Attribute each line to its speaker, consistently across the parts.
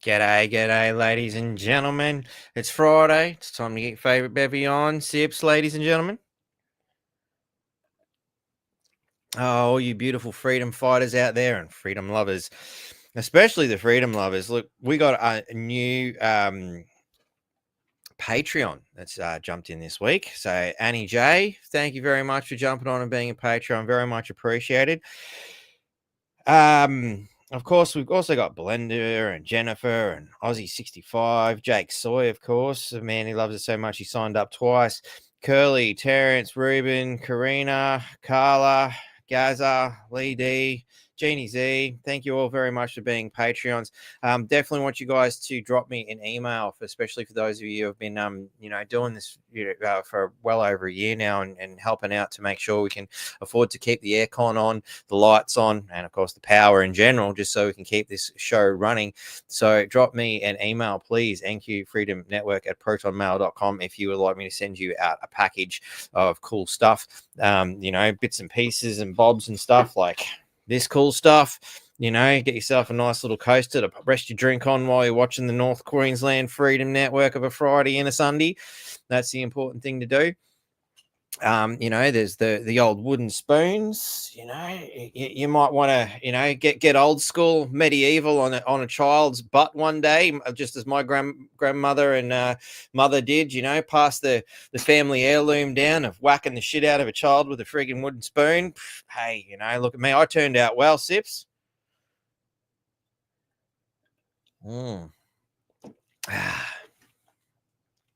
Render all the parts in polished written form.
Speaker 1: G'day, ladies and gentlemen. It's Friday. It's time to get your favourite bevy on. Sips, ladies and gentlemen. Oh, all you beautiful freedom fighters out there and freedom lovers, especially the freedom lovers. Look, we got a new Patreon that's jumped in this week. So, Annie J, thank you very much for jumping on and being a Patreon. Very much appreciated. Of course, we've also got Blender and Jennifer and Aussie65, Jake Soy, of course. The man, he loves it so much he signed up twice. Curly, Terrence, Ruben, Karina, Carla, Gaza, Lee D, Jeannie Z. Thank you all very much for being Patreons. Definitely want you guys to drop me an email, especially for those of you who have been, doing this for well over a year now and helping out to make sure we can afford to keep the aircon on, the lights on, and of course the power in general, just so we can keep this show running. So drop me an email, please, nqfreedomnetwork@protonmail.com, if you would like me to send you out a package of cool stuff, bits and pieces and bobs and stuff like this cool stuff. Get yourself a nice little coaster to rest your drink on while you're watching the North Queensland Freedom Network of a Friday and a Sunday. That's the important thing to do. There's the old wooden spoons. You might want to, get old school medieval on a child's butt one day, just as my grandmother and mother did. Pass the family heirloom down of whacking the shit out of a child with a friggin' wooden spoon. Hey, look at me. I turned out well, Sips.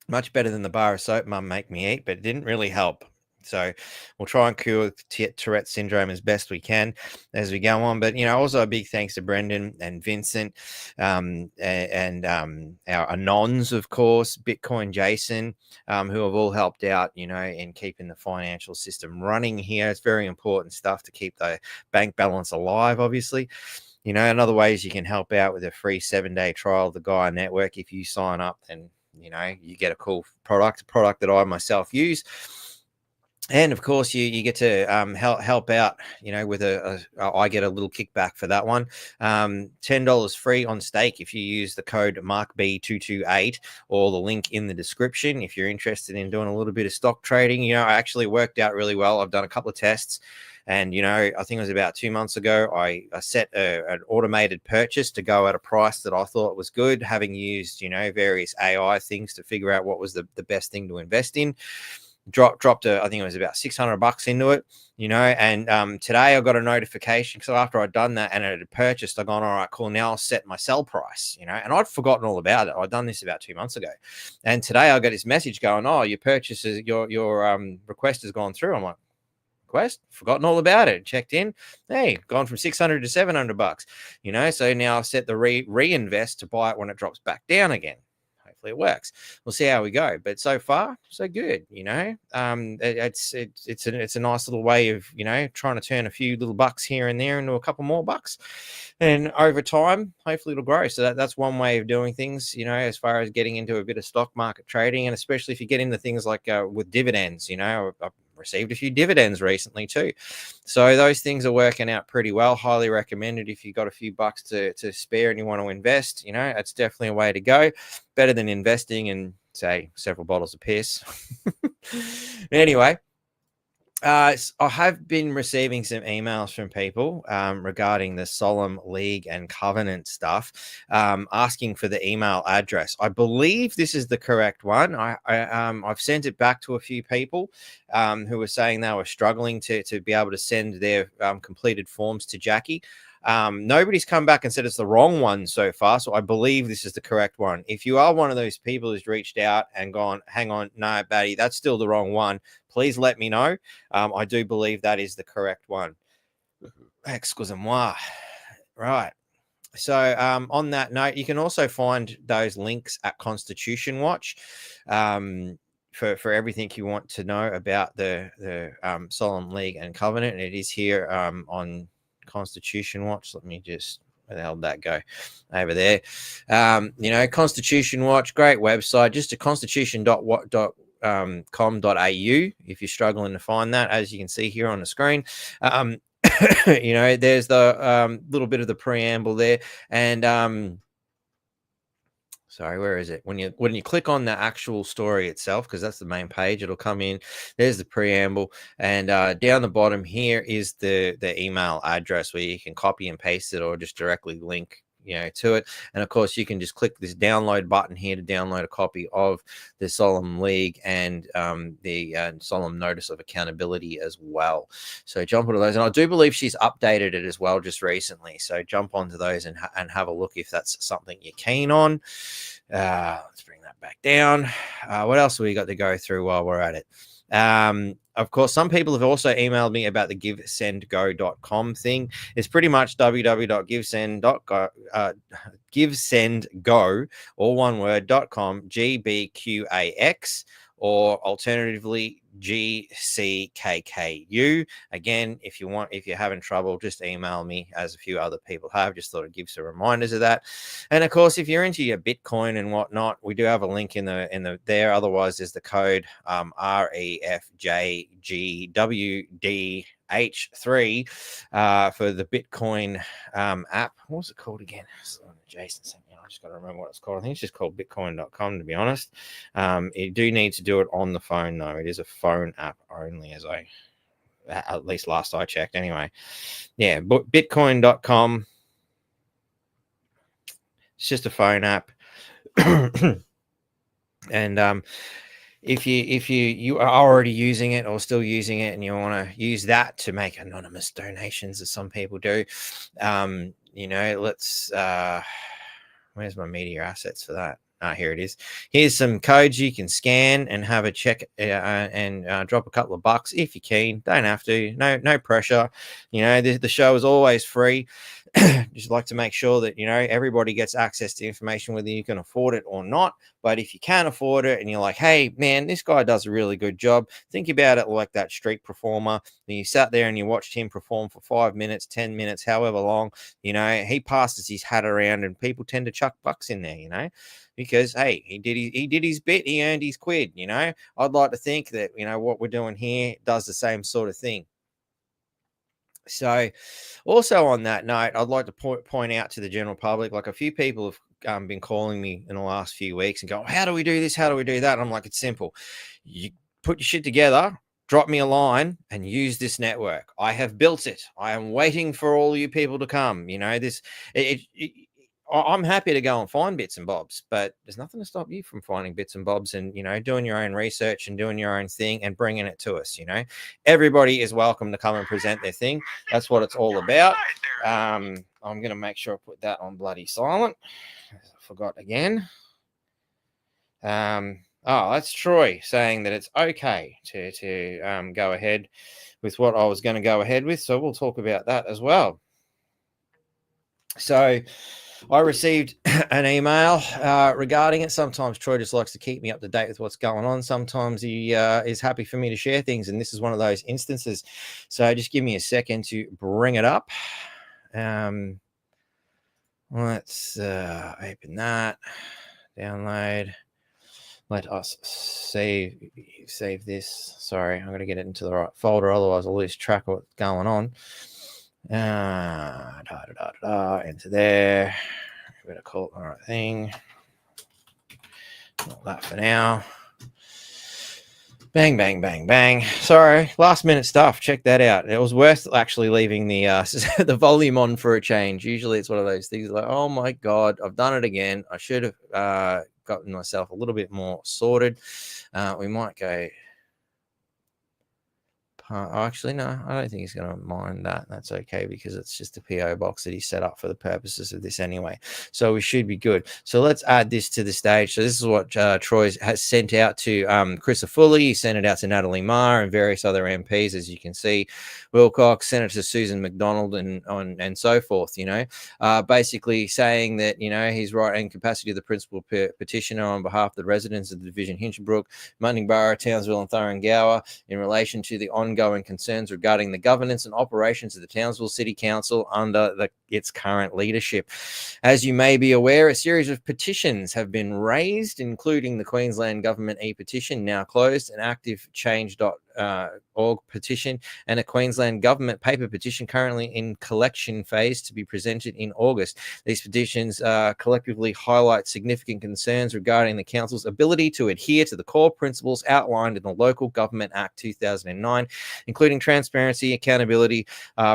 Speaker 1: Much better than the bar of soap Mum make me eat, but it didn't really help. So we'll try and cure Tourette syndrome as best we can as we go on. But, also a big thanks to Brendan and Vincent and our Anons, of course, Bitcoin Jason, who have all helped out, in keeping the financial system running here. It's very important stuff to keep the bank balance alive, obviously. Another ways you can help out with a free 7-day trial of the Gaia Network. If you sign up, then you get a cool product that I myself use. And of course, you get to help out, with I get a little kickback for that one. $10 free on Stake if you use the code MarkB228 or the link in the description if you're interested in doing a little bit of stock trading. I actually worked out really well. I've done a couple of tests. And, I think it was about 2 months ago, I set an automated purchase to go at a price that I thought was good, having used, various AI things to figure out what was the best thing to invest in. Dropped I think it was about $600 into it, and today I got a notification. So after I'd done that and it had purchased, I gone, all right, cool, now I'll set my sell price, and I'd forgotten all about it. I'd done this about 2 months ago, and today I got this message going, oh, your purchase is your request has gone through. I'm like, request, forgotten all about it. Checked in, hey, gone from $600 to $700, so now I've set the reinvest to buy it when it drops back down again. Hopefully it works. We'll see how we go, but so far so good. It's a nice little way of trying to turn a few little bucks here and there into a couple more bucks, and over time hopefully it'll grow. So that's one way of doing things, as far as getting into a bit of stock market trading, and especially if you get into things like with dividends. I've received a few dividends recently too, so those things are working out pretty well. Highly recommended if you've got a few bucks to spare and you want to invest. It's definitely a way to go. Better than investing in, say, several bottles of piss. Anyway, I have been receiving some emails from people regarding the Solemn League and Covenant stuff, asking for the email address. I believe this is the correct one. I've sent it back to a few people who were saying they were struggling to be able to send their completed forms to Jackie. Nobody's come back and said it's the wrong one so far, so I believe this is the correct one. If you are one of those people who's reached out and gone, hang on, no, Batty, that's still the wrong one, please let me know. I do believe that is the correct one. Excusez-moi. Right. So on that note, you can also find those links at Constitution Watch for everything you want to know about the Solemn League and Covenant. And it is here on Constitution Watch. Let me just, where the hell did that go? Over there. Constitution Watch, great website. Just a constitution.com.au if you're struggling to find that, as you can see here on the screen. There's the little bit of the preamble there, and sorry, where is it? When you click on the actual story itself, because that's the main page, it'll come in. There's the preamble, and down the bottom here is the email address where you can copy and paste it or just directly link to it. And of course you can just click this download button here to download a copy of the Solemn League and the Solemn Notice of Accountability as well. So jump onto those, and I do believe she's updated it as well just recently, so jump onto those and have a look if that's something you're keen on. Let's bring that back down. What else have we got to go through while we're at it? Of course, some people have also emailed me about the givesendgo.com thing. It's pretty much www.givesend.go, givesendgo, all one word, .com, GBQAX, or alternatively GCKKU. Again, if you're having trouble, just email me, as a few other people have. Just thought I'd give some reminders of that. And of course, if you're into your Bitcoin and whatnot, we do have a link in the there. Otherwise, there's the code REFJGWDH3 for the Bitcoin app. What was it called again? Jason sent me. I just got to remember what it's called. I think it's just called bitcoin.com, to be honest. You do need to do it on the phone, though. It is a phone app only, at least last I checked anyway. Yeah, but bitcoin.com. It's just a phone app. And if you are already using it or still using it and you want to use that to make anonymous donations, as some people do, let's where's my media assets for that? Here it is. Here's some codes you can scan and have a check and drop a couple of bucks if you keen. Don't have to. No pressure. The show is always free. just like to make sure that, you know, everybody gets access to information, whether you can afford it or not. But if you can't afford it and you're like, hey, man, this guy does a really good job, think about it like that street performer. And you sat there and you watched him perform for 5 minutes, 10 minutes, however long, you know, he passes his hat around and people tend to chuck bucks in there, you know, because, hey, he did his bit, he earned his quid, you know. I'd like to think that, you know, what we're doing here does the same sort of thing. So also on that note, I'd like to point out to the general public, like a few people have been calling me in the last few weeks and go, how do we do this? How do we do that? And I'm like, it's simple. You put your shit together, drop me a line and use this network. I have built it. I am waiting for all you people to come. You know, I'm happy to go and find bits and bobs, but there's nothing to stop you from finding bits and bobs and, you know, doing your own research and doing your own thing and bringing it to us. You know, everybody is welcome to come and present their thing. That's what it's all about. I'm going to make sure I put that on bloody silent. I forgot again. Oh, that's Troy saying that it's okay to go ahead with what I was going to go ahead with. So we'll talk about that as well. So I received an email regarding it. Sometimes Troy just likes to keep me up to date with what's going on. Sometimes he is happy for me to share things, and this is one of those instances. So just give me a second to bring it up. Let's open that, download. Let us save this. Sorry, I'm going to get it into the right folder, otherwise I'll lose track of what's going on. Into there. I'm going to call it the right thing. Not that for now. Bang, bang, bang, bang. Sorry, last minute stuff. Check that out. It was worth actually leaving the the volume on for a change. Usually it's one of those things like, oh my God, I've done it again. I should have gotten myself a little bit more sorted. We might go. Actually, no, I don't think he's going to mind that. That's okay because it's just a PO box that he set up for the purposes of this anyway. So we should be good. So let's add this to the stage. So this is what Troy has sent out to Chris Fully. He sent it out to Natalie Marr and various other MPs, as you can see, Wilcox, Senator Susan McDonald, and so forth. You know, basically saying that, you know, he's right in capacity of the principal petitioner on behalf of the residents of the Division Hinchinbrook, Mundingborough, Townsville, and Thuringowa in relation to the ongoing concerns regarding the governance and operations of the Townsville City Council under its current leadership. As you may be aware, a series of petitions have been raised, including the Queensland Government e-petition, now closed, an active change.org petition, and a Queensland Government paper petition currently in collection phase to be presented in August. These petitions collectively highlight significant concerns regarding the Council's ability to adhere to the core principles outlined in the Local Government Act 2009, including transparency, accountability,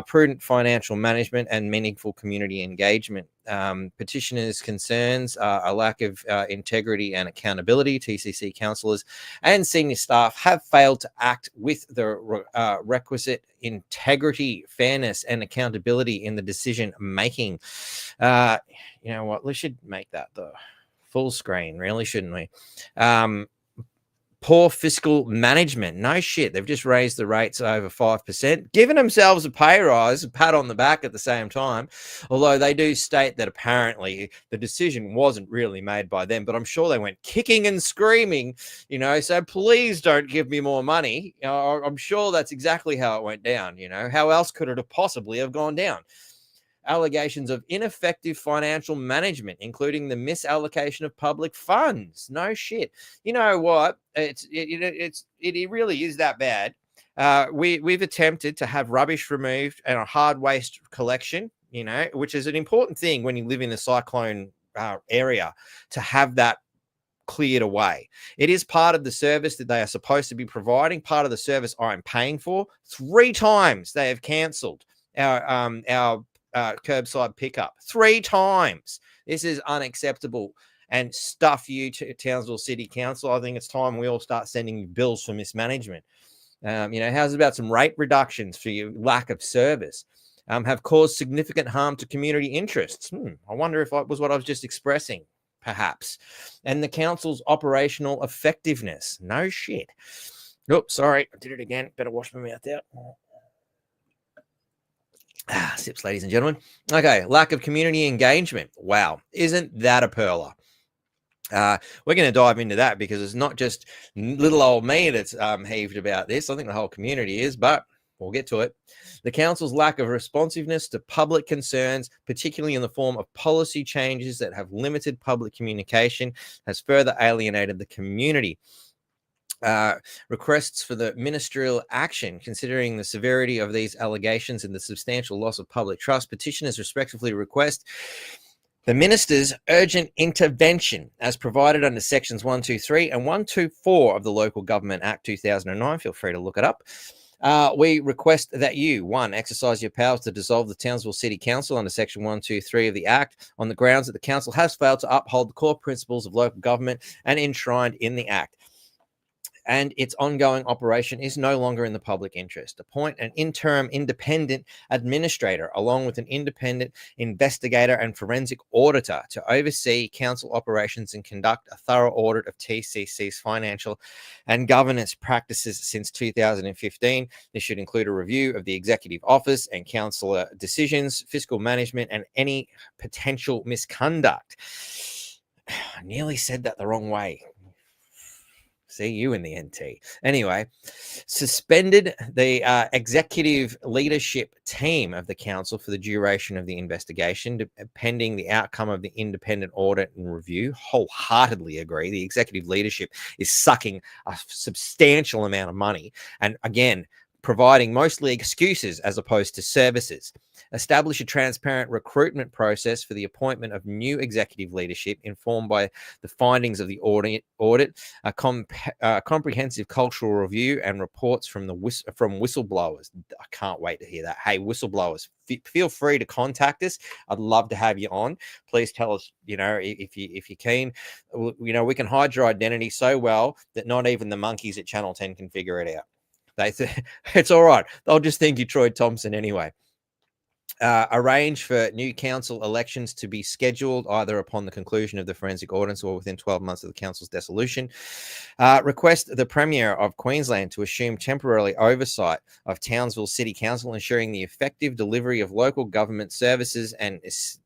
Speaker 1: prudent financial management, and meaningful community engagement. Petitioners' concerns a lack of integrity and accountability. TCC councillors and senior staff have failed to act with the requisite integrity, fairness, and accountability in the decision making. You know what? We should make that the full screen, really, shouldn't we? Poor fiscal management. No shit. They've just raised the rates over 5%, given themselves a pay rise, a pat on the back at the same time. Although they do state that apparently the decision wasn't really made by them, but I'm sure they went kicking and screaming, you know, so please don't give me more money. You know, I'm sure that's exactly how it went down. You know, how else could it have possibly have gone down? Allegations of ineffective financial management, including the misallocation of public funds. No shit. You know what? It really is that bad. We've attempted to have rubbish removed and a hard waste collection, you know, which is an important thing when you live in a cyclone area, to have that cleared away. It is part of the service that they are supposed to be providing, part of the service I'm paying for. 3 times they have cancelled our curbside pickup. 3 times. This is unacceptable. And stuff you to Townsville City Council. I think it's time we all start sending you bills for mismanagement. You know, how's about some rate reductions for your lack of service? Have caused significant harm to community interests. I wonder if that was what I was just expressing, perhaps. And the council's operational effectiveness. No shit. Oops, sorry, I did it again. Better wash my mouth out. Sips, ladies and gentlemen. Okay, lack of community engagement. Wow, isn't that a perler? We're going to dive into that because it's not just little old me that's heaved about this. I think the whole community is, but we'll get to it. The council's lack of responsiveness to public concerns, particularly in the form of policy changes that have limited public communication, has further alienated the community. Requests for the ministerial action, considering the severity of these allegations and the substantial loss of public trust. Petitioners respectively request the minister's urgent intervention as provided under sections 123 and 124 of the Local Government Act 2009. Feel free to look it up. We request that you, one, exercise your powers to dissolve the Townsville City Council under section 123 of the Act on the grounds that the council has failed to uphold the core principles of local government and enshrined in the Act, and its ongoing operation is no longer in the public interest. Appoint an interim independent administrator along with an independent investigator and forensic auditor to oversee council operations and conduct a thorough audit of TCC's financial and governance practices since 2015. This should include a review of the executive office and councillor decisions, fiscal management, and any potential misconduct. I nearly said that the wrong way. See you in the NT. Anyway, suspended the executive leadership team of the council for the duration of the investigation, pending the outcome of the independent audit and review. Wholeheartedly agree. The executive leadership is sucking a substantial amount of money. And again, providing mostly excuses as opposed to services. Establish a transparent recruitment process for the appointment of new executive leadership informed by the findings of the audit, a comprehensive cultural review and reports from whistleblowers. I can't wait to hear that. Hey, whistleblowers, feel free to contact us. I'd love to have you on. Please tell us, if you're keen. We can hide your identity so well that not even the monkeys at Channel 10 can figure it out. It's all right. They'll just think you're Troy Thompson anyway. Arrange for new council elections to be scheduled either upon the conclusion of the forensic audits or within 12 months of the council's dissolution. Request the Premier of Queensland to assume temporarily oversight of Townsville City Council, ensuring the effective delivery of local government services and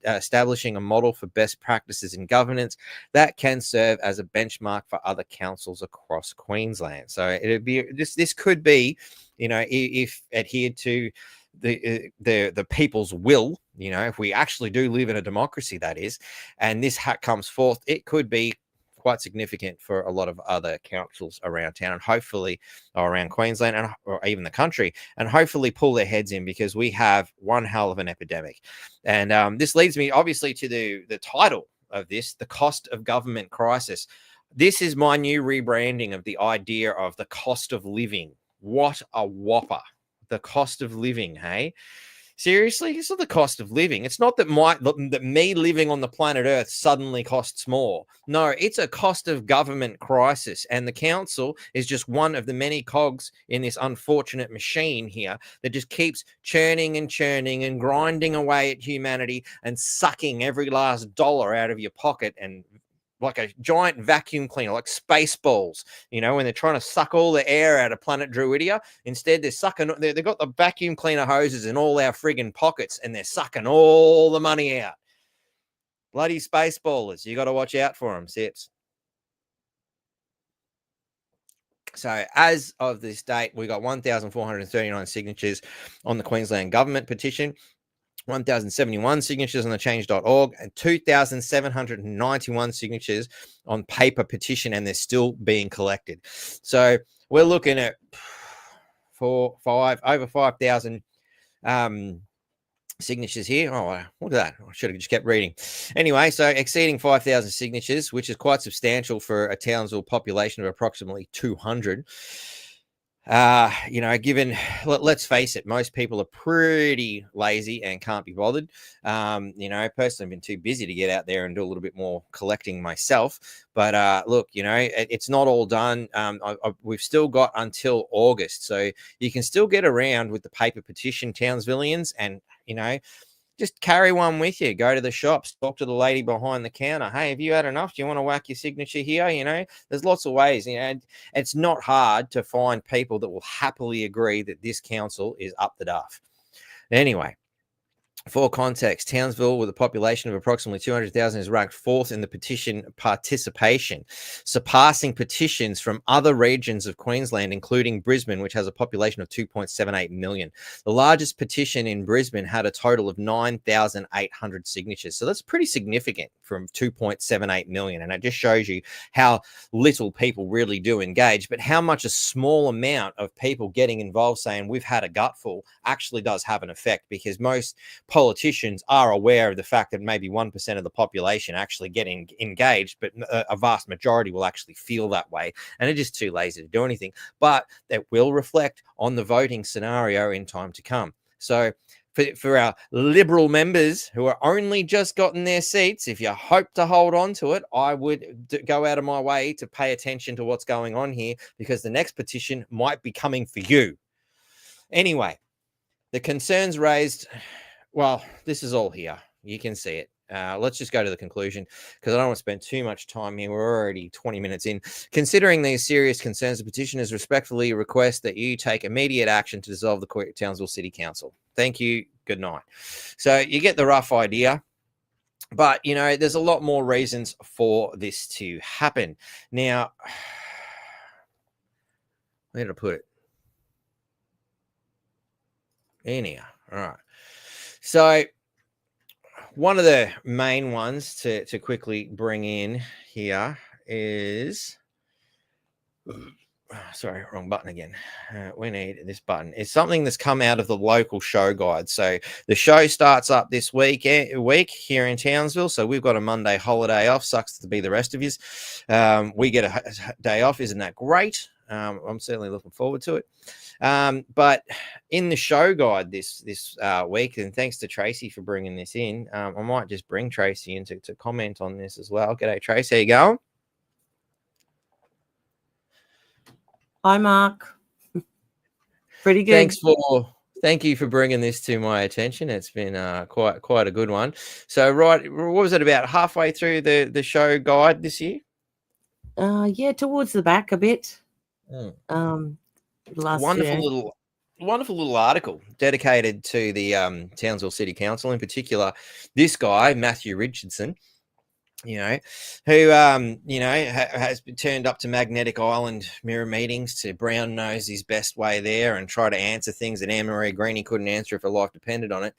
Speaker 1: establishing a model for best practices in governance that can serve as a benchmark for other councils across Queensland. So it'd be this could be, if adhered to the people's will, if we actually do live in a democracy, that is, and this comes forth, it could be quite significant for a lot of other councils around town, and hopefully, or around Queensland, or even the country, and hopefully pull their heads in, because we have one hell of an epidemic. And this leads me obviously to the title of this, the cost of government crisis. This is my new rebranding of the idea of the cost of living. What a whopper. The cost of living, hey? Seriously, it's not the cost of living. It's not that me living on the planet Earth suddenly costs more. No, it's a cost of government crisis. And the council is just one of the many cogs in this unfortunate machine here that just keeps churning and churning and grinding away at humanity and sucking every last dollar out of your pocket, and like a giant vacuum cleaner, like Spaceballs, when they're trying to suck all the air out of planet Druidia. Instead, they've got the vacuum cleaner hoses in all our friggin' pockets, and they're sucking all the money out. Bloody Spaceballers. You got to watch out for them, Sips. So as of this date, we got 1,439 signatures on the Queensland government petition, 1,071 signatures on the change.org, and 2,791 signatures on paper petition, and they're still being collected. So we're looking at over 5,000 signatures here. Oh, look at that. I should have just kept reading. Anyway, so exceeding 5,000 signatures, which is quite substantial for a Townsville population of approximately 200. Given, let's face it, most people are pretty lazy and can't be bothered. Personally, I've been too busy to get out there and do a little bit more collecting myself. But look, it's not all done. We've still got until August, so you can still get around with the paper petition, Townsvillians, and just carry one with you. Go to the shops, talk to the lady behind the counter. Hey, have you had enough? Do you want to whack your signature here? There's lots of ways. It's not hard to find people that will happily agree that this council is up the duff. Anyway, For context, Townsville, with a population of approximately 200,000, is ranked 4th in the petition participation, surpassing petitions from other regions of Queensland, including Brisbane, which has a population of 2.78 million. The largest petition in Brisbane had a total of 9,800 signatures. So that's pretty significant from 2.78 million. And it just shows you how little people really do engage, but how much a small amount of people getting involved saying we've had a gutful actually does have an effect, because most politicians are aware of the fact that maybe 1% of the population actually get engaged, but a vast majority will actually feel that way, and they're just too lazy to do anything. But that will reflect on the voting scenario in time to come. So for our Liberal members who are only just gotten their seats, if you hope to hold on to it, I would go out of my way to pay attention to what's going on here, because the next petition might be coming for you. Anyway, the concerns raised, well, this is all here. You can see it. Let's just go to the conclusion, because I don't want to spend too much time here. We're already 20 minutes in. Considering these serious concerns, the petitioners respectfully request that you take immediate action to dissolve the Townsville City Council. Thank you. Good night. So you get the rough idea. But, you know, there's a lot more reasons for this to happen. Now, where did I put it? In here. All right. So one of the main ones to quickly bring in here is, sorry, wrong button again. We need this button. It's something that's come out of the local show guide. So the show starts up this week here in Townsville. So we've got a Monday holiday off. Sucks to be the rest of you. We get a day off. Isn't that great? I'm certainly looking forward to it. But in the show guide this week, and thanks to Tracy for bringing this in, I might just bring Tracy in to comment on this as well. G'day, Tracy. How you going?
Speaker 2: Hi, Mark. Pretty good.
Speaker 1: Thank you for bringing this to my attention. It's been quite a good one. So, right, what was it, about halfway through the show guide this year?
Speaker 2: Yeah, towards the back a bit.
Speaker 1: Wonderful little article dedicated to the Townsville City Council, in particular this guy Matthew Richardson, who has been turned up to Magnetic Island mirror meetings to brown nose his best way there and try to answer things that Anne-Marie Greenie couldn't answer if her life depended on it.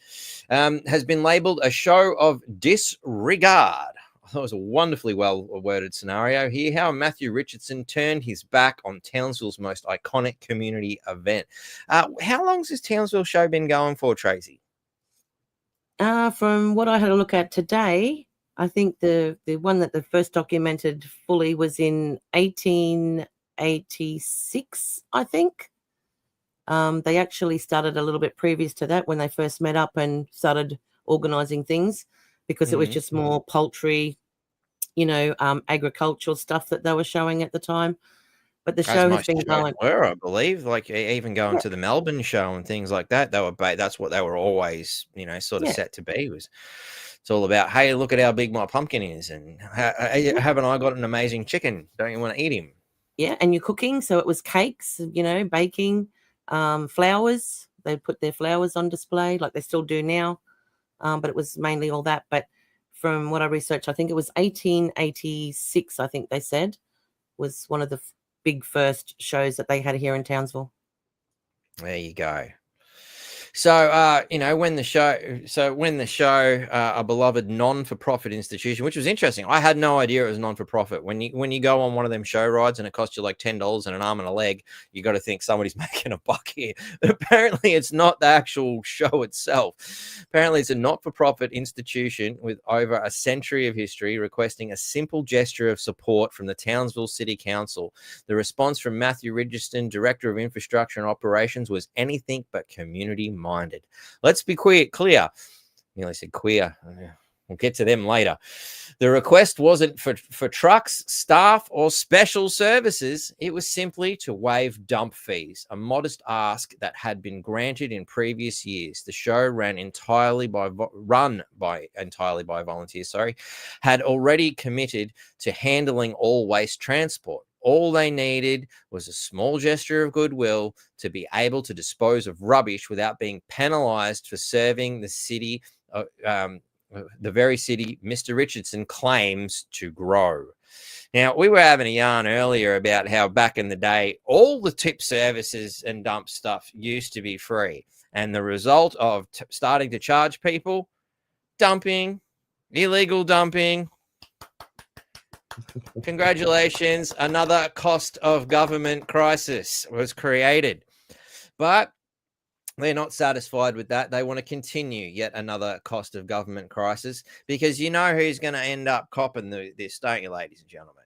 Speaker 1: Has been labelled a show of disregard. That was a wonderfully well-worded scenario here. How Matthew Richardson turned his back on Townsville's most iconic community event. How long has this Townsville show been going for, Tracy?
Speaker 2: From what I had a look at today, I think the one that the first documented fully was in 1886, I think. They actually started a little bit previous to that when they first met up and started organising things, because it was just more poultry, agricultural stuff that they were showing at the time. But the show has been going.
Speaker 1: I believe, like even going to the Melbourne show and things like that. That's what they were always, sort of set to be. It's all about, hey, look at how big my pumpkin is, and haven't I got an amazing chicken? Don't you want to eat him?
Speaker 2: Yeah, and you're cooking, so it was cakes, baking, flowers. They put their flowers on display, like they still do now. But it was mainly all that. But from what I researched, I think it was 1886, I think they said, was one of the big first shows that they had here in Townsville.
Speaker 1: There you go. So, when the show, a beloved non-for-profit institution, which was interesting. I had no idea it was non-for-profit. When you go on one of them show rides and it costs you like $10 and an arm and a leg, you got to think somebody's making a buck here. But apparently it's not the actual show itself. Apparently it's a not-for-profit institution with over a century of history, requesting a simple gesture of support from the Townsville City Council. The response from Matthew Richardson, Director of Infrastructure and Operations, was anything but community-minded. Let's be clear. Nearly said queer. We'll get to them later. The request wasn't for trucks, staff, or special services. It was simply to waive dump fees, a modest ask that had been granted in previous years. The show run entirely by volunteers, had already committed to handling all waste transport. All they needed was a small gesture of goodwill to be able to dispose of rubbish without being penalized for serving the city, the very city Mr. Richardson claims to grow. Now, we were having a yarn earlier about how back in the day, all the tip services and dump stuff used to be free. And the result of starting to charge people, dumping, illegal dumping. Congratulations, another cost of government crisis was created. But they're not satisfied with that. They want to continue yet another cost of government crisis, because you know who's going to end up copping this, don't you, ladies and gentlemen?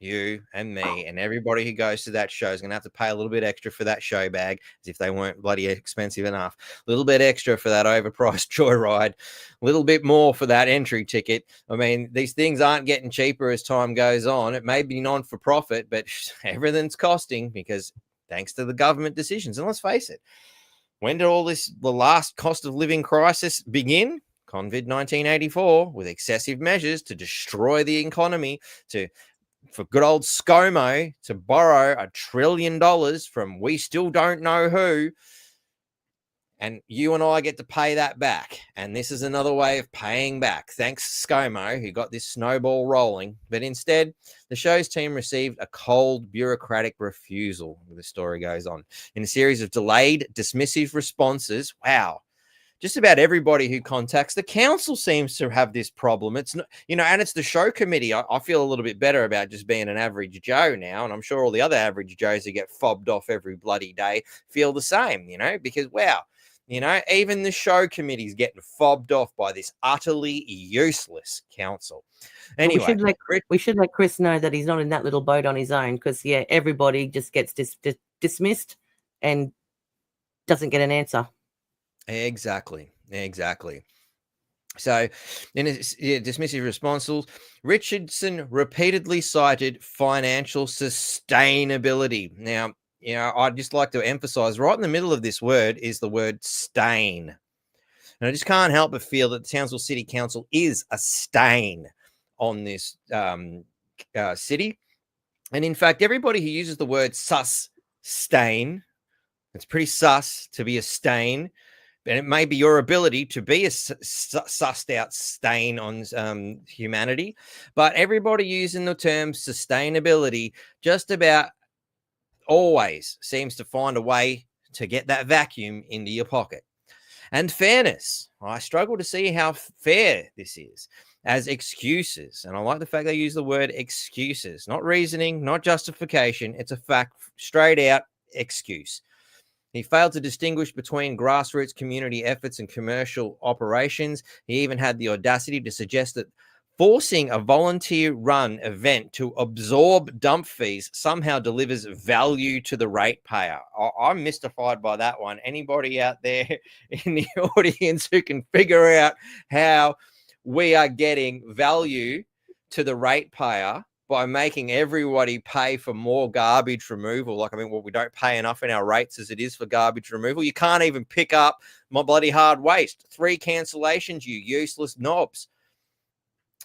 Speaker 1: You and me and everybody who goes to that show is going to have to pay a little bit extra for that show bag, as if they weren't bloody expensive enough. A little bit extra for that overpriced joyride, a little bit more for that entry ticket. I mean, these things aren't getting cheaper as time goes on. It may be non-for-profit, but everything's costing, because thanks to the government decisions. And let's face it, when did the last cost of living crisis begin? COVID 1984, with excessive measures to destroy the economy, for good old ScoMo to borrow $1 trillion from we still don't know who. And you and I get to pay that back. And this is another way of paying back. Thanks, ScoMo, who got this snowball rolling. But instead, the show's team received a cold, bureaucratic refusal, the story goes on. In a series of delayed, dismissive responses, wow, just about everybody who contacts the council seems to have this problem. It's not, and it's the show committee. I feel a little bit better about just being an average Joe now. And I'm sure all the other average Joes who get fobbed off every bloody day feel the same, because, wow, even the show committee is getting fobbed off by this utterly useless council. Anyway,
Speaker 2: we should let Chris know that he's not in that little boat on his own, because, everybody just gets dismissed and doesn't get an answer.
Speaker 1: Exactly. So, in dismissive responses, Richardson repeatedly cited financial sustainability. Now, I'd just like to emphasize right in the middle of this word is the word stain. And I just can't help but feel that the Townsville City Council is a stain on this city. And in fact, everybody who uses the word stain, it's pretty sus to be a stain. And it may be your ability to be a sussed out stain on humanity. But everybody using the term sustainability just about always seems to find a way to get that vacuum into your pocket. And fairness, I struggle to see how fair this is, as excuses. And I like the fact they use the word excuses, not reasoning, not justification. It's a fact, straight out excuse. He failed to distinguish between grassroots community efforts and commercial operations. He even had the audacity to suggest that forcing a volunteer-run event to absorb dump fees somehow delivers value to the ratepayer. I'm mystified by that one. Anybody out there in the audience who can figure out how we are getting value to the ratepayer by making everybody pay for more garbage removal? We don't pay enough in our rates as it is for garbage removal. You can't even pick up my bloody hard waste. 3 cancellations, you useless knobs.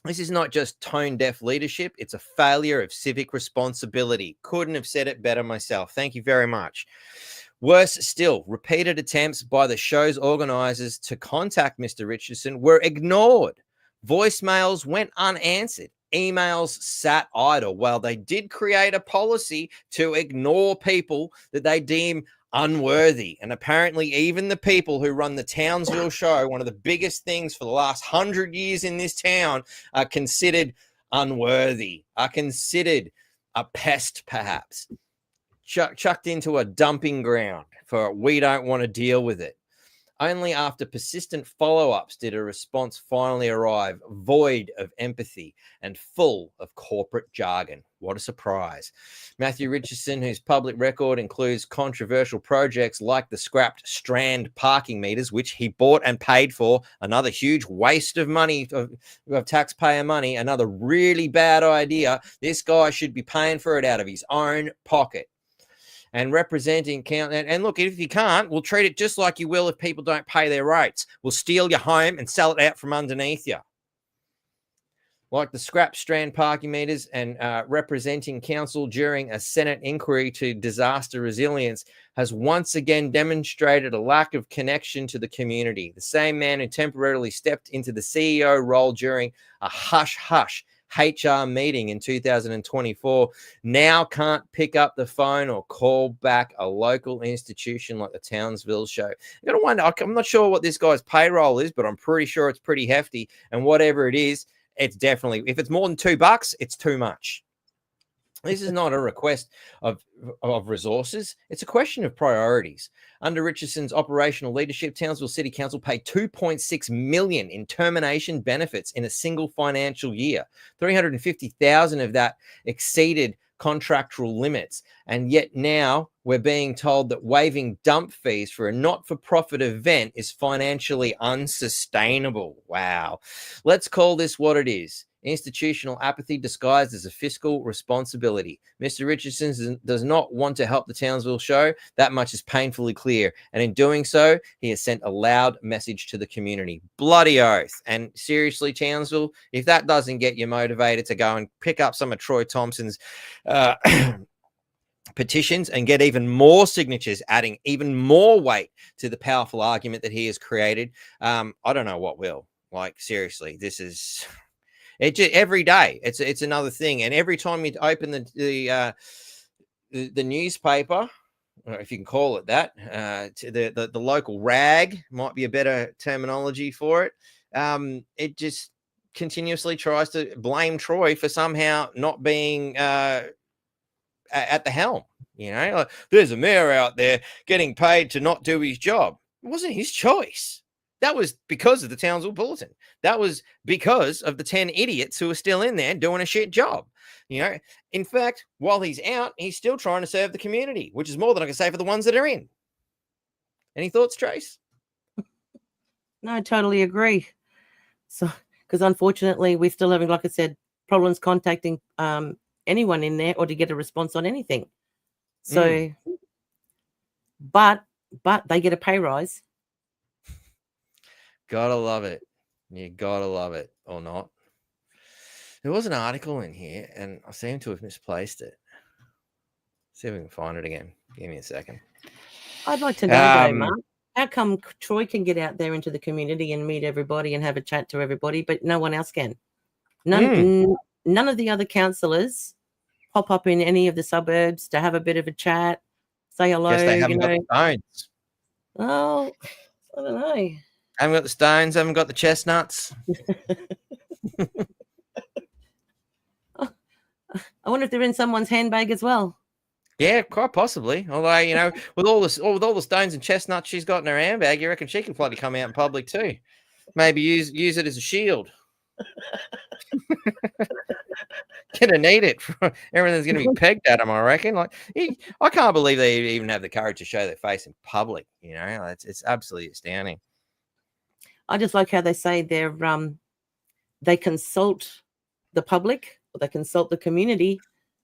Speaker 1: This is not just tone-deaf leadership. It's a failure of civic responsibility. Couldn't have said it better myself. Thank you very much. Worse still, repeated attempts by the show's organizers to contact Mr. Richardson were ignored. Voicemails went unanswered. Emails sat idle. While they did create a policy to ignore people that they deem unworthy. And apparently even the people who run the Townsville show, one of the biggest things for the last 100 years in this town, are considered unworthy, are considered a pest, perhaps, chucked into a dumping ground for we don't want to deal with it. Only after persistent follow-ups did a response finally arrive, void of empathy and full of corporate jargon. What a surprise. Matthew Richardson, whose public record includes controversial projects like the scrapped Strand parking meters, which he bought and paid for, another huge waste of money, of taxpayer money, another really bad idea. This guy should be paying for it out of his own pocket. And representing count. And look, if you can't, we'll treat it just like you will if people don't pay their rates. We'll steal your home and sell it out from underneath you. like the scrap strand parking meters and representing council during a Senate inquiry to disaster resilience, has once again demonstrated a lack of connection to the community. The same man who temporarily stepped into the CEO role during a hush-hush HR meeting in 2024 now can't pick up the phone or call back a local institution like the Townsville show. I'm going to wonder, I'm not sure what this guy's payroll is, but I'm pretty sure it's pretty hefty. And whatever it is, it's definitely, if it's more than $2, it's too much. This is not a request of resources. It's a question of priorities. Under Richardson's operational leadership, Townsville City Council paid $2.6 million in termination benefits in a single financial year. $350,000 of that exceeded contractual limits. And yet now we're being told that waiving dump fees for a not-for-profit event is financially unsustainable. Wow. Let's call this what it is. Institutional apathy disguised as a fiscal responsibility. Mr. Richardson does not want to help the Townsville show. That much is painfully clear. And in doing so, he has sent a loud message to the community. Bloody oath. And seriously, Townsville, if that doesn't get you motivated to go and pick up some of Troy Thompson's petitions and get even more signatures, adding even more weight to the powerful argument that he has created, I don't know what will. Like, seriously, this is... It just, every day it's another thing, and every time you open the newspaper, or if you can call it that, to the local rag might be a better terminology for it. It just continuously tries to blame Troy for somehow not being at the helm. You know, like, there's a mayor out there getting paid to not do his job. It wasn't his choice. That was because of the Townsville Bulletin. That was because of the 10 idiots who are still in there doing a shit job. You know, in fact, while he's out, he's still trying to serve the community, which is more than I can say for the ones that are in. Any thoughts, Trace?
Speaker 2: No, I totally agree. So, because unfortunately, we're still having, like I said, problems contacting anyone in there or to get a response on anything. So, but they get a pay rise.
Speaker 1: Gotta love it. You gotta love it, or not. There was an article in here, and I seem to have misplaced it. See if we can find it again. Give me a second.
Speaker 2: I'd like to know, though, Mark, how come Troy can get out there into the community and meet everybody and have a chat to everybody, but no one else can? None of the other councillors pop up in any of the suburbs to have a bit of a chat, say hello.
Speaker 1: Guess they haven't got the stones.
Speaker 2: Oh, I don't know.
Speaker 1: Haven't got the stones, haven't got the chestnuts.
Speaker 2: I wonder if they're in someone's handbag as well.
Speaker 1: Yeah, quite possibly. Although, you know, with all the stones and chestnuts she's got in her handbag, you reckon she could probably come out in public too? Maybe use it as a shield. Gonna need it. Everything's gonna be pegged at them, I reckon. Like, I can't believe they even have the courage to show their face in public. You know, it's absolutely astounding.
Speaker 2: I just like how they say they consult the public or they consult the community.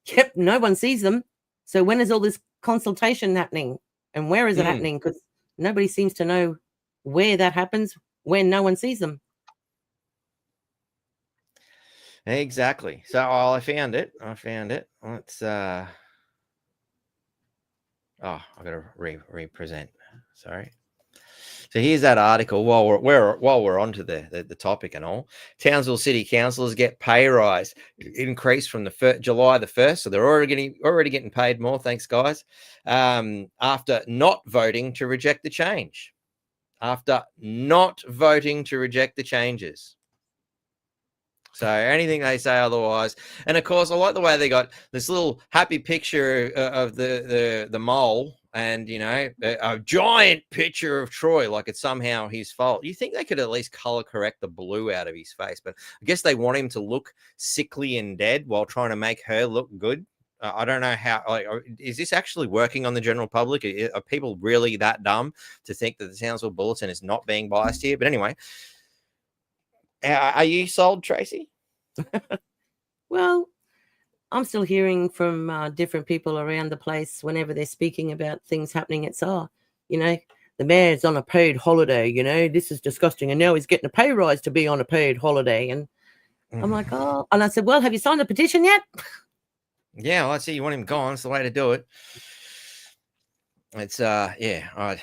Speaker 2: Yep, no one sees them. So when is all this consultation happening and where is it happening? Because nobody seems to know where that happens when no one sees them.
Speaker 1: Exactly. So I found it. Let's I gotta represent. Sorry. So here's that article. While we're onto the topic and all, Townsville City Councillors get pay rise increase from the July the 1st, so they're already getting paid more. Thanks, guys. After not voting to reject the change, changes. So anything they say otherwise, and of course, I like the way they got this little happy picture of the mole. And, you know, a giant picture of Troy, like it's somehow his fault. You think they could at least color correct the blue out of his face, but I guess they want him to look sickly and dead while trying to make her look good. I don't know how. Like, is this actually working on the general public? Are people really that dumb to think that the Townsville Bulletin is not being biased here? But anyway, are you sold, Tracy?
Speaker 2: Well, I'm still hearing from different people around the place whenever they're speaking about things happening. It's, you know, the mayor's on a paid holiday, you know, this is disgusting. And now he's getting a pay rise to be on a paid holiday. And I'm like, oh, and I said, well, have you signed the petition yet?
Speaker 1: Yeah, well, I see you want him gone. It's the way to do it. It's yeah,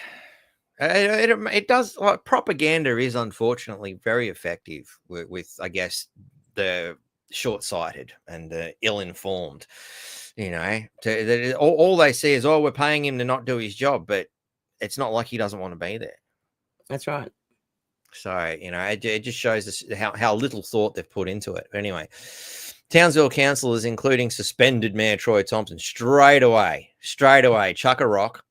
Speaker 1: it does. Like, propaganda is unfortunately very effective with I guess the short-sighted and the ill-informed. You know, all they see is, oh, we're paying him to not do his job, but it's not like he doesn't want to be there.
Speaker 2: That's right.
Speaker 1: So, you know, it just shows us how little thought they've put into it. But anyway, Townsville councillors, including suspended Mayor Troy Thompson, straight away, chuck a rock,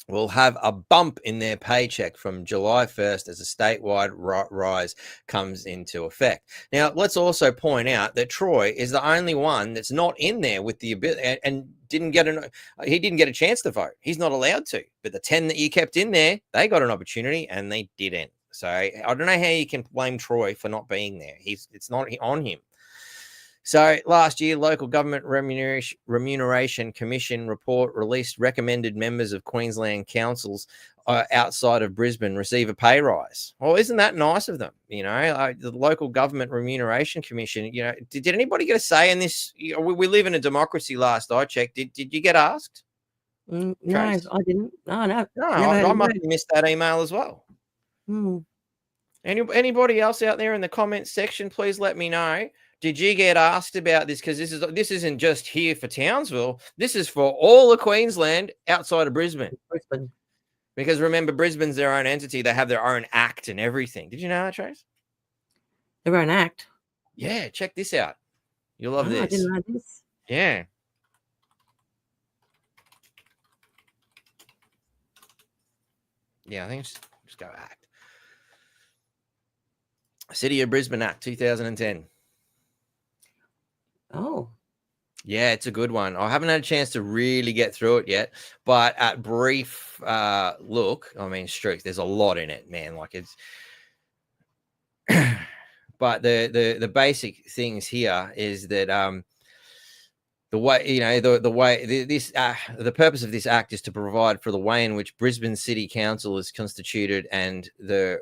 Speaker 1: will have a bump in their paycheck from July 1st as a statewide rise comes into effect. Now, let's also point out that Troy is the only one that's not in there with the ability and didn't get a chance to vote. He's not allowed to. But the 10 that you kept in there, they got an opportunity and they didn't. So I don't know how you can blame Troy for not being there. It's not on him. So last year, Local Government Remuneration Commission report released recommended members of Queensland councils outside of Brisbane receive a pay rise. Well, isn't that nice of them? You know, the Local Government Remuneration Commission, you know, did anybody get a say in this? You know, we live in a democracy last I checked. Did you get asked?
Speaker 2: No, I didn't. No,
Speaker 1: No, I must have missed that email as well. Anybody else out there in the comments section, please let me know. Did you get asked about this? Because this isn't just here for Townsville. This is for all of Queensland outside of Brisbane. Because remember, Brisbane's their own entity. They have their own act and everything. Did you know that, Trace?
Speaker 2: Their own act?
Speaker 1: Yeah, check this out. You'll love this.
Speaker 2: I didn't know this.
Speaker 1: Yeah. Yeah, I think just go act. City of Brisbane Act 2010.
Speaker 2: Oh.
Speaker 1: Yeah, it's a good one. I haven't had a chance to really get through it yet, but at brief look, I mean, Streak, there's a lot in it, man. Like it's, but the basic things here is that the way, you know, the purpose of this act is to provide for the way in which Brisbane City Council is constituted and the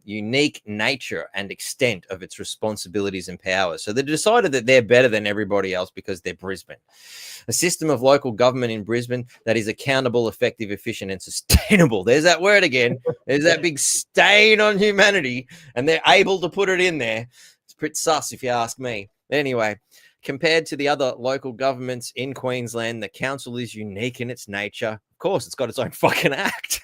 Speaker 1: unique nature and extent of its responsibilities and powers. So they decided that they're better than everybody else because they're Brisbane. A system of local government in Brisbane that is accountable, effective, efficient, and sustainable. There's that word again. There's that big stain on humanity, and they're able to put it in there. It's pretty sus, if you ask me. Anyway, compared to the other local governments in Queensland, the council is unique in its nature. Of course, it's got its own fucking act.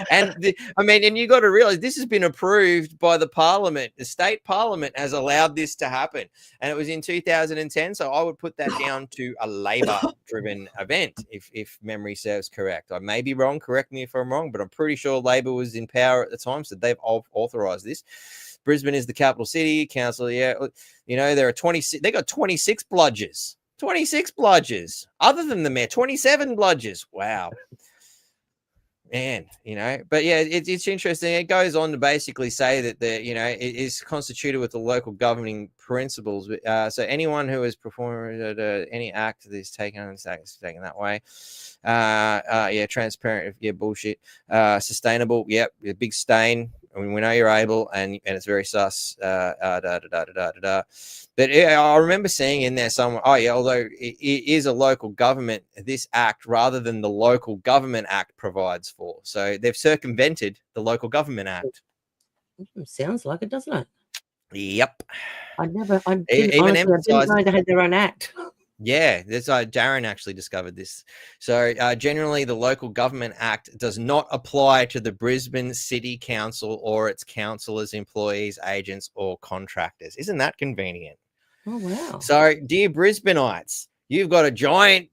Speaker 1: And you got to realize this has been approved by the parliament. The state parliament has allowed this to happen. And it was in 2010. So I would put that down to a Labor-driven event, if memory serves correct. I may be wrong. Correct me if I'm wrong, but I'm pretty sure Labor was in power at the time. So they've authorized this. Brisbane is the capital city council. Yeah, you know, there are 26. They got 26 bludgers. 26 bludgers. Other than the mayor, 27 bludgers. Wow, man. You know, but yeah, it's interesting. It goes on to basically say that it is constituted with the local governing principles. So anyone who has performed any act that is taken that way. Yeah, transparent. Yeah, bullshit. Sustainable. Yep, a big stain. I mean, we know you're able, and it's very sus. But I remember seeing in there somewhere, although it is a local government, this act, rather than the Local Government Act provides for. So they've circumvented the Local Government Act.
Speaker 2: Sounds like it, doesn't it?
Speaker 1: Yep.
Speaker 2: I didn't know they had their own act.
Speaker 1: Yeah, Darren actually discovered this. So generally, the Local Government Act does not apply to the Brisbane City Council or its councillors, employees, agents, or contractors. Isn't that convenient?
Speaker 2: Oh, wow.
Speaker 1: So, dear Brisbaneites, you've got a giant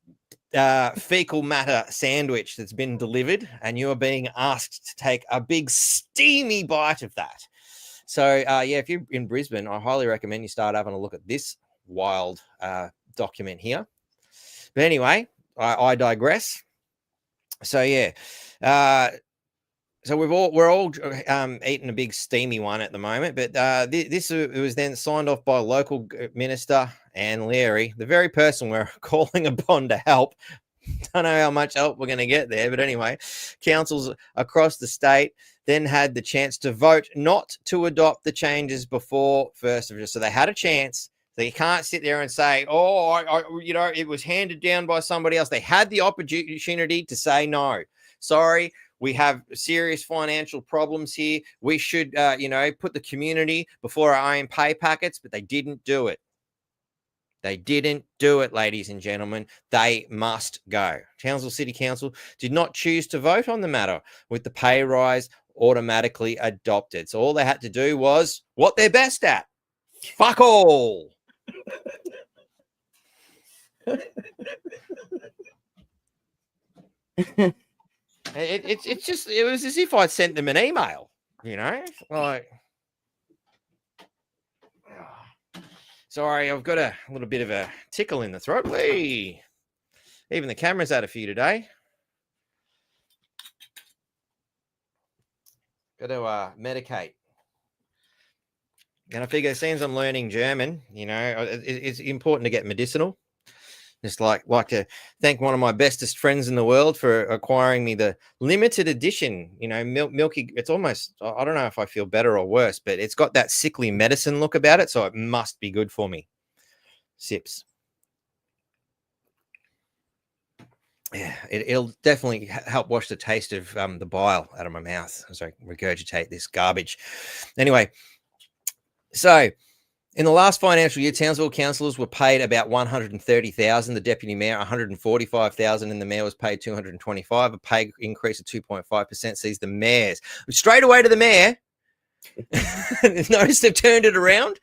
Speaker 1: fecal matter sandwich that's been delivered, and you are being asked to take a big steamy bite of that. So, yeah, if you're in Brisbane, I highly recommend you start having a look at this wild document here. But anyway, I digress. So yeah, so we're all eating a big steamy one at the moment. But this was then signed off by local minister Anne Leary, the very person we're calling upon to help. Don't know how much help we're going to get there, but anyway, councils across the state then had the chance to vote not to adopt the changes before 1st of July. So they had a chance. So you can't sit there and say, oh, you know, it was handed down by somebody else. They had the opportunity to say no. Sorry, we have serious financial problems here. We should, you know, put the community before our own pay packets, but they didn't do it. They didn't do it, ladies and gentlemen. They must go. Townsville City Council did not choose to vote on the matter with the pay rise automatically adopted. So all they had to do was what they're best at. Fuck all. It was as if I'd sent them an email, you know, like, sorry, I've got a little bit of a tickle in the throat. Whee! Even the camera's out of you today. Got to medicate. And I figure since I'm learning German, you know, it's important to get medicinal. Just like to thank one of my bestest friends in the world for acquiring me the limited edition, you know, milky. It's almost, I don't know if I feel better or worse, but it's got that sickly medicine look about it. So it must be good for me. Sips. Yeah, it'll definitely help wash the taste of the bile out of my mouth as I regurgitate this garbage. Anyway, so in the last financial year, Townsville councillors were paid about $130,000. The deputy mayor $145,000, and the mayor was paid $225,000. A pay increase of 2.5% sees the mayors straight away to the mayor. Notice they've turned it around.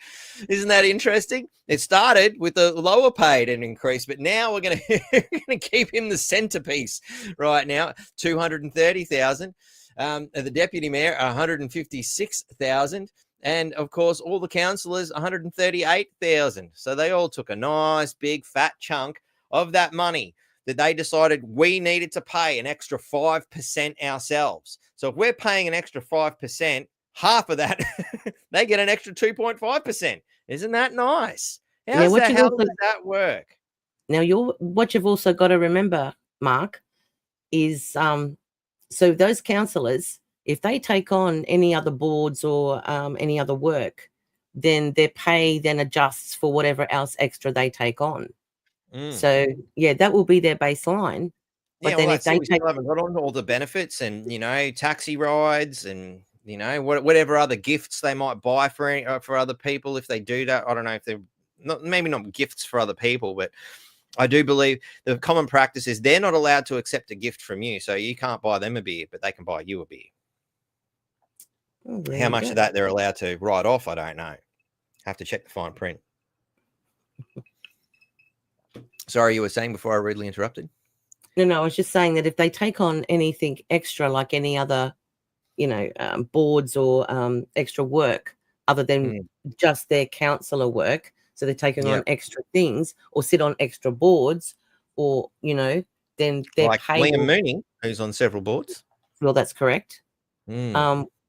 Speaker 1: Isn't that interesting? It started with the lower paid and increase, but now we're going to keep him the centerpiece right now. $230,000. The deputy mayor $156,000. And of course, all the councillors, 138,000. So they all took a nice big fat chunk of that money that they decided we needed to pay an extra 5% ourselves. So if we're paying an extra 5%, half of that, they get an extra 2.5%. Isn't that nice? How does that work?
Speaker 2: Now, what you've also got to remember, Mark, is so those councillors, if they take on any other boards or any other work, then their pay then adjusts for whatever else extra they take on. So, yeah, that will be their baseline. But then if they
Speaker 1: still haven't got on all the benefits and, you know, taxi rides and, you know, whatever other gifts they might buy for other people if they do that. I don't know if they're maybe not gifts for other people, but I do believe the common practice is they're not allowed to accept a gift from you. So you can't buy them a beer, but they can buy you a beer. How much of that they're allowed to write off, I don't know. Have to check the fine print. Sorry, you were saying before I rudely interrupted?
Speaker 2: No, I was just saying that if they take on anything extra, like any other, you know, boards or extra work other than just their councillor work, so they're taking on extra things or sit on extra boards or, you know, then their
Speaker 1: like
Speaker 2: pay
Speaker 1: Liam Mooney, who's on several boards.
Speaker 2: Well, that's correct.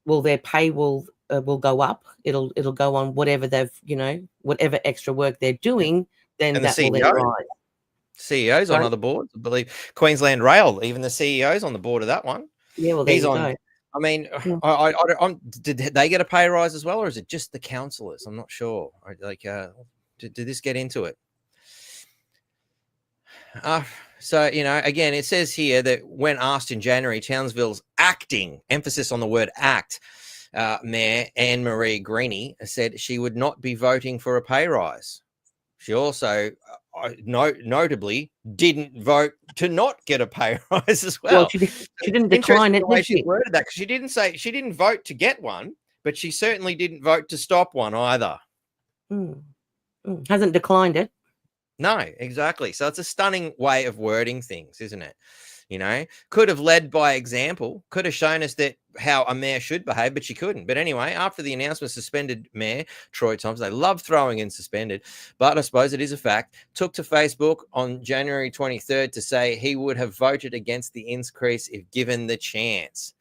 Speaker 2: Well, their pay will go up. It'll go on whatever they've, you know, whatever extra work they're doing, then
Speaker 1: and
Speaker 2: that will then rise.
Speaker 1: CEOs on other boards, I believe. Queensland Rail, even the CEO's on the board of that one.
Speaker 2: Yeah, well, there you go.
Speaker 1: I mean, did they get a pay rise as well, or is it just the councillors? I'm not sure. Like, did this get into it? So, you know, again, it says here that when asked in January, Townsville's acting, emphasis on the word act, Mayor Anne-Marie Greeny said she would not be voting for a pay rise. She also notably didn't vote to not get a pay rise as well.
Speaker 2: Well, she didn't decline it, did she?
Speaker 1: Worded that, because she didn't say she didn't vote to get one, but she certainly didn't vote to stop one either.
Speaker 2: Hasn't declined it.
Speaker 1: No, exactly. So it's a stunning way of wording things, isn't it? You know, could have led by example, could have shown us that how a mayor should behave, but she couldn't. But anyway, after the announcement, suspended Mayor Troy Thompson, they love throwing in suspended, but I suppose it is a fact, took to Facebook on January 23rd to say he would have voted against the increase if given the chance.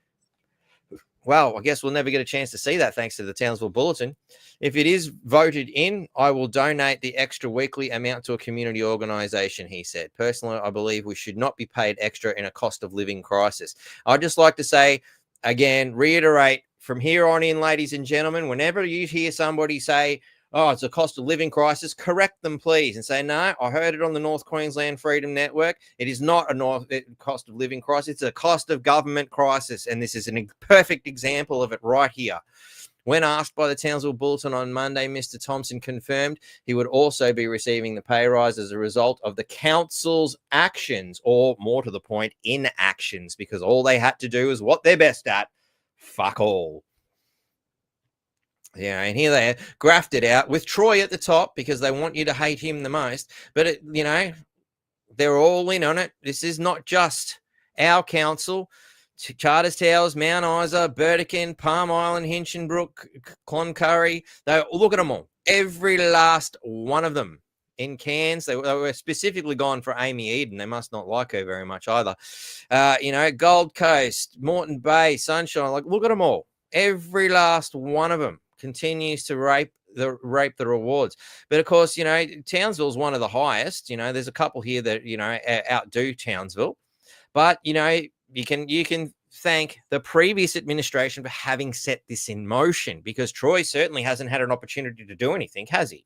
Speaker 1: Well, I guess we'll never get a chance to see that thanks to the Townsville Bulletin. If it is voted in, I will donate the extra weekly amount to a community organisation, he said. Personally, I believe we should not be paid extra in a cost of living crisis. I'd just like to say again, reiterate from here on in, ladies and gentlemen, whenever you hear somebody say, oh, it's a cost of living crisis, correct them, please, and say, no, I heard it on the North Queensland Freedom Network. It is not a cost of living crisis. It's a cost of government crisis. And this is a perfect example of it right here. When asked by the Townsville Bulletin on Monday, Mr. Thompson confirmed he would also be receiving the pay rise as a result of the council's actions, or more to the point, inactions, because all they had to do is what they're best at, fuck all. Yeah, and here they graphed it out with Troy at the top because they want you to hate him the most. But, they're all in on it. This is not just our council. Charters Towers, Mount Isa, Burdekin, Palm Island, Hinchinbrook, Cloncurry. Look at them all. Every last one of them in Cairns. They were specifically gone for Amy Eden. They must not like her very much either. Gold Coast, Moreton Bay, Sunshine. Look at them all. Every last one of them continues to rape the rewards. But of course, Townsville's one of the highest. There's a couple here that outdo Townsville. But you can thank the previous administration for having set this in motion, because Troy certainly hasn't had an opportunity to do anything, has he?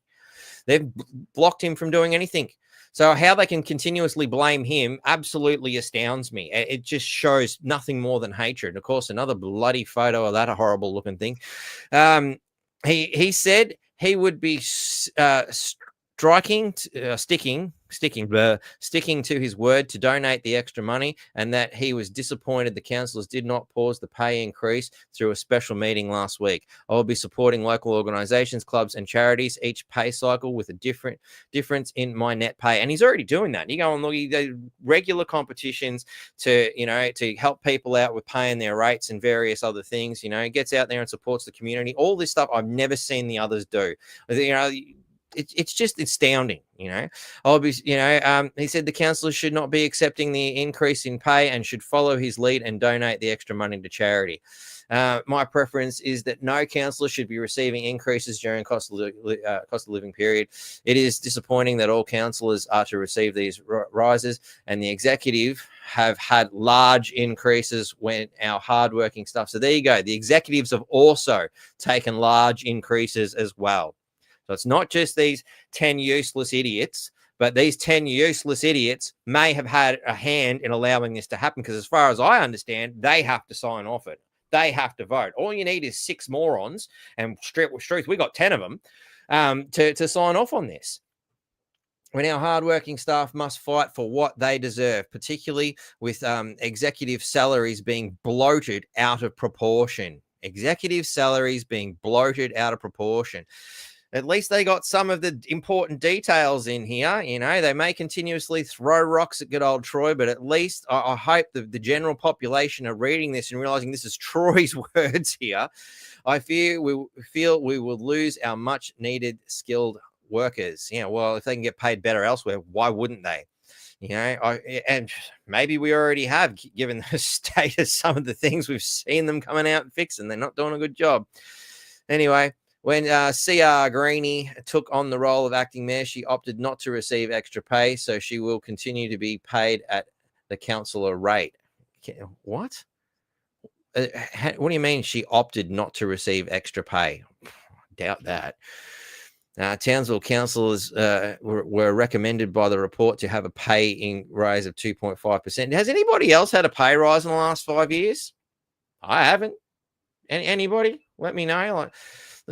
Speaker 1: They've blocked him from doing anything. So how they can continuously blame him absolutely astounds me. It just shows nothing more than hatred. And of course, another bloody photo of that horrible looking thing. He said he would be sticking to his word to donate the extra money, and that he was disappointed the councillors did not pause the pay increase through a special meeting last week. I will be supporting local organisations, clubs and charities each pay cycle with a difference in my net pay. And he's already doing that. You go and look at regular competitions to help people out with paying their rates and various other things. He gets out there and supports the community. All this stuff I've never seen the others do. It's just astounding, Obviously, he said the councillors should not be accepting the increase in pay and should follow his lead and donate the extra money to charity. My preference is that no councillor should be receiving increases during cost of living period. It is disappointing that all councillors are to receive these rises, and the executive have had large increases when our hardworking stuff. So there you go. The executives have also taken large increases as well. So it's not just these 10 useless idiots, but these 10 useless idiots may have had a hand in allowing this to happen, because as far as I understand, they have to sign off it. They have to vote. All you need is 6 morons, and truth, we got 10 of them, to sign off on this. When our hardworking staff must fight for what they deserve, particularly with executive salaries being bloated out of proportion. Executive salaries being bloated out of proportion. At least they got some of the important details in here. They may continuously throw rocks at good old Troy, but at least I hope the general population are reading this and realizing this is Troy's words here. I feel we will lose our much needed skilled workers. Well, if they can get paid better elsewhere, why wouldn't they? And maybe we already have, given the state of some of the things we've seen them coming out and fixing. They're not doing a good job. Anyway, when C.R. Greenie took on the role of acting mayor, she opted not to receive extra pay, so she will continue to be paid at the councillor rate. What? What do you mean she opted not to receive extra pay? Doubt that. Townsville councillors were recommended by the report to have a pay rise of 2.5%. Has anybody else had a pay rise in the last 5 years? I haven't. Anybody? Let me know.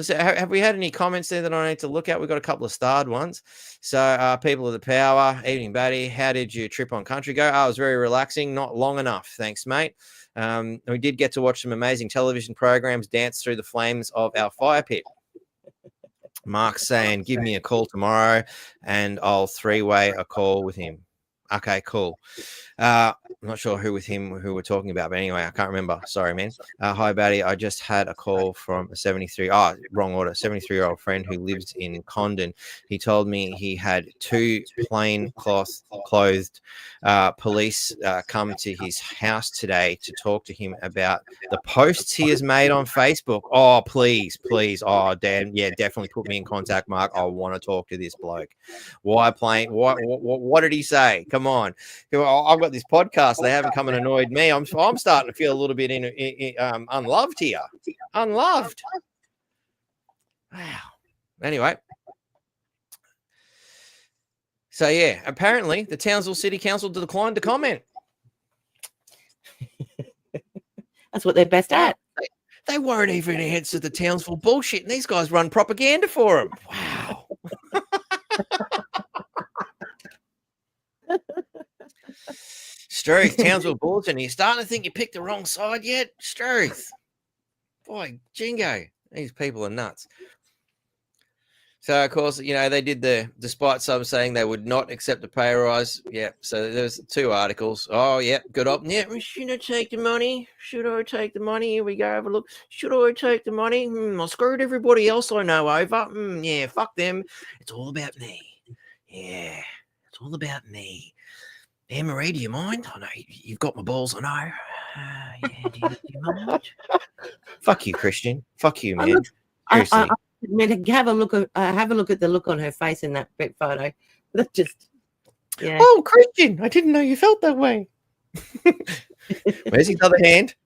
Speaker 1: Have we had any comments there that I need to look at? We've got a couple of starred ones. So, people of the power, evening, Batty. How did your trip on country go? It was very relaxing, not long enough. Thanks, mate. We did get to watch some amazing television programs dance through the flames of our fire pit. Mark's saying, give me a call tomorrow and I'll 3-way a call with him. Okay, cool. I'm not sure who we're talking about, but anyway, I can't remember. Sorry, man. Hi, Batty. I just had a call from a 73-year-old friend who lives in Condon. He told me he had 2 plain-clothed police come to his house today to talk to him about the posts he has made on Facebook. Oh, please. Oh, damn. Yeah, definitely put me in contact, Mark. I want to talk to this bloke. Why plain? What did he say? Come of mine. I've got this podcast. They haven't come and annoyed me. I'm starting to feel a little bit unloved here. Unloved. Wow. Anyway. So, yeah, apparently the Townsville City Council declined to comment.
Speaker 2: That's what they're best at.
Speaker 1: They won't even answer the Townsville bullshit, and these guys run propaganda for them. Wow. Struth, Townsville Bulletin. Are you starting to think you picked the wrong side yet? Struth. Boy, Jingo. These people are nuts. So, of course, you know, they did despite some saying they would not accept a pay rise. Yeah. So there's 2 articles. Oh, yeah. Good up. Yeah. Should I take the money? Should I take the money? Here we go. Have a look. Should I take the money? I screwed everybody else I know over. Yeah. Fuck them. It's all about me. Yeah. It's all about me. Yeah, Marie, do you mind? I know you've got my balls. I know. Yeah. Do you mind? Fuck you, Christian. Fuck you, man. Seriously.
Speaker 2: Have a look at the look on her face in that photo. That just, yeah.
Speaker 1: Oh, Christian, I didn't know you felt that way. Where's his other hand?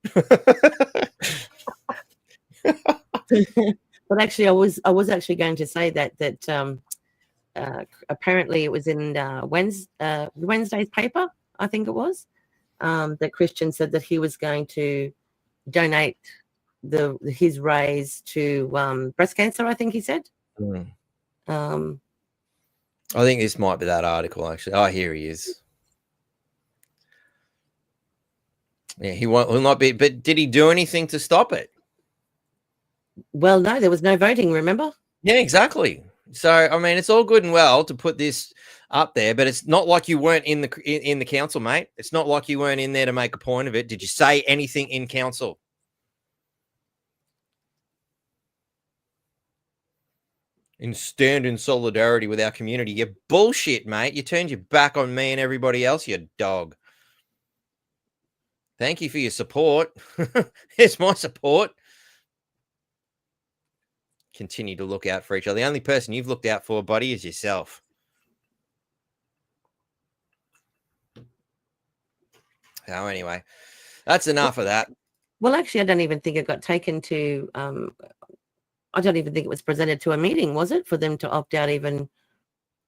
Speaker 2: But actually, I was actually going to say that apparently it was in Wednesday's paper, I think it was, that Christian said that he was going to donate his raise to breast cancer, I think he said.
Speaker 1: I think this might be that article, actually. Oh, here he is. Yeah, he will not be. But did he do anything to stop it?
Speaker 2: Well, no, there was no voting, remember?
Speaker 1: Yeah, exactly. So, I mean, it's all good and well to put this up there, but it's not like you weren't in the council, mate. It's not like you weren't in there to make a point of it. Did you say anything in council? Stand in solidarity with our community. You bullshit, mate. You turned your back on me and everybody else, you dog. Thank you for your support. Here's my support. Continue to look out for each other. The only person you've looked out for, buddy, is yourself. So anyway, that's enough of that.
Speaker 2: Well, actually, I don't even think it got taken to I don't even think it was presented to a meeting, was it, for them to opt out even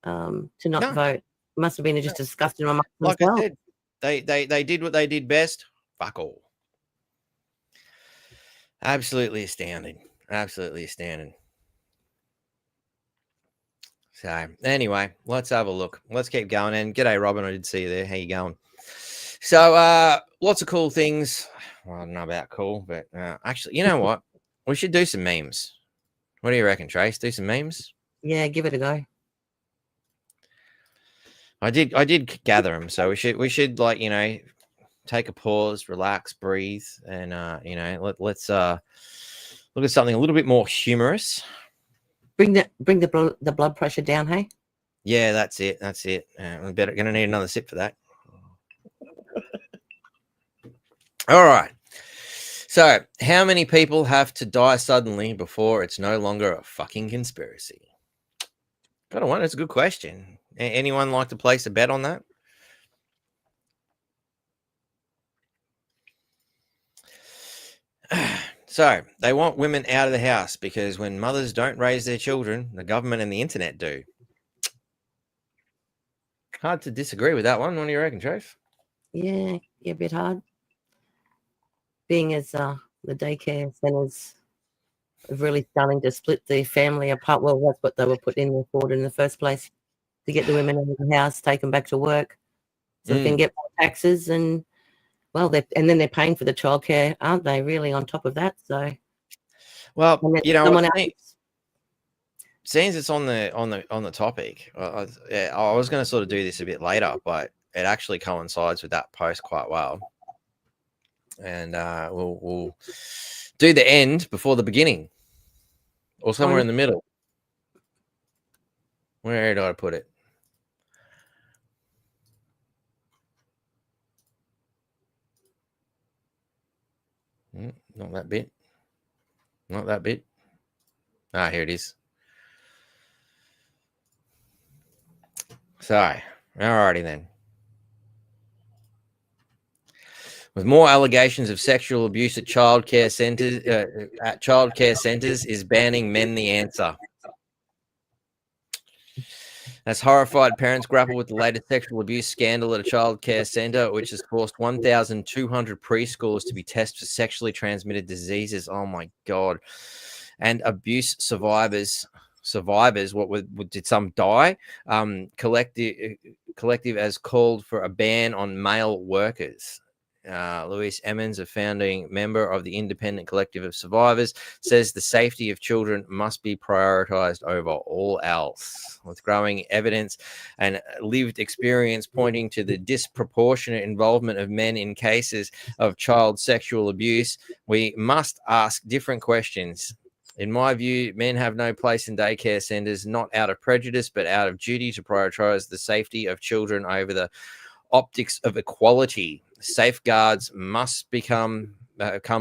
Speaker 2: to not vote? It must have been just discussed in my mind.
Speaker 1: Like I said, they did what they did best. Fuck all. Absolutely astounding. Absolutely astounding. So anyway, let's have a look. Let's keep going. And g'day, Robin. I did see you there. How you going? So lots of cool things. Well, I don't know about cool, but actually, you know what? We should do some memes. What do you reckon, Trace? Do some memes?
Speaker 2: Yeah, give it a go.
Speaker 1: I did gather them, so we should like, you know, take a pause, relax, breathe, and you know, let's look at something a little bit more humorous.
Speaker 2: Bring the blood pressure down, hey?
Speaker 1: Yeah, that's it. That's it. I'm gonna need another sip for that. All right. So, how many people have to die suddenly before it's no longer a fucking conspiracy? Gotta wonder. It's a good question. Anyone like to place a bet on that? So, they want women out of the house because when mothers don't raise their children, the government and the internet do. Hard to disagree with that one. What do you reckon, Trace?
Speaker 2: Yeah, a bit hard. Being as the daycare centres are really starting to split the family apart. Well, that's what they were put in there for in the first place, to get the women out of the house, take them back to work, so they can get more taxes. And well, and then they're paying for the childcare, aren't they? Really, on top of that. So,
Speaker 1: well, you know, since it's on the topic, I was going to sort of do this a bit later, but it actually coincides with that post quite well. And we'll do the end before the beginning, or somewhere in the middle. Where do I put it? Not that bit. Not that bit. Ah, here it is. So, alrighty then. With more allegations of sexual abuse at childcare centers, is banning men the answer? As horrified parents grapple with the latest sexual abuse scandal at a childcare center, which has forced 1,200 preschoolers to be tested for sexually transmitted diseases. Oh my God. And abuse survivors, did some die? Collective has called for a ban on male workers. Louise Emmons, a founding member of the Independent Collective of Survivors, says the safety of children must be prioritized over all else. With growing evidence and lived experience pointing to the disproportionate involvement of men in cases of child sexual abuse, we must ask different questions. In my view, men have no place in daycare centers, not out of prejudice, but out of duty to prioritize the safety of children over the optics of equality. Safeguards must come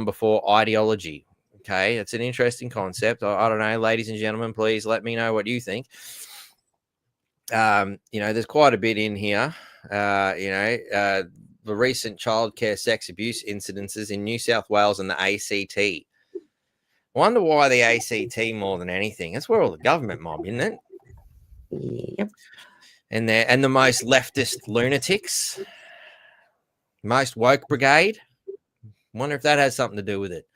Speaker 1: before ideology. Okay, it's an interesting concept. I don't know, ladies and gentlemen, please let me know what you think. There's quite a bit in here. The recent childcare sex abuse incidences in New South Wales and the ACT. Wonder why the ACT more than anything. That's where all the government mob, isn't it?
Speaker 2: Yep.
Speaker 1: And the most leftist lunatics. Most woke brigade. Wonder if that has something to do with it.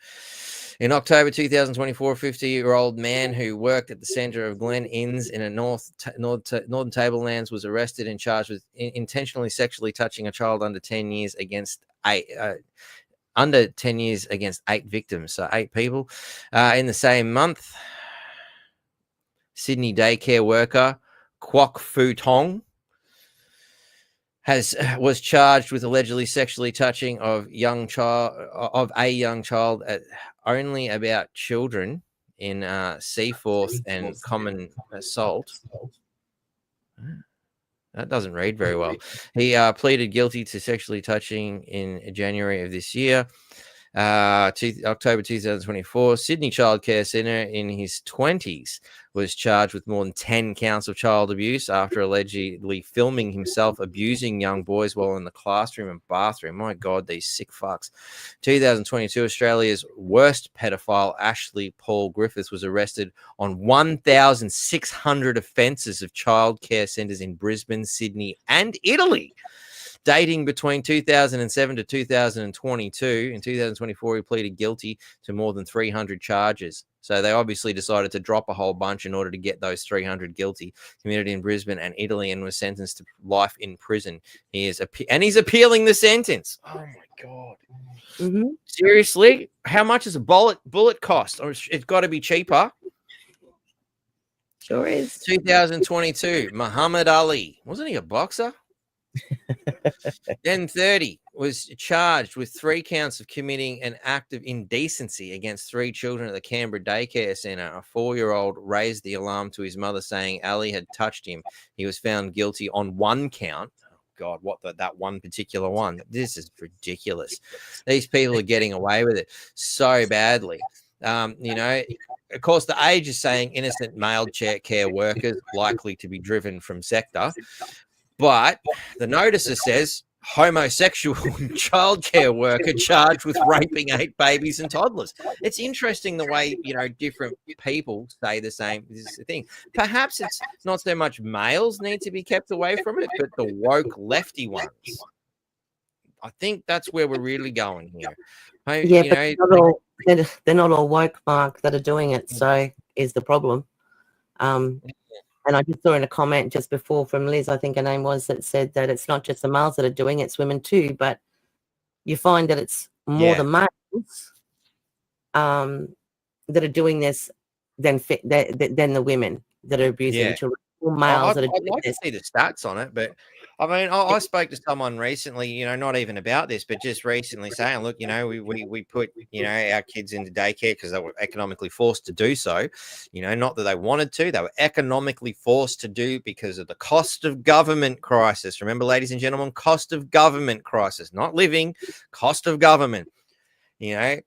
Speaker 1: In October 2024, a 50-year-old man who worked at the centre of Glen Inns in a Northern Tablelands was arrested and charged with intentionally sexually touching a child under 10 years against 8 victims, so 8 people. In the same month, Sydney daycare worker Kwok Fu Tong was charged with allegedly sexually touching of a young child at only about children in Seaforth and common assault. That doesn't read very well. He pleaded guilty to sexually touching in January of this year. October 2024, Sydney Childcare Centre in his 20s was charged with more than 10 counts of child abuse after allegedly filming himself abusing young boys while in the classroom and bathroom. My God, these sick fucks. 2022, Australia's worst pedophile, Ashley Paul Griffiths, was arrested on 1,600 offences of childcare centres in Brisbane, Sydney and Italy, dating between 2007 to 2022. In 2024, he pleaded guilty to more than 300 charges. So they obviously decided to drop a whole bunch in order to get those 300 guilty. Committed in Brisbane and Italy and was sentenced to life in prison. He's appealing the sentence. Oh my God.
Speaker 2: Mm-hmm.
Speaker 1: Seriously? How much does a bullet cost? Or it's got to be cheaper.
Speaker 2: Sure is.
Speaker 1: 2022, Muhammad Ali. Wasn't he a boxer? Then 30 was charged with 3 counts of committing an act of indecency against 3 children at the Canberra daycare centre. A 4-year-old raised the alarm to his mother saying Ali had touched him. He was found guilty on 1 count. Oh God, what that one particular one? This is ridiculous. These people are getting away with it so badly. Of course, the Age is saying innocent male care workers likely to be driven from sector. But the noticer says homosexual childcare worker charged with raping 8 babies and toddlers. It's interesting the way, different people say the same thing. Perhaps it's not so much males need to be kept away from it, but the woke lefty ones. I think that's where we're really going here.
Speaker 2: Yeah, they're not all woke, Mark, that are doing it. So is the problem. And I just saw in a comment just before from Liz, I think her name was, that said that it's not just the males that are doing it, it's women too. But you find that it's more the males that are doing this than the women that are abusing children. Males
Speaker 1: I'd like to see the stats on it, but I mean, I spoke to someone recently, not even about this, but just recently saying, look, we put, our kids into daycare because they were economically forced to do so, not that they wanted to, they were economically forced to do because of the cost of government crisis. Remember, ladies and gentlemen, cost of government crisis, not living, cost of government, and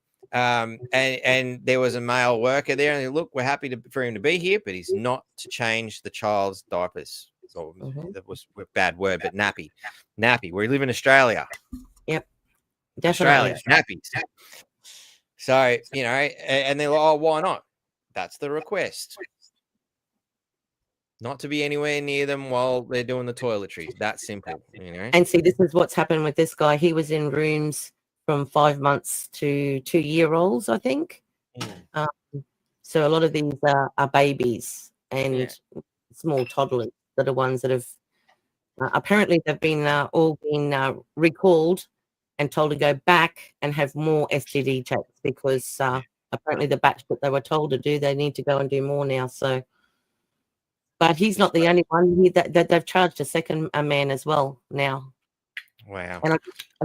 Speaker 1: there was a male worker there, and they, look, we're happy for him to be here, but he's not to change the child's diapers. That was a bad word, but nappy. We live in Australia.
Speaker 2: Yep. Definitely.
Speaker 1: Australia's nappies. So, you know, and they're like, oh, why not? That's the request. Not to be anywhere near them while they're doing the toiletries. That simple, you know.
Speaker 2: And see, this is what's happened with this guy. He was in rooms from 5 months to 2-year-olds, I think. Um, so a lot of these are babies and small toddlers that are ones that have apparently they've been all been recalled and told to go back and have more STD checks because apparently the batch that they were told to do, they need to go and do more now. So, but he's not the only one. That they've charged a second man as well now.
Speaker 1: Wow.
Speaker 2: And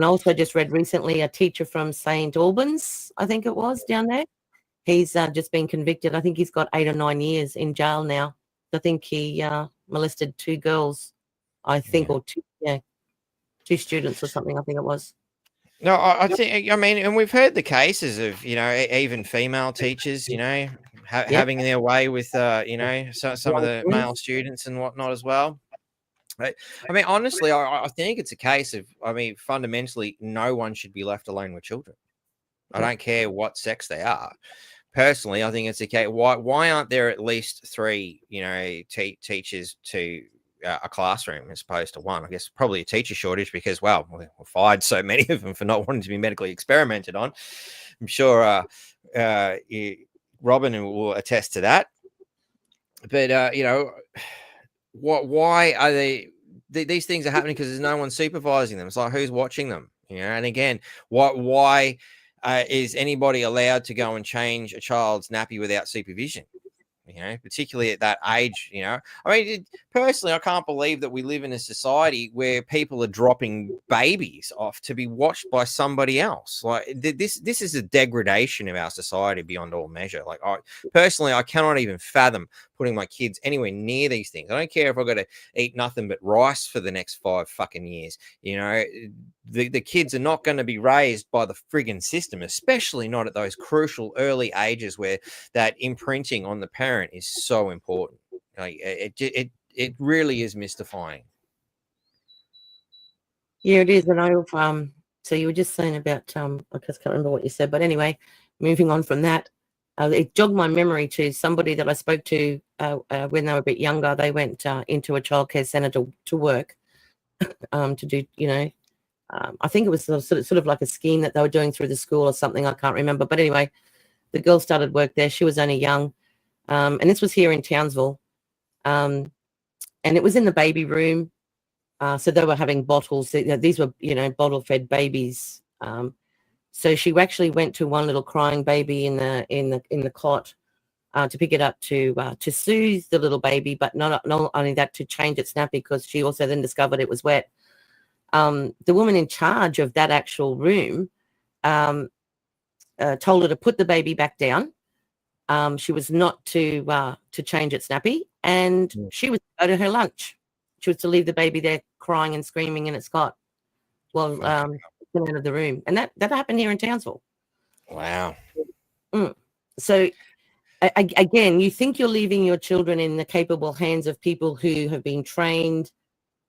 Speaker 2: I also just read recently a teacher from St. Albans, I think it was, down there. He's just been convicted. I think he's got 8 or 9 years in jail now. I think he molested 2 girls, I think, or 2 students or something, I think it was.
Speaker 1: No, I think, I mean, and we've heard the cases of, you know, even female teachers, you know, having their way with, you know, some of the male students and whatnot as well. I mean, honestly, I think it's a case of, I mean, fundamentally, no one should be left alone with children. I don't care what sex they are. Personally, I think it's a case. Why aren't there at least 3, you know, teachers to a classroom as opposed to 1? I guess probably a teacher shortage because, well, we fired so many of them for not wanting to be medically experimented on. I'm sure Robin will attest to that. But you know, why are these things are happening? Because there's no one supervising them. It's like, who's watching them? You know, and again, why is anybody allowed to go and change a child's nappy without supervision? You know, particularly at that age, you know. I mean, personally, I can't believe that we live in a society where people are dropping babies off to be watched by somebody else. Like this is a degradation of our society beyond all measure. Like, personally, I cannot even fathom putting my kids anywhere near these things. I don't care if I've got to eat nothing but rice for the next 5 fucking years. You know, the kids are not going to be raised by the friggin' system, especially not at those crucial early ages where that imprinting on the parent is so important. Like it really is mystifying.
Speaker 2: Yeah, it is. And so you were just saying about I just can't remember what you said, but anyway, moving on from that, it jogged my memory to somebody that I spoke to when they were a bit younger. They went into a childcare centre to work to do, you know, I think it was sort of like a scheme that they were doing through the school or something. I can't remember, but anyway, the girl started work there. She was only young, and this was here in Townsville, and it was in the baby room. So they were having bottles. These were, you know, bottle-fed babies. So she actually went to one little crying baby in the cot to pick it up to soothe the little baby, but not only that, to change its nappy because she also then discovered it was wet. The woman in charge of that actual room told her to put the baby back down. She was not to change its nappy, and she was to go to her lunch. She was to leave the baby there crying and screaming in its cot while out of the room. And that happened here in Townsville.
Speaker 1: Wow.
Speaker 2: So again, you think you're leaving your children in the capable hands of people who have been trained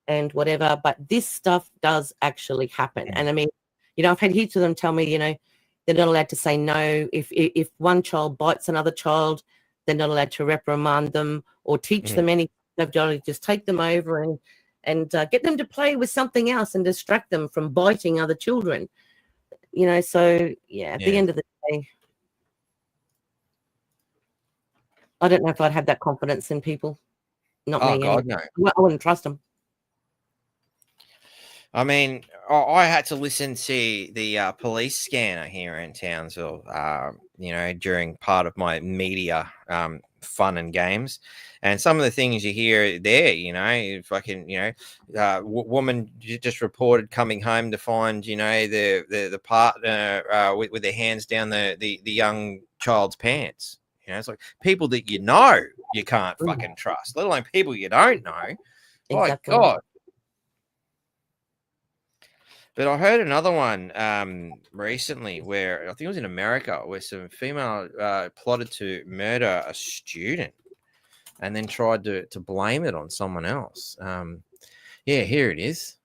Speaker 2: and whatever, but this stuff does actually happen. And I mean, you know, I've had heaps of them tell me, you know, they're not allowed to say no. If one child bites another child, they're not allowed to reprimand them or teach them anything. They've got to just take them over and get them to play with something else and distract them from biting other children. You know, so at the end of the day, I don't know if I'd have that confidence in people. Not me.
Speaker 1: God,
Speaker 2: anyway.
Speaker 1: no.
Speaker 2: I wouldn't trust them.
Speaker 1: I mean, I had to listen to the police scanner here in Townsville, you know, during part of my media fun and games. And some of the things you hear there, you know, fucking, you know, woman just reported coming home to find, you know, the partner with their hands down the young child's pants. You know, it's like people that you know you can't fucking trust, let alone people you don't know.
Speaker 2: Exactly.
Speaker 1: My God. But I heard another one recently where I think it was in America where some female plotted to murder a student and then tried to blame it on someone else. Yeah, here it is.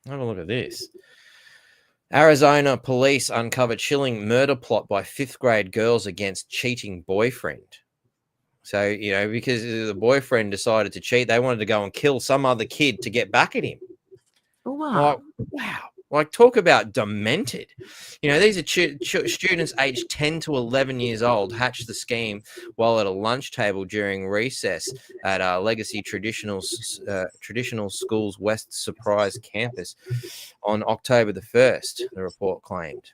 Speaker 1: Have a look at this. Arizona police uncover chilling murder plot by 5th grade girls against cheating boyfriend. So, because the boyfriend decided to cheat, they wanted to go and kill some other kid to get back at him.
Speaker 2: Oh, wow.
Speaker 1: Like, wow. Like, talk about demented. These are students aged 10 to 11 years old hatched the scheme while at a lunch table during recess at Legacy Traditional School's West Surprise campus on October the 1st, the report claimed.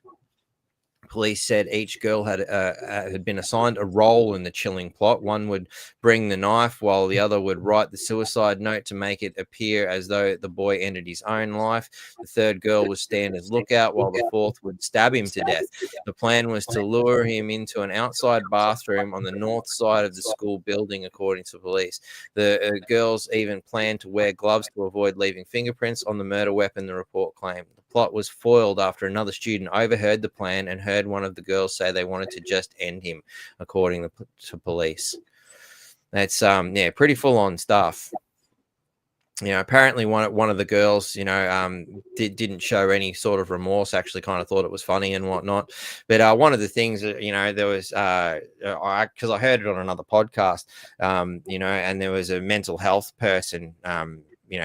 Speaker 1: Police said each girl had been assigned a role in the chilling plot. One would bring the knife while the other would write the suicide note to make it appear as though the boy ended his own life. The third girl would stand as lookout while the fourth would stab him to death. The plan was to lure him into an outside bathroom on the north side of the school building, according to police. The girls even planned to wear gloves to avoid leaving fingerprints on the murder weapon, the report claimed. The plot was foiled after another student overheard the plan and heard one of the girls say they wanted to just end him, according to police. That's pretty full on stuff. Apparently one of the girls, didn't show any sort of remorse. Actually, kind of thought it was funny and whatnot. But one of the things that there was, because I heard it on another podcast, and there was a mental health person,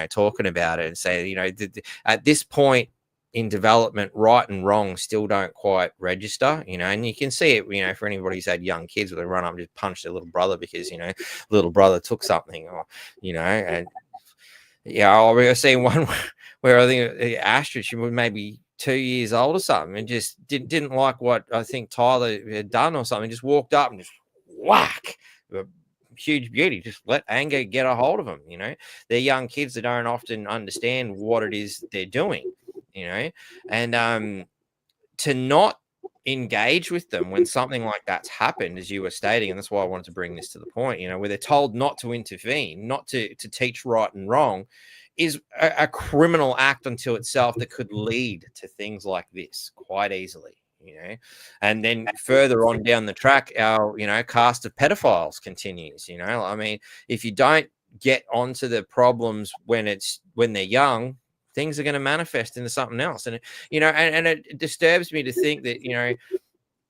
Speaker 1: talking about it and say, at this point in development, right and wrong still don't quite register, and you can see it, for anybody who's had young kids where they run up and just punch their little brother because, little brother took something, or, and I was seeing one where I think Astrid, she was maybe 2 years old or something, and just didn't like what I think Tyler had done or something, just walked up and just whack. Huge beauty, just let anger get a hold of them. They're young kids that don't often understand what it is they're doing, and to not engage with them when something like that's happened, as you were stating, and that's why I wanted to bring this to the point, where they're told not to intervene, not to teach right and wrong, is a criminal act unto itself that could lead to things like this quite easily. And then further on down the track, our cast of pedophiles continues. I mean, if you don't get onto the problems when they're young, things are going to manifest into something else. And and it disturbs me to think that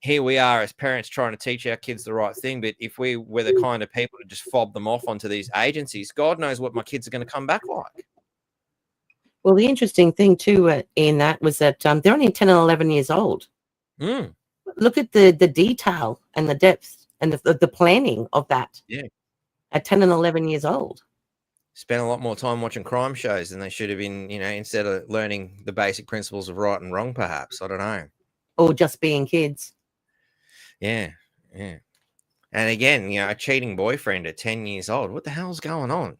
Speaker 1: here we are as parents trying to teach our kids the right thing, but if we were the kind of people to just fob them off onto these agencies, God knows what my kids are going to come back like.
Speaker 2: Well, the interesting thing too in that was that they're only 10 and 11 years old. Look at the detail and the depth and the planning of that.
Speaker 1: Yeah,
Speaker 2: at 10 and 11 years old.
Speaker 1: Spent a lot more time watching crime shows than they should have been, instead of learning the basic principles of right and wrong, perhaps. I don't know.
Speaker 2: Or just being kids.
Speaker 1: Yeah. And again, a cheating boyfriend at 10 years old. What the hell's going on?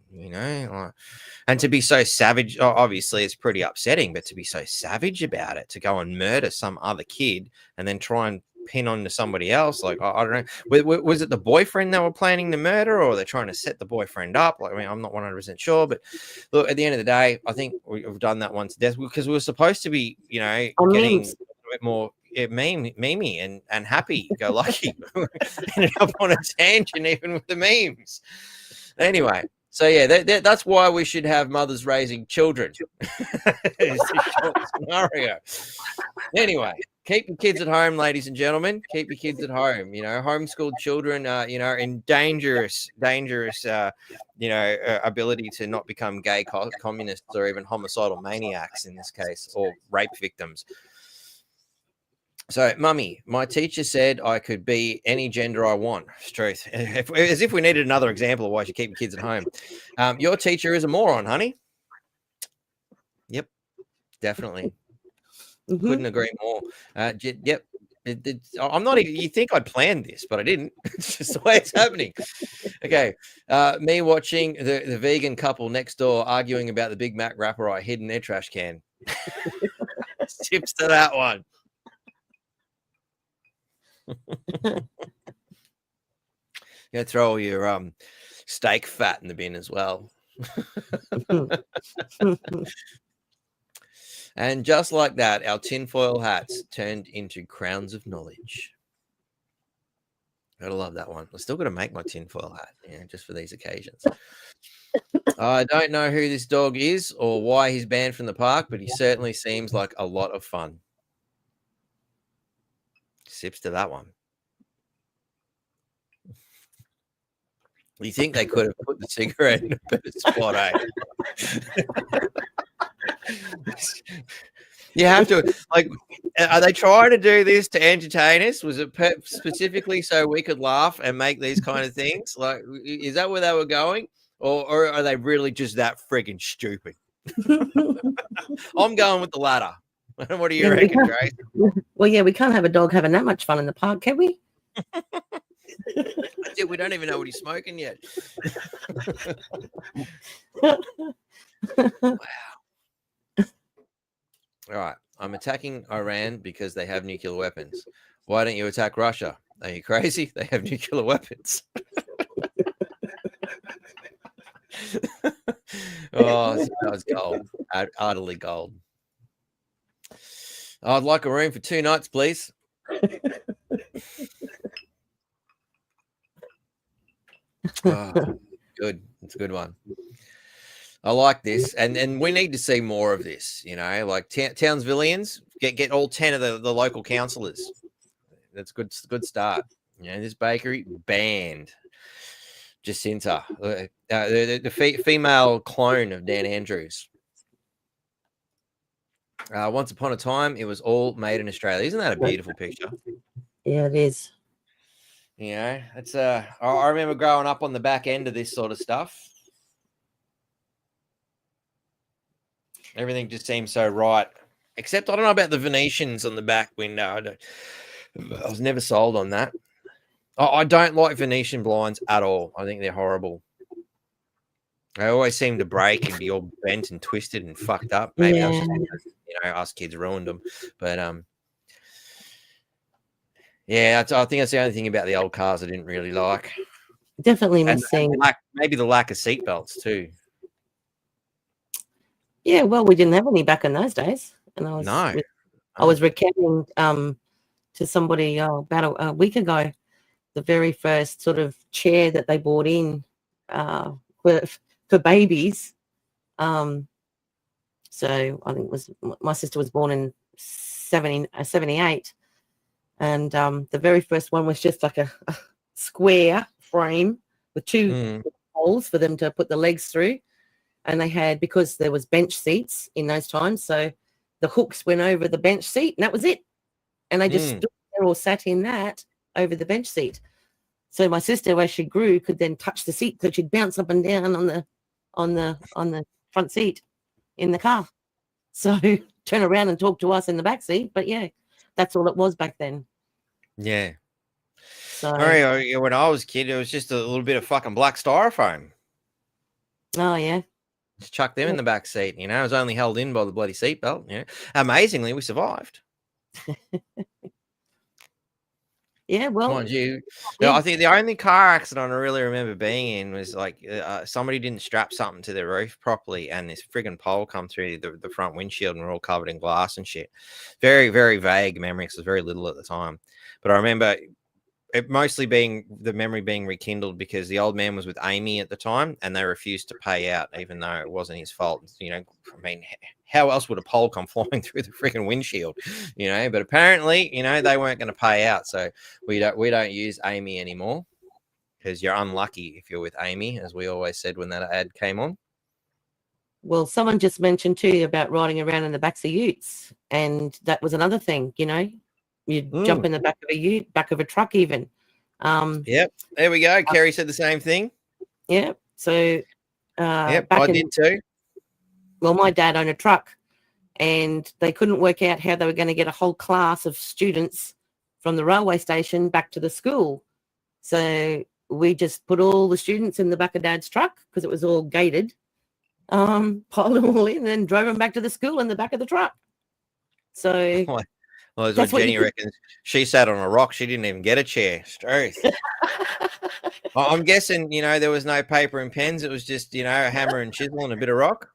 Speaker 1: And to be so savage, obviously it's pretty upsetting, but to be so savage about it, to go and murder some other kid and then try and pin on to somebody else, like, I don't know, was it the boyfriend they were planning the murder, or they're trying to set the boyfriend up? Like, I mean, I'm not 100% sure, but look, at the end of the day, I think we've done that one to death, because we were supposed to be, getting a bit more memey and happy go lucky. Ended up on a tangent even with the memes. Anyway, so yeah, that's why we should have mothers raising children. It's a short scenario. Anyway, keep your kids at home, ladies and gentlemen. Keep your kids at home. Homeschooled children, in dangerous, ability to not become gay communists or even homicidal maniacs in this case, or rape victims. So, Mummy, my teacher said I could be any gender I want. It's truth. As if we needed another example of why you should keep your kids at home. Your teacher is a moron, honey. Yep, definitely. Mm-hmm. Couldn't agree more. Yep. I'm not even, you think I'd planned this, but I didn't. It's just the way it's happening. Okay. Me watching the vegan couple next door arguing about the Big Mac wrapper I hid in their trash can. Tips to that one. You throw all your steak fat in the bin as well. And just like that, our tinfoil hats turned into crowns of knowledge. Gotta love that one. I still got to make my tinfoil hat, just for these occasions. I don't know who this dog is or why he's banned from the park, but he certainly seems like a lot of fun. Sips to that one. You think they could have put the cigarette in a better spot, eh? You have to, like, are they trying to do this to entertain us? Was it specifically so we could laugh and make these kind of things? Like, is that where they were going? Or are they really just that friggin' stupid? I'm going with the latter. What do you reckon, Grace?
Speaker 2: Well, yeah, we can't have a dog having that much fun in the park, can we?
Speaker 1: That's it. We don't even know what he's smoking yet. Wow. All right. I'm attacking Iran because they have nuclear weapons. Why don't you attack Russia? Are you crazy? They have nuclear weapons. Oh, that was gold. Utterly gold. I'd like a room for 2 nights, please. Oh, good. It's a good one. I like this, and we need to see more of this. You know, like Townsvillians, get all 10 of the local councillors. That's good. Good start. You know, this bakery banned. Jacinta, the female clone of Dan Andrews. Once upon a time, it was all made in Australia. Isn't that a beautiful picture?
Speaker 2: Yeah, it is.
Speaker 1: You know, it's I remember growing up on the back end of this sort of stuff. Everything just seems so right. Except I don't know about the Venetians on the back window. I was never sold on that. I don't like Venetian blinds at all. I think they're horrible. They always seem to break and be all bent and twisted and fucked up. Maybe that's just because, you know, us kids ruined them. But yeah, I think that's the only thing about the old cars I didn't really like.
Speaker 2: Definitely missing.
Speaker 1: Maybe the lack of seatbelts too.
Speaker 2: Yeah, well, we didn't have any back in those days, and I was recounting to somebody about a week ago the very first sort of chair that they bought in for babies. So I think it was my sister was born in 78, and the very first one was just like a square frame with 2 holes for them to put the legs through. And they had, because there was bench seats in those times, so the hooks went over the bench seat, and that was it. And they just stood there or sat in that over the bench seat. So my sister, as she grew, could then touch the seat, so she'd bounce up and down on the front seat in the car. So turn around and talk to us in the back seat. But yeah, that's all it was back then.
Speaker 1: Yeah.
Speaker 2: So
Speaker 1: when I was a kid, it was just a little bit of fucking black styrofoam.
Speaker 2: Oh yeah.
Speaker 1: Just chuck them in the back seat, you know. It was only held in by the bloody seatbelt. You know, amazingly, we survived.
Speaker 2: Yeah, well,
Speaker 1: mind you, I think the only car accident I really remember being in was like somebody didn't strap something to their roof properly, and this friggin' pole come through the front windshield, and we're all covered in glass and shit. Very, very vague memory because it was very little at the time, but I remember it mostly being the memory being rekindled because the old man was with Amy at the time, and they refused to pay out, even though it wasn't his fault. You know, I mean, how else would a pole come flying through the freaking windshield? You know, but apparently, you know, they weren't going to pay out, so we don't use Amy anymore because you're unlucky if you're with Amy, as we always said when that ad came on.
Speaker 2: Well, someone just mentioned too about riding around in the backs of utes, and that was another thing. You know. You jump in the back of a ute, back of a truck even.
Speaker 1: Yep, there we go. Kerry said the same thing.
Speaker 2: Yeah, so
Speaker 1: yep, I did too.
Speaker 2: Well, my dad owned a truck, and they couldn't work out how they were going to get a whole class of students from the railway station back to the school. So we just put all the students in the back of Dad's truck because it was all gated, piled them all in, and then drove them back to the school in the back of the truck. So...
Speaker 1: Well, that's what Jenny reckons. She sat on a rock. She didn't even get a chair. Truth. I'm guessing, you know, there was no paper and pens. It was just, you know, a hammer and chisel and a bit of rock.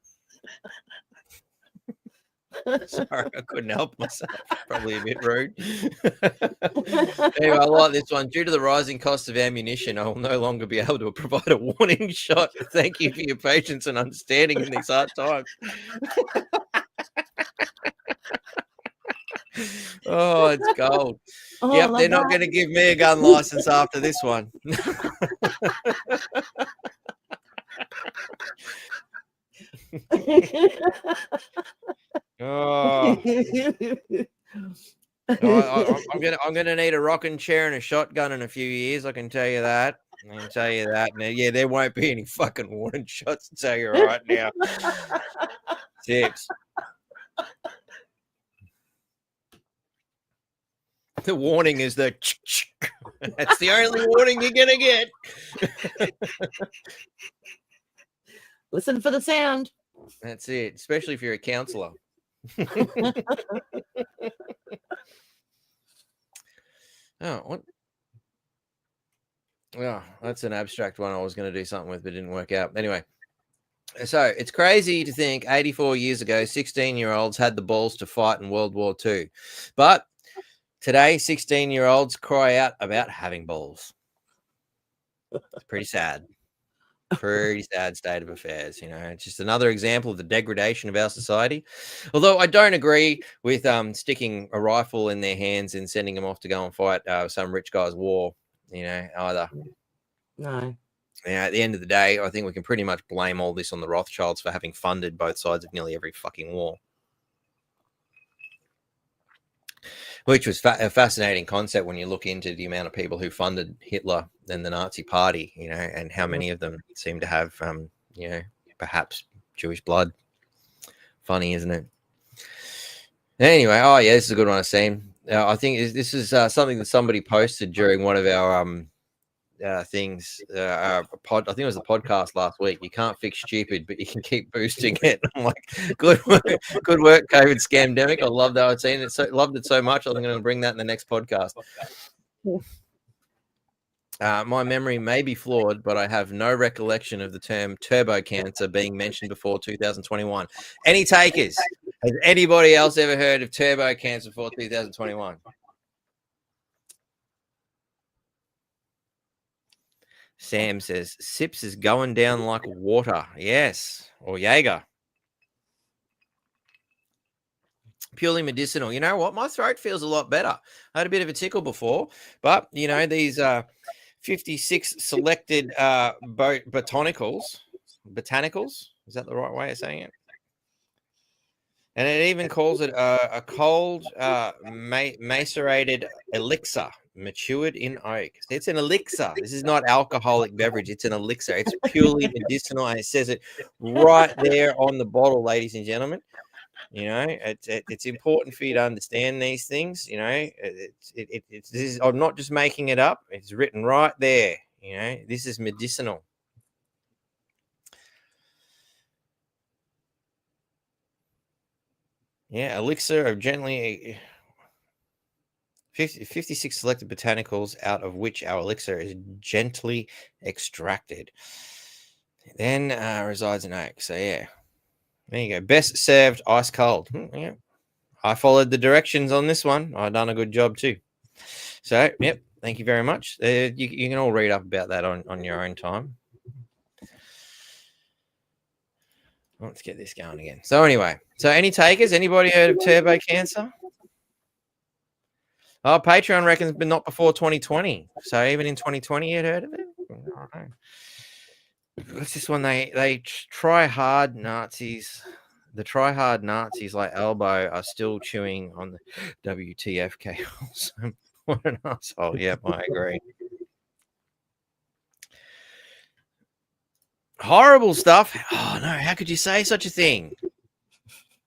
Speaker 1: Sorry, I couldn't help myself. Probably a bit rude. Anyway, I like this one. Due to the rising cost of ammunition, I will no longer be able to provide a warning shot. Thank you for your patience and understanding in these hard times. Oh, it's gold.
Speaker 2: Oh, I
Speaker 1: Yep,
Speaker 2: love
Speaker 1: they're not
Speaker 2: that.
Speaker 1: going to give me a gun license after this one. Oh, I'm gonna need a rocking chair and a shotgun in a few years. I can tell you that. I can tell you that. Now, yeah, there won't be any fucking warning shots. To tell you right now, tips. The warning is the. That's the only warning you're gonna get.
Speaker 2: Listen for the sound.
Speaker 1: That's it. Especially if you're a counselor. Oh, what? Oh, that's an abstract one I was going to do something with, but it didn't work out. Anyway, so it's crazy to think 84 years ago, 16-year-olds had the balls to fight in World War II. But today, 16-year-olds cry out about having balls. It's pretty sad. Pretty sad state of affairs. You know, it's just another example of the degradation of our society. Although I don't agree with sticking a rifle in their hands and sending them off to go and fight some rich guy's war, you know, either.
Speaker 2: No.
Speaker 1: You know, at the end of the day, I think we can pretty much blame all this on the Rothschilds for having funded both sides of nearly every fucking war. Which was a fascinating concept when you look into the amount of people who funded Hitler and the Nazi Party, you know, and how many of them seem to have, you know, perhaps Jewish blood. Funny, isn't it? Anyway, oh yeah, this is a good one I've seen. I think this is something that somebody posted during one of our things. I think it was a podcast last week. You can't fix stupid, but you can keep boosting it. I'm like, good work, COVID scamdemic. I love that. I've seen it, loved it so much. I'm going to bring that in the next podcast. My memory may be flawed, but I have no recollection of the term turbo cancer being mentioned before 2021. Any takers? Has anybody else ever heard of turbo cancer before 2021? Sam says, Sips is going down like water. Yes. Or Jaeger. Purely medicinal. You know what? My throat feels a lot better. I had a bit of a tickle before, but, you know, these 56 selected botanicals. Is that the right way of saying it? And it even calls it a cold macerated elixir. Matured in oak. It's an elixir. This is not alcoholic beverage. It's an elixir. It's purely medicinal, and it says it right there on the bottle, ladies and gentlemen. You know, it's important for you to understand these things. You know, I'm not just making it up. It's written right there. You know, this is medicinal. Yeah, elixir of gently. 56 selected botanicals, out of which our elixir is gently extracted. Then resides in oak. So, yeah. There you go. Best served ice cold. Yeah. I followed the directions on this one. I've done a good job too. So, yep. Thank you very much. You can all read up about that on your own time. Let's get this going again. So, anyway. So, any takers? Anybody heard of turbo cancer? Oh, Patreon reckons, but not before 2020. So even in 2020, you had heard of it? I don't know. What's this one? They try hard Nazis. The try hard Nazis like Elbow are still chewing on the WTF chaos. What an asshole. Yep, I agree. Horrible stuff. Oh no, how could you say such a thing?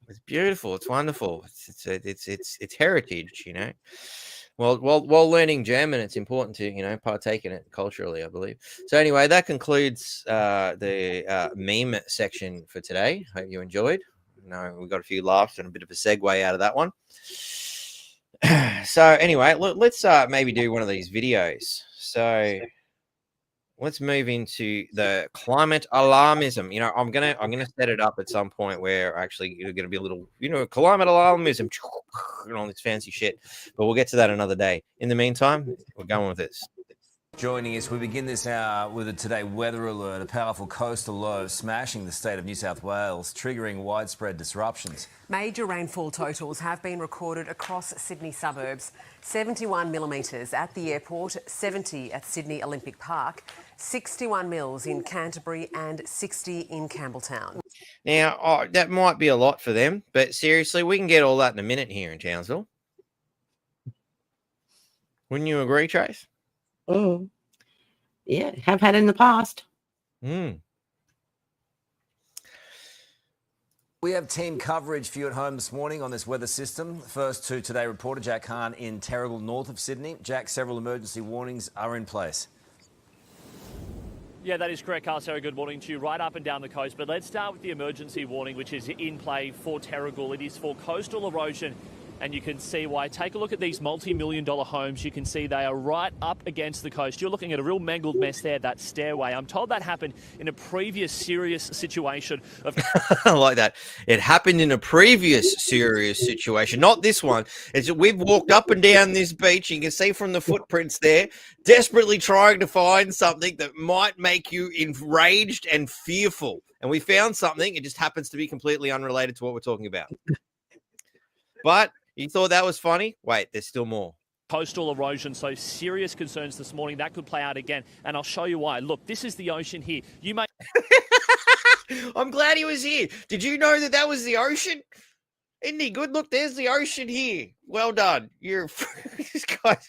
Speaker 1: It's beautiful. It's wonderful. It's heritage, you know. Well, while learning German, it's important to, you know, partake in it culturally, I believe. So anyway, that concludes the meme section for today. Hope you enjoyed. No, we got a few laughs and a bit of a segue out of that one. So anyway, let's maybe do one of these videos. So let's move into the climate alarmism. You know, I'm gonna set it up at some point where actually you're gonna be a little, you know, climate alarmism and all this fancy shit. But we'll get to that another day. In the meantime, we're going with this.
Speaker 3: Joining us, we begin this hour with a today weather alert. A powerful coastal low smashing the state of New South Wales, triggering widespread disruptions.
Speaker 4: Major rainfall totals have been recorded across Sydney suburbs. 71 millimetres at the airport, 70 at Sydney Olympic Park, 61 mils in Canterbury and 60 in Campbelltown.
Speaker 1: Now, that might be a lot for them, but seriously, we can get all that in a minute here in Townsville. Wouldn't you agree, Trace?
Speaker 2: Oh, yeah, have had in the past.
Speaker 1: Mm.
Speaker 3: We have team coverage for you at home this morning on this weather system. First to Today reporter Jack Hahn in Terrigal, north of Sydney. Jack, several emergency warnings are in place.
Speaker 5: Yeah, that is correct, Carl. Sarah, good morning to you. Right up and down the coast. But let's start with the emergency warning, which is in play for Terrigal. It is for coastal erosion. And you can see why. Take a look at these multi-million-dollar homes. You can see they are right up against the coast. You're looking at a real mangled mess there, that stairway. I'm told that happened in a previous serious situation.
Speaker 1: I like that. It happened in a previous serious situation, not this one. We've walked up and down this beach. You can see from the footprints there, desperately trying to find something that might make you enraged and fearful. And we found something. It just happens to be completely unrelated to what we're talking about. But you thought that was funny? Wait, there's still more.
Speaker 5: Coastal erosion, so serious concerns this morning. That could play out again, and I'll show you why. Look, this is the ocean here. You may...
Speaker 1: I'm glad he was here. Did you know that was the ocean? Isn't he good? Look, there's the ocean here. Well done. You're this guy's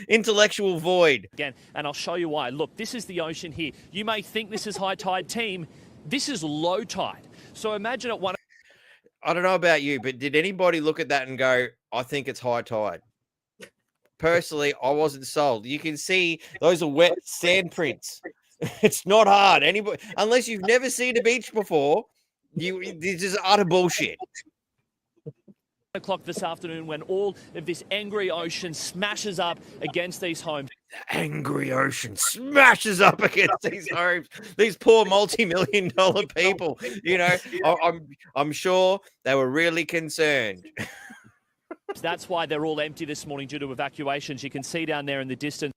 Speaker 1: intellectual void.
Speaker 5: Again, and I'll show you why. Look, this is the ocean here. You may think this is high tide, team. This is low tide. So imagine at one...
Speaker 1: I don't know about you, but did anybody look at that and go, I think it's high tide? Personally, I wasn't sold. You can see those are wet sand prints. It's not hard. Anybody, unless you've never seen a beach before, this is utter bullshit.
Speaker 5: O'clock this afternoon when all of this angry ocean smashes up against these homes.
Speaker 1: The angry ocean smashes up against these homes. These poor multi-million-dollar people. You know, I'm sure they were really concerned.
Speaker 5: That's why they're all empty this morning due to evacuations. You can see down there in the distance.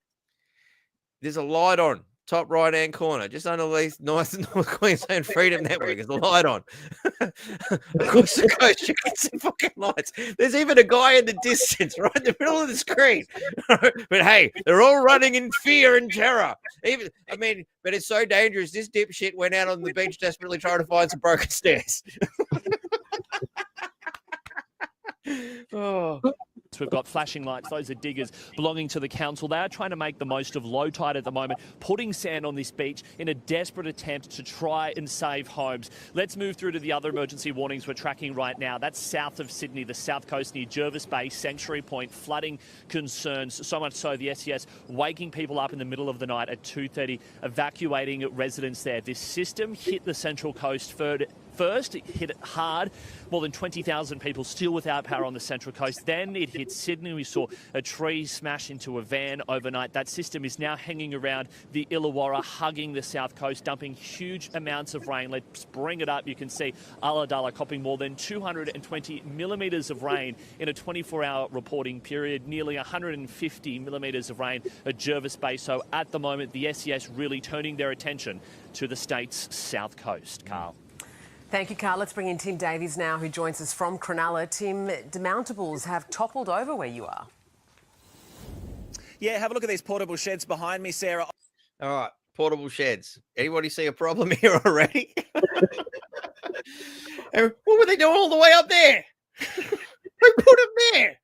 Speaker 1: There's a light on. Top right-hand corner, just underneath North Queensland Freedom Network. There's a light on. Across the coast, you can see fucking lights. There's even a guy in the distance, right in the middle of the screen. But hey, they're all running in fear and terror. But it's so dangerous. This dipshit went out on the beach desperately trying to find some broken stairs. Oh.
Speaker 5: We've got flashing lights. Those are diggers belonging to the council. They are trying to make the most of low tide at the moment, putting sand on this beach in a desperate attempt to try and save homes. Let's move through to the other emergency warnings we're tracking right now. That's south of Sydney, the south coast near Jervis Bay, Sanctuary Point, flooding concerns. So much so the SES waking people up in the middle of the night at 2:30, evacuating residents there. This system hit the Central Coast first. It hit it hard. More than 20,000 people still without power on the Central Coast. Then it hit Sydney. We saw a tree smash into a van overnight. That system is now hanging around the Illawarra, hugging the south coast, dumping huge amounts of rain. Let's bring it up. You can see Ulladulla copping more than 220 millimetres of rain in a 24-hour reporting period, nearly 150 millimetres of rain at Jervis Bay. So at the moment, the SES really turning their attention to the state's south coast. Carl.
Speaker 4: Thank you, Carl. Let's bring in Tim Davies now, who joins us from Cronulla. Tim, demountables have toppled over where you are.
Speaker 6: Yeah, have a look at these portable sheds behind me, Sarah.
Speaker 1: All right, portable sheds. Anybody see a problem here already? What were they doing all the way up there? Who put them there?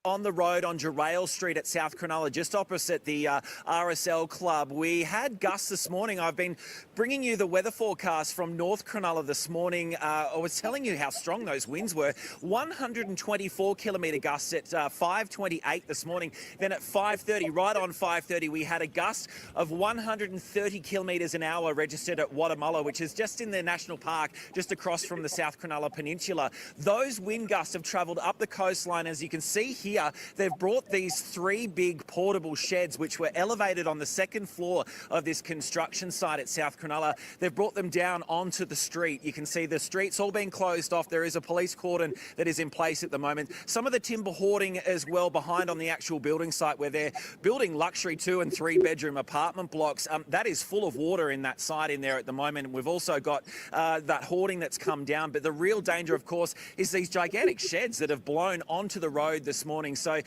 Speaker 6: On the road on Gerail Street at South Cronulla, just opposite the RSL Club. We had gusts this morning. I've been bringing you the weather forecast from North Cronulla this morning. I was telling you how strong those winds were. 124 kilometre gusts at 5:28 this morning. Then at 5:30, right on 5:30, we had a gust of 130 kilometres an hour registered at Watamulla, which is just in the National Park, just across from the South Cronulla Peninsula. Those wind gusts have travelled up the coastline, as you can see here. here, they've brought these 3 big portable sheds, which were elevated on the second floor of this construction site at South Cronulla. They've brought them down onto the street. You can see the street's all been closed off. There is a police cordon that is in place at the moment. Some of the timber hoarding as well behind on the actual building site where they're building luxury 2 and 3 bedroom apartment blocks. That is full of water in that site in there at the moment. We've also got that hoarding that's come down. But the real danger, of course, is these gigantic sheds that have blown onto the road this morning. So,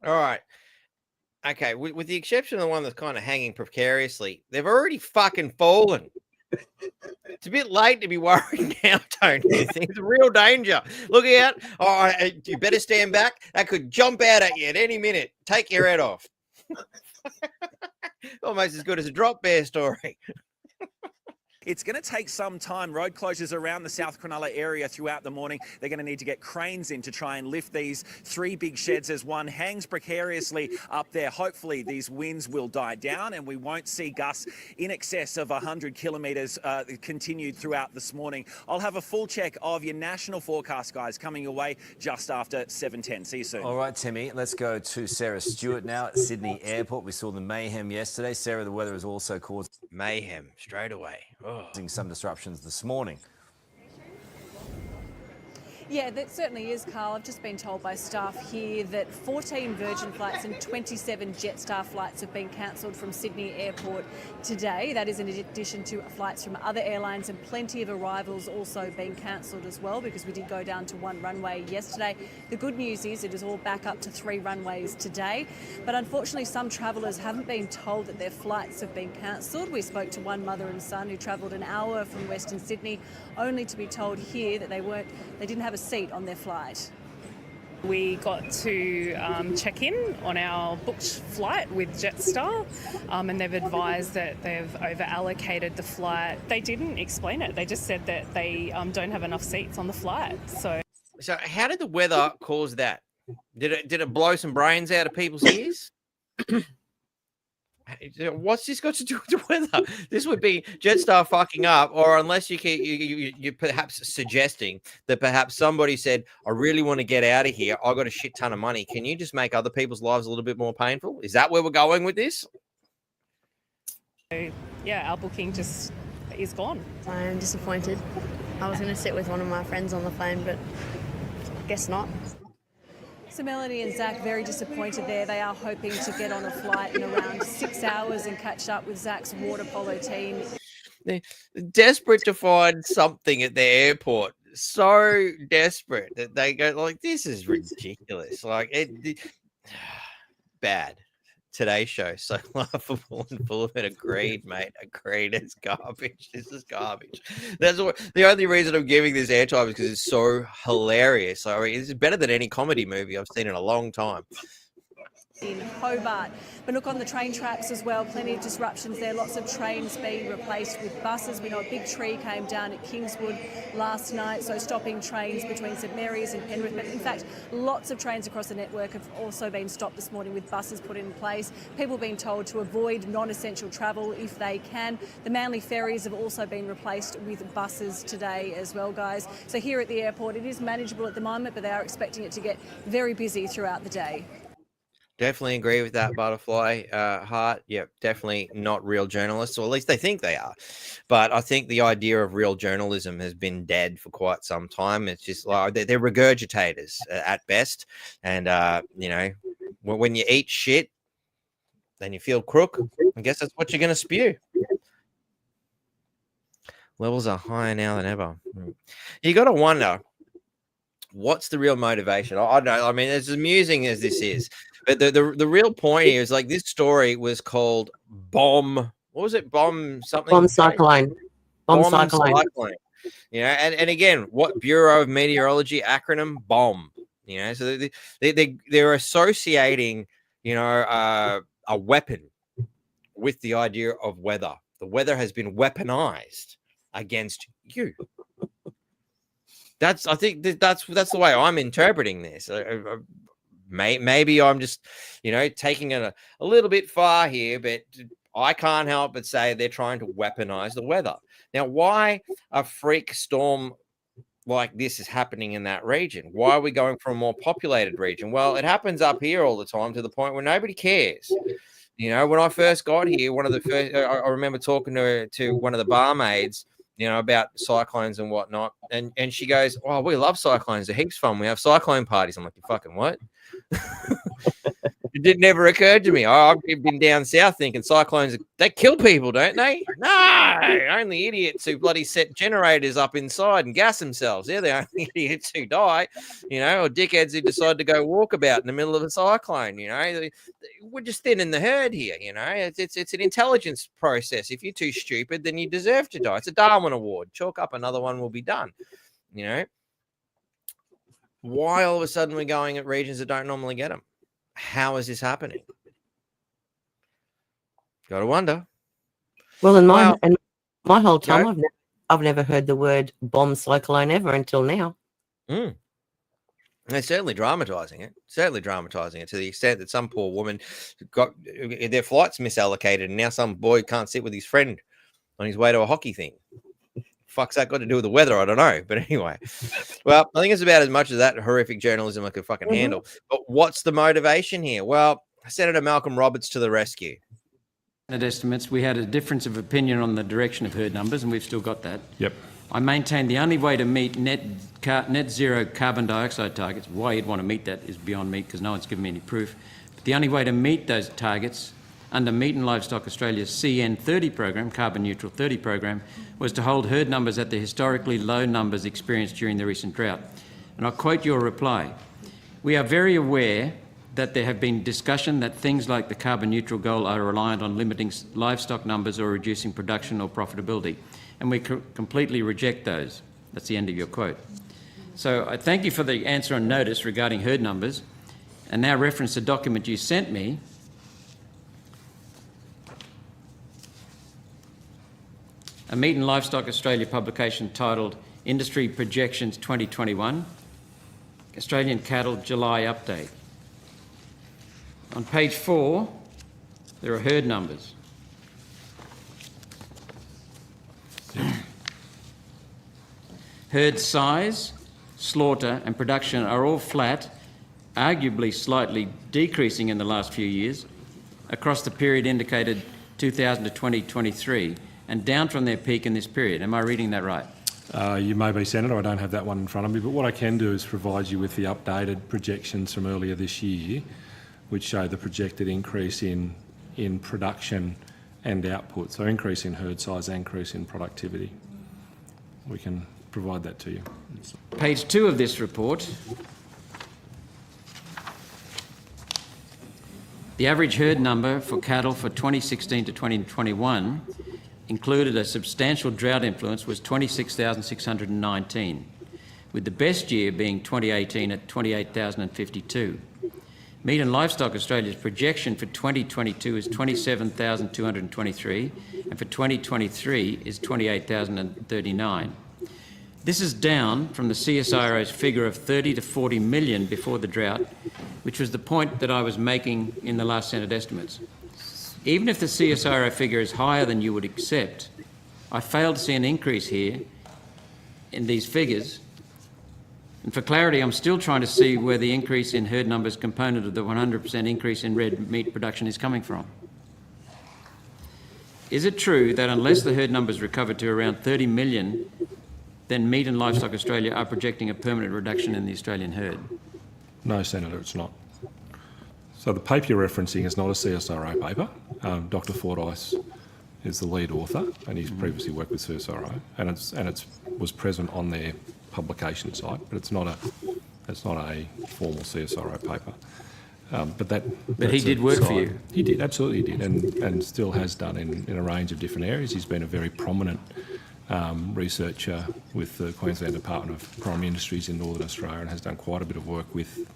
Speaker 1: all right. Okay, with the exception of the one that's kind of hanging precariously, they've already fucking fallen. It's a bit late to be worrying now, Tony. It's a real danger. Look out. Oh, you better stand back. That could jump out at you at any minute. Take your head off. Almost as good as a drop bear story.
Speaker 6: it's going to take some time. Road closures around the South Cronulla area throughout the morning. They're going to need to get cranes in to try and lift these 3 big sheds as one hangs precariously up there. Hopefully these winds will die down and we won't see gusts in excess of 100 kilometres continued throughout this morning. I'll have a full check of your national forecast, guys, coming your way just after 7:10. See you soon.
Speaker 3: All right, Timmy, let's go to Sarah Stewart now at Sydney Airport. We saw the mayhem yesterday. Sarah, the weather has also caused
Speaker 1: mayhem straight away.
Speaker 3: Some disruptions this morning.
Speaker 7: Yeah, that certainly is, Carl. I've just been told by staff here that 14 Virgin flights and 27 Jetstar flights have been cancelled from Sydney Airport today. That is in addition to flights from other airlines, and plenty of arrivals also been cancelled as well, because we did go down to 1 runway yesterday. The good news is it is all back up to 3 runways today. But unfortunately, some travellers haven't been told that their flights have been cancelled. We spoke to one mother and son who travelled an hour from Western Sydney, only to be told here that they didn't have a seat on their flight.
Speaker 8: We got to check in on our booked flight with Jetstar, and they've advised that they've over-allocated the flight. They didn't explain it. They just said that they don't have enough seats on the flight. So
Speaker 1: how did the weather cause that? Did it blow some brains out of people's ears? What's this got to do with the weather? This would be Jetstar fucking up, or unless you're perhaps suggesting that perhaps somebody said, I really want to get out of here. I got a shit ton of money. Can you just make other people's lives a little bit more painful? Is that where we're going with this?
Speaker 8: Yeah, our booking just is gone.
Speaker 9: I'm disappointed. I was going to sit with one of my friends on the plane, but guess not.
Speaker 7: So Melanie and Zach very disappointed there. They are hoping to get on a flight in around 6 hours and catch up with Zach's water polo team.
Speaker 1: They're desperate to find something at the airport. So desperate that they go like, this is ridiculous. Like bad. Today's show, so laughable and full of it. Agreed, mate. Agreed. It's garbage. This is garbage. That's what the only reason I'm giving this airtime is because it's so hilarious. I mean, it's better than any comedy movie I've seen in a long time.
Speaker 7: In Hobart. But look, on the train tracks as well, plenty of disruptions there. Lots of trains being replaced with buses. We know a big tree came down at Kingswood last night, so stopping trains between St Mary's and Penrith. But in fact, lots of trains across the network have also been stopped this morning with buses put in place. People being told to avoid non-essential travel if they can. The Manly ferries have also been replaced with buses today as well, guys. So here at the airport, it is manageable at the moment, but they are expecting it to get very busy throughout the day.
Speaker 1: Definitely agree with that, Butterfly Heart. Yep, definitely not real journalists, or at least they think they are. But I think the idea of real journalism has been dead for quite some time. It's just like they're regurgitators at best. And, you know, when you eat shit, then you feel crook. I guess that's what you're going to spew. Levels are higher now than ever. You got to wonder, what's the real motivation? I don't know. I mean, as amusing as this is, but the real point here is like this story was called Bomb. What was it? Bomb something?
Speaker 2: Bomb cyclone. Bomb cyclone.
Speaker 1: You know, and again, what Bureau of Meteorology acronym? Bomb. You know, so they're associating, you know, a weapon with the idea of weather. The weather has been weaponized against you. I think that's the way I'm interpreting this. Maybe I'm just, you know, taking it a little bit far here, but I can't help but say they're trying to weaponize the weather. Now, why a freak storm like this is happening in that region? Why are we going for a more populated region? Well, it happens up here all the time to the point where nobody cares. You know, when I first got here, one of the first, I remember talking to one of the barmaids, you know, about cyclones and whatnot. And she goes, "Oh, we love cyclones. They're heaps fun. We have cyclone parties." I'm like, "You fucking what?" It never occurred to me. I've been down south thinking cyclones, they kill people, don't they? No, only idiots who bloody set generators up inside and gas themselves. They're the only idiots who die, you know, or dickheads who decide to go walkabout in the middle of a cyclone. You know, we're just thinning the herd here. You know, it's an intelligence process. If you're too stupid, then you deserve to die. It's a Darwin Award. Chalk up another one, will be done. You know, why all of a sudden we're going at regions that don't normally get them? How is this happening? Got to wonder.
Speaker 2: Well, in my whole time, I've never heard the word bomb cyclone ever until now.
Speaker 1: They're certainly dramatizing it. Certainly dramatizing it to the extent that some poor woman got their flights misallocated, and now some boy can't sit with his friend on his way to a hockey thing. Fuck's that got to do with the weather? I don't know. But anyway, well, I think it's about as much of that horrific journalism I could fucking handle. But what's the motivation here? Well, Senator Malcolm Roberts to the rescue.
Speaker 10: At estimates, we had a difference of opinion on the direction of herd numbers, and we've still got that.
Speaker 11: Yep.
Speaker 10: I maintain the only way to meet net zero carbon dioxide targets, why you'd want to meet that is beyond me because no one's given me any proof, but the only way to meet those targets under Meat and Livestock Australia's CN30 program, Carbon Neutral 30 program, was to hold herd numbers at the historically low numbers experienced during the recent drought. And I'll quote your reply. "We are very aware that there have been discussion that things like the carbon neutral goal are reliant on limiting livestock numbers or reducing production or profitability, and we completely reject those." That's the end of your quote. So I thank you for the answer on notice regarding herd numbers, and now reference the document you sent me. A Meat and Livestock Australia publication titled Industry Projections 2021, Australian Cattle July Update. On page 4, there are herd numbers. Herd size, slaughter and production are all flat, arguably slightly decreasing in the last few years across the period indicated 2000 to 2023 and down from their peak in this period. Am I reading that right?
Speaker 11: You may be, Senator. I don't have that one in front of me, but what I can do is provide you with the updated projections from earlier this year, which show the projected increase in production and output. So increase in herd size, increase in productivity. We can provide that to you.
Speaker 10: Page 2 of this report. The average herd number for cattle for 2016 to 2021 included a substantial drought influence was 26,619, with the best year being 2018 at 28,052. Meat and Livestock Australia's projection for 2022 is 27,223 and for 2023 is 28,039. This is down from the CSIRO's figure of 30 to 40 million before the drought, which was the point that I was making in the last Senate estimates. Even if the CSIRO figure is higher than you would accept, I fail to see an increase here in these figures. And for clarity, I'm still trying to see where the increase in herd numbers component of the 100% increase in red meat production is coming from. Is it true that unless the herd numbers recover to around 30 million, then Meat and Livestock Australia are projecting a permanent reduction in the Australian herd?
Speaker 11: No, Senator, it's not. So the paper you're referencing is not a CSIRO paper. Dr. Fordyce is the lead author, and he's previously worked with CSIRO, and it was present on their publication site, but it's not a formal CSIRO paper. But
Speaker 10: he did work for you.
Speaker 11: He did, absolutely he did, and still has done in a range of different areas. He's been a very prominent researcher with the Queensland Department of Primary Industries in Northern Australia, and has done quite a bit of work with.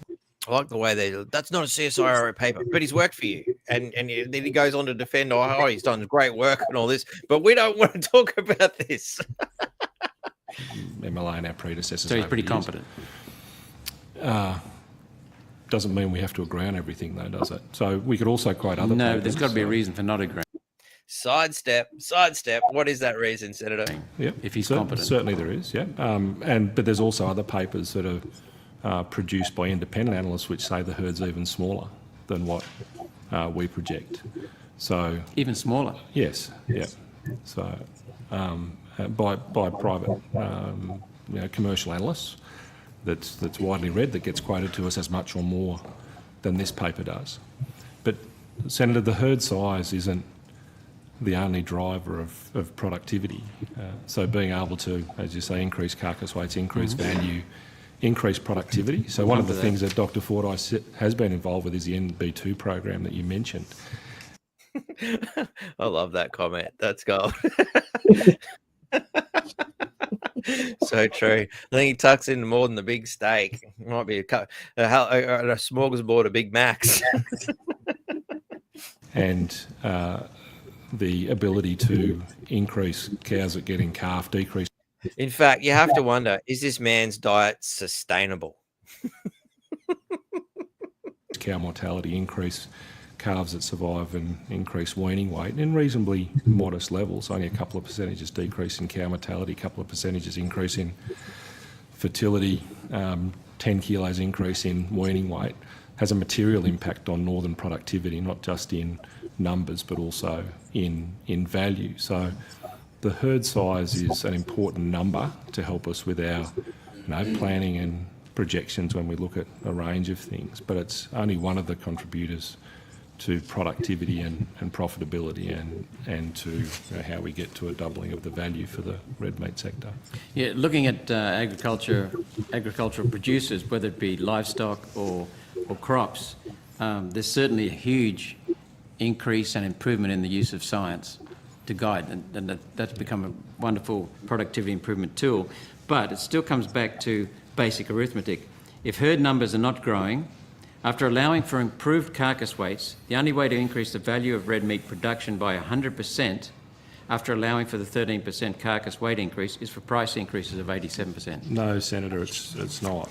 Speaker 1: I like the way that's not a CSIRO paper, but he's worked for you. And then he goes on to defend, he's done great work and all this, but we don't want to talk about this.
Speaker 11: MLA and our predecessors.
Speaker 10: So he's pretty competent.
Speaker 11: Doesn't mean we have to agree on everything, though, does it? So we could also quote other papers.
Speaker 10: There's got to be a reason for not agreeing.
Speaker 1: Sidestep. What is that reason, Senator?
Speaker 11: Yep.
Speaker 10: If he's competent.
Speaker 11: Certainly there is, yeah. But there's also other papers that are produced by independent analysts which say the herd's even smaller than what we project. So
Speaker 10: Even smaller?
Speaker 11: yes, yeah. So by private commercial analysts that's widely read, that gets quoted to us as much or more than this paper does. But Senator, the herd size isn't the only driver of productivity. So being able to, as you say, increase carcass weights, increase value, increase productivity. So one of the things that Dr. Fordyce has been involved with is the NB2 program that you mentioned.
Speaker 1: I love that comment. That's gold. So true. I think he tucks in more than the big steak. It might be a smorgasbord of Big Macs.
Speaker 11: And the ability to increase cows that get in calf, decrease.
Speaker 1: In fact, you have to wonder, is this man's diet sustainable?
Speaker 11: Cow mortality, increase calves that survive, and increase weaning weight in reasonably modest levels. Only a couple of percentages decrease in cow mortality, a couple of percentages increase in fertility, 10 kilos increase in weaning weight has a material impact on northern productivity, not just in numbers but also in value. So the herd size is an important number to help us with our planning and projections when we look at a range of things, but it's only one of the contributors to productivity and profitability and to how we get to a doubling of the value for the red meat sector.
Speaker 10: Yeah, looking at agricultural producers, whether it be livestock or crops, there's certainly a huge increase and improvement in the use of science to guide, and that's become a wonderful productivity improvement tool. But it still comes back to basic arithmetic. If herd numbers are not growing, after allowing for improved carcass weights, the only way to increase the value of red meat production by 100% after allowing for the 13% carcass weight increase is for price increases of 87%.
Speaker 11: No, Senator, it's not.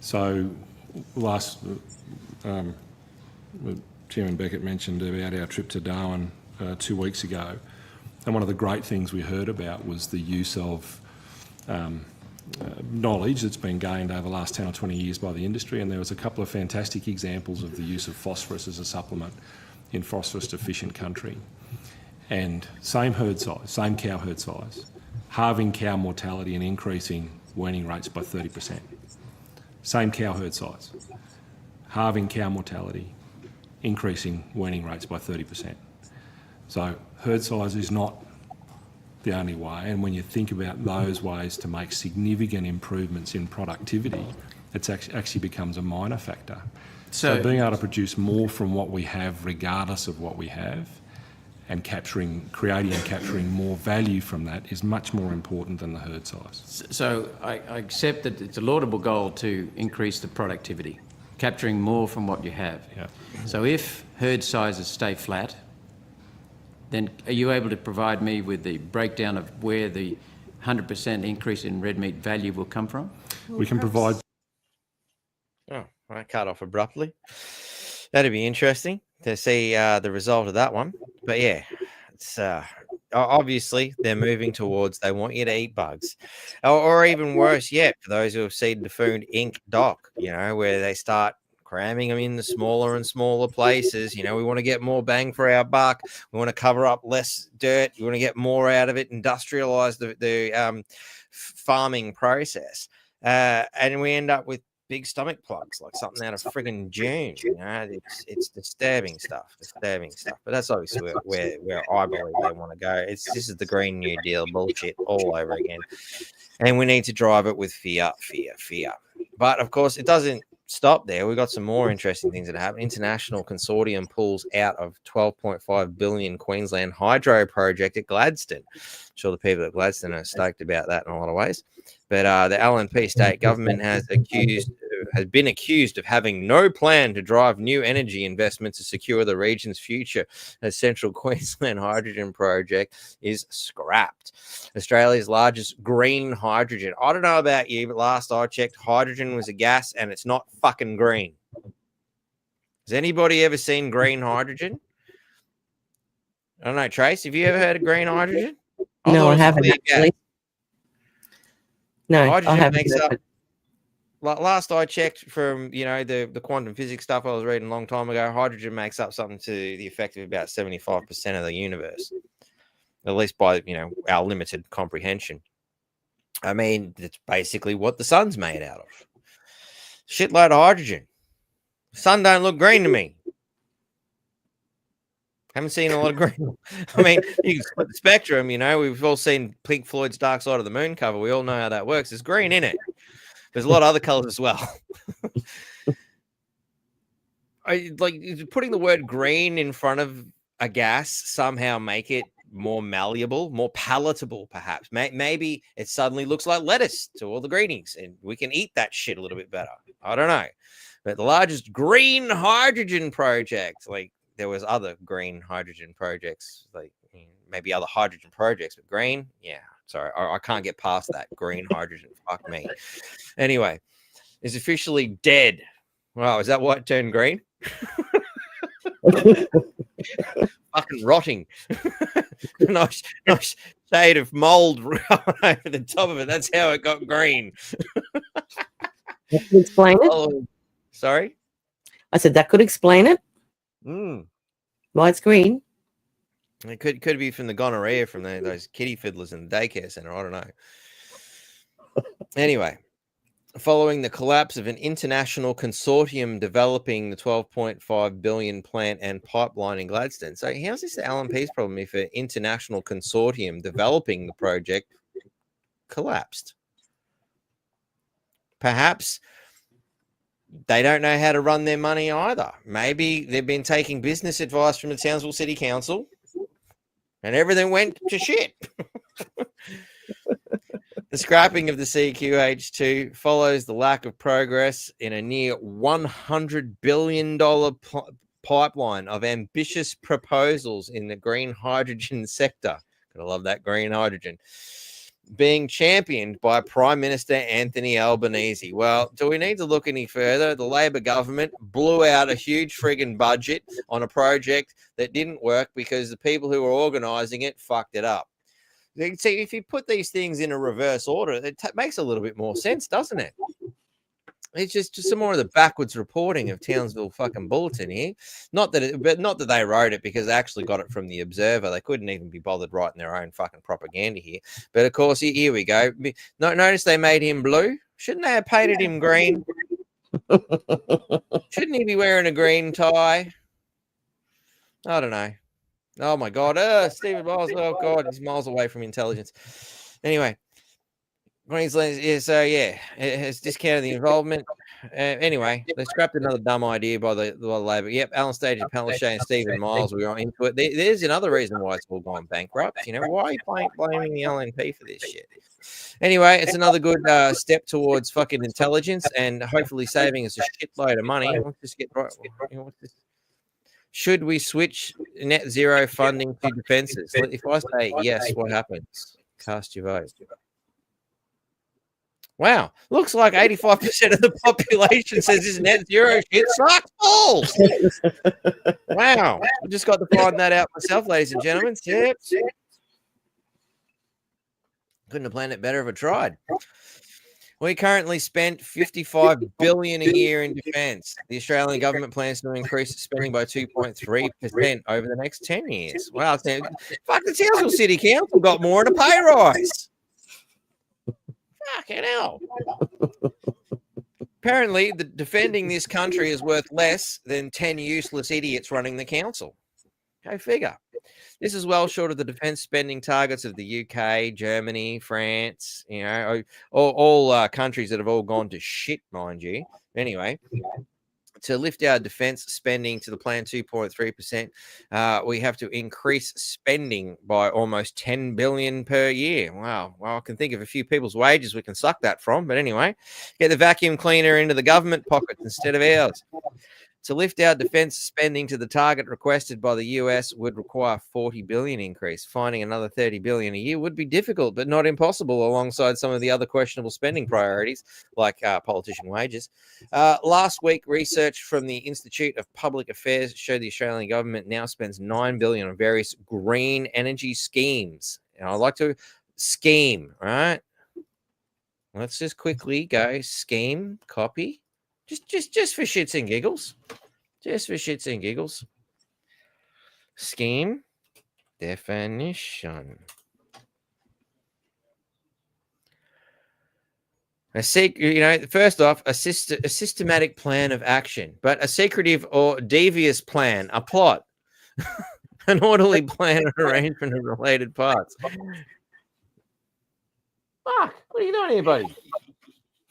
Speaker 11: So last, Chairman Beckett mentioned about our trip to Darwin 2 weeks ago, and one of the great things we heard about was the use of knowledge that's been gained over the last 10 or 20 years by the industry, and there was a couple of fantastic examples of the use of phosphorus as a supplement in phosphorus deficient country. And same herd size, same cow herd size, halving cow mortality and increasing weaning rates by 30%. Same cow herd size, halving cow mortality, increasing weaning rates by 30%. So herd size is not the only way, and when you think about those ways to make significant improvements in productivity, it actually becomes a minor factor. So being able to produce more from what we have, regardless of what we have, and creating and capturing more value from that is much more important than the herd size.
Speaker 10: So I accept that it's a laudable goal to increase the productivity, capturing more from what you have.
Speaker 11: Yeah.
Speaker 10: So if herd sizes stay flat, then are you able to provide me with the breakdown of where the 100% increase in red meat value will come from?
Speaker 11: We can provide...
Speaker 1: Oh, I cut off abruptly. That'd be interesting to see the result of that one. But yeah, it's obviously they're moving towards, they want you to eat bugs. Or even worse yet, for those who have seen the Food Inc. doc, where they start cramming them in the smaller and smaller places. We want to get more bang for our buck. We want to cover up less dirt. We want to get more out of it, industrialize the farming process. And we end up with big stomach plugs, like something out of friggin' June. It's disturbing stuff. But that's obviously where I believe they want to go. This is the Green New Deal bullshit all over again. And we need to drive it with fear. But of course, it doesn't stop there. We've got some more interesting things that happen. International consortium pulls out of $12.5 billion Queensland hydro project at Gladstone. I'm sure the people at Gladstone are stoked about that in a lot of ways. But the LNP state government has been accused of having no plan to drive new energy investment to secure the region's future. A central Queensland hydrogen project is scrapped. Australia's largest green hydrogen. I don't know about you, but last I checked, hydrogen was a gas and it's not fucking green. Has anybody ever seen green hydrogen? I don't know, Trace, have you ever heard of green hydrogen?
Speaker 2: No,
Speaker 1: thought
Speaker 2: I
Speaker 1: it was
Speaker 2: haven't
Speaker 1: clear gas.
Speaker 2: actually. No, I
Speaker 1: Hydrogen
Speaker 2: haven't.
Speaker 1: makes
Speaker 2: heard
Speaker 1: up.
Speaker 2: of it.
Speaker 1: Last I checked from, the quantum physics stuff I was reading a long time ago, hydrogen makes up something to the effect of about 75% of the universe, at least by, our limited comprehension. I mean, it's basically what the sun's made out of. Shitload of hydrogen. Sun don't look green to me. Haven't seen a lot of green. I mean, you can split the spectrum, We've all seen Pink Floyd's Dark Side of the Moon cover. We all know how that works. There's green in it. There's a lot of other colors as well. Putting the word green in front of a gas somehow make it more malleable, more palatable, perhaps. Maybe it suddenly looks like lettuce to all the greenies, and we can eat that shit a little bit better. I don't know. But the largest green hydrogen project, there was other green hydrogen projects, maybe other hydrogen projects, but green, yeah. Sorry, I can't get past that. Green hydrogen, fuck me. Anyway, is officially dead. Wow, is that why it turned green? Fucking rotting. nice shade of mold over the top of it. That's how it got green.
Speaker 2: That could explain it.
Speaker 1: Oh, sorry?
Speaker 2: I said that could explain it. Why it's green.
Speaker 1: It could be from the gonorrhea from those kitty fiddlers in the daycare center. I don't know. Anyway, following the collapse of an international consortium developing the 12.5 billion plant and pipeline in Gladstone. So how's this the LNP's problem if an international consortium developing the project collapsed? Perhaps they don't know how to run their money either. Maybe they've been taking business advice from the Townsville City Council and everything went to shit. The scrapping of the CQH2 follows the lack of progress in a near $100 billion pipeline of ambitious proposals in the green hydrogen sector. Gotta love that green hydrogen. Being championed by Prime Minister Anthony Albanese. Well, do we need to look any further? The Labor government blew out a huge friggin' budget on a project that didn't work because the people who were organising it fucked it up. See, if you put these things in a reverse order, it makes a little bit more sense, doesn't it? It's just some more of the backwards reporting of Townsville fucking Bulletin here. Not that they wrote it because they actually got it from the Observer. They couldn't even be bothered writing their own fucking propaganda here. But of course, here we go. Notice they made him blue. Shouldn't they have painted him green? Shouldn't he be wearing a green tie? I don't know. Oh my God. Stephen Miles. Oh God, he's miles away from intelligence. Anyway. Queensland, it has discounted the involvement. Anyway, they scrapped another dumb idea by the Labor. Yep, Alan Stage, Palaszczuk, and Stephen Miles. We were into it. There's another reason why it's all gone bankrupt. Why are you blaming the LNP for this shit? Anyway, it's another good step towards fucking intelligence and hopefully saving us a shitload of money. Let's just get right. Should we switch net zero funding to defences? If I say yes, what happens? Cast your vote. Wow, looks like 85% of the population says this net zero shit sucks balls. Wow, I just got to find that out myself, ladies and gentlemen. Yep. Couldn't have planned it better if I tried. We currently spend $55 billion a year in defence. The Australian government plans to increase spending by 2.3% over the next 10 years. Wow, fuck, the Townsville City Council got more in a pay rise. Fucking hell. Apparently, defending this country is worth less than 10 useless idiots running the council. Go figure. This is well short of the defence spending targets of the UK, Germany, France, all countries that have all gone to shit, mind you. Anyway, to lift our defence spending to the planned 2.3%, we have to increase spending by almost $10 billion per year. Wow. Well, I can think of a few people's wages we can suck that from. But anyway, get the vacuum cleaner into the government pockets instead of ours. To lift our defense spending to the target requested by the US would require $40 billion increase. Finding another $30 billion a year would be difficult, but not impossible, alongside some of the other questionable spending priorities, like politician wages. Last week, research from the Institute of Public Affairs showed the Australian government now spends $9 billion on various green energy schemes. And I'd like to scheme, all right? Let's just quickly go scheme, copy. Just for shits and giggles. Just for shits and giggles. Scheme definition. First off, a systematic plan of action, but a secretive or devious plan, a plot, an orderly plan or arrangement of related parts. Fuck, what are you doing here, buddy?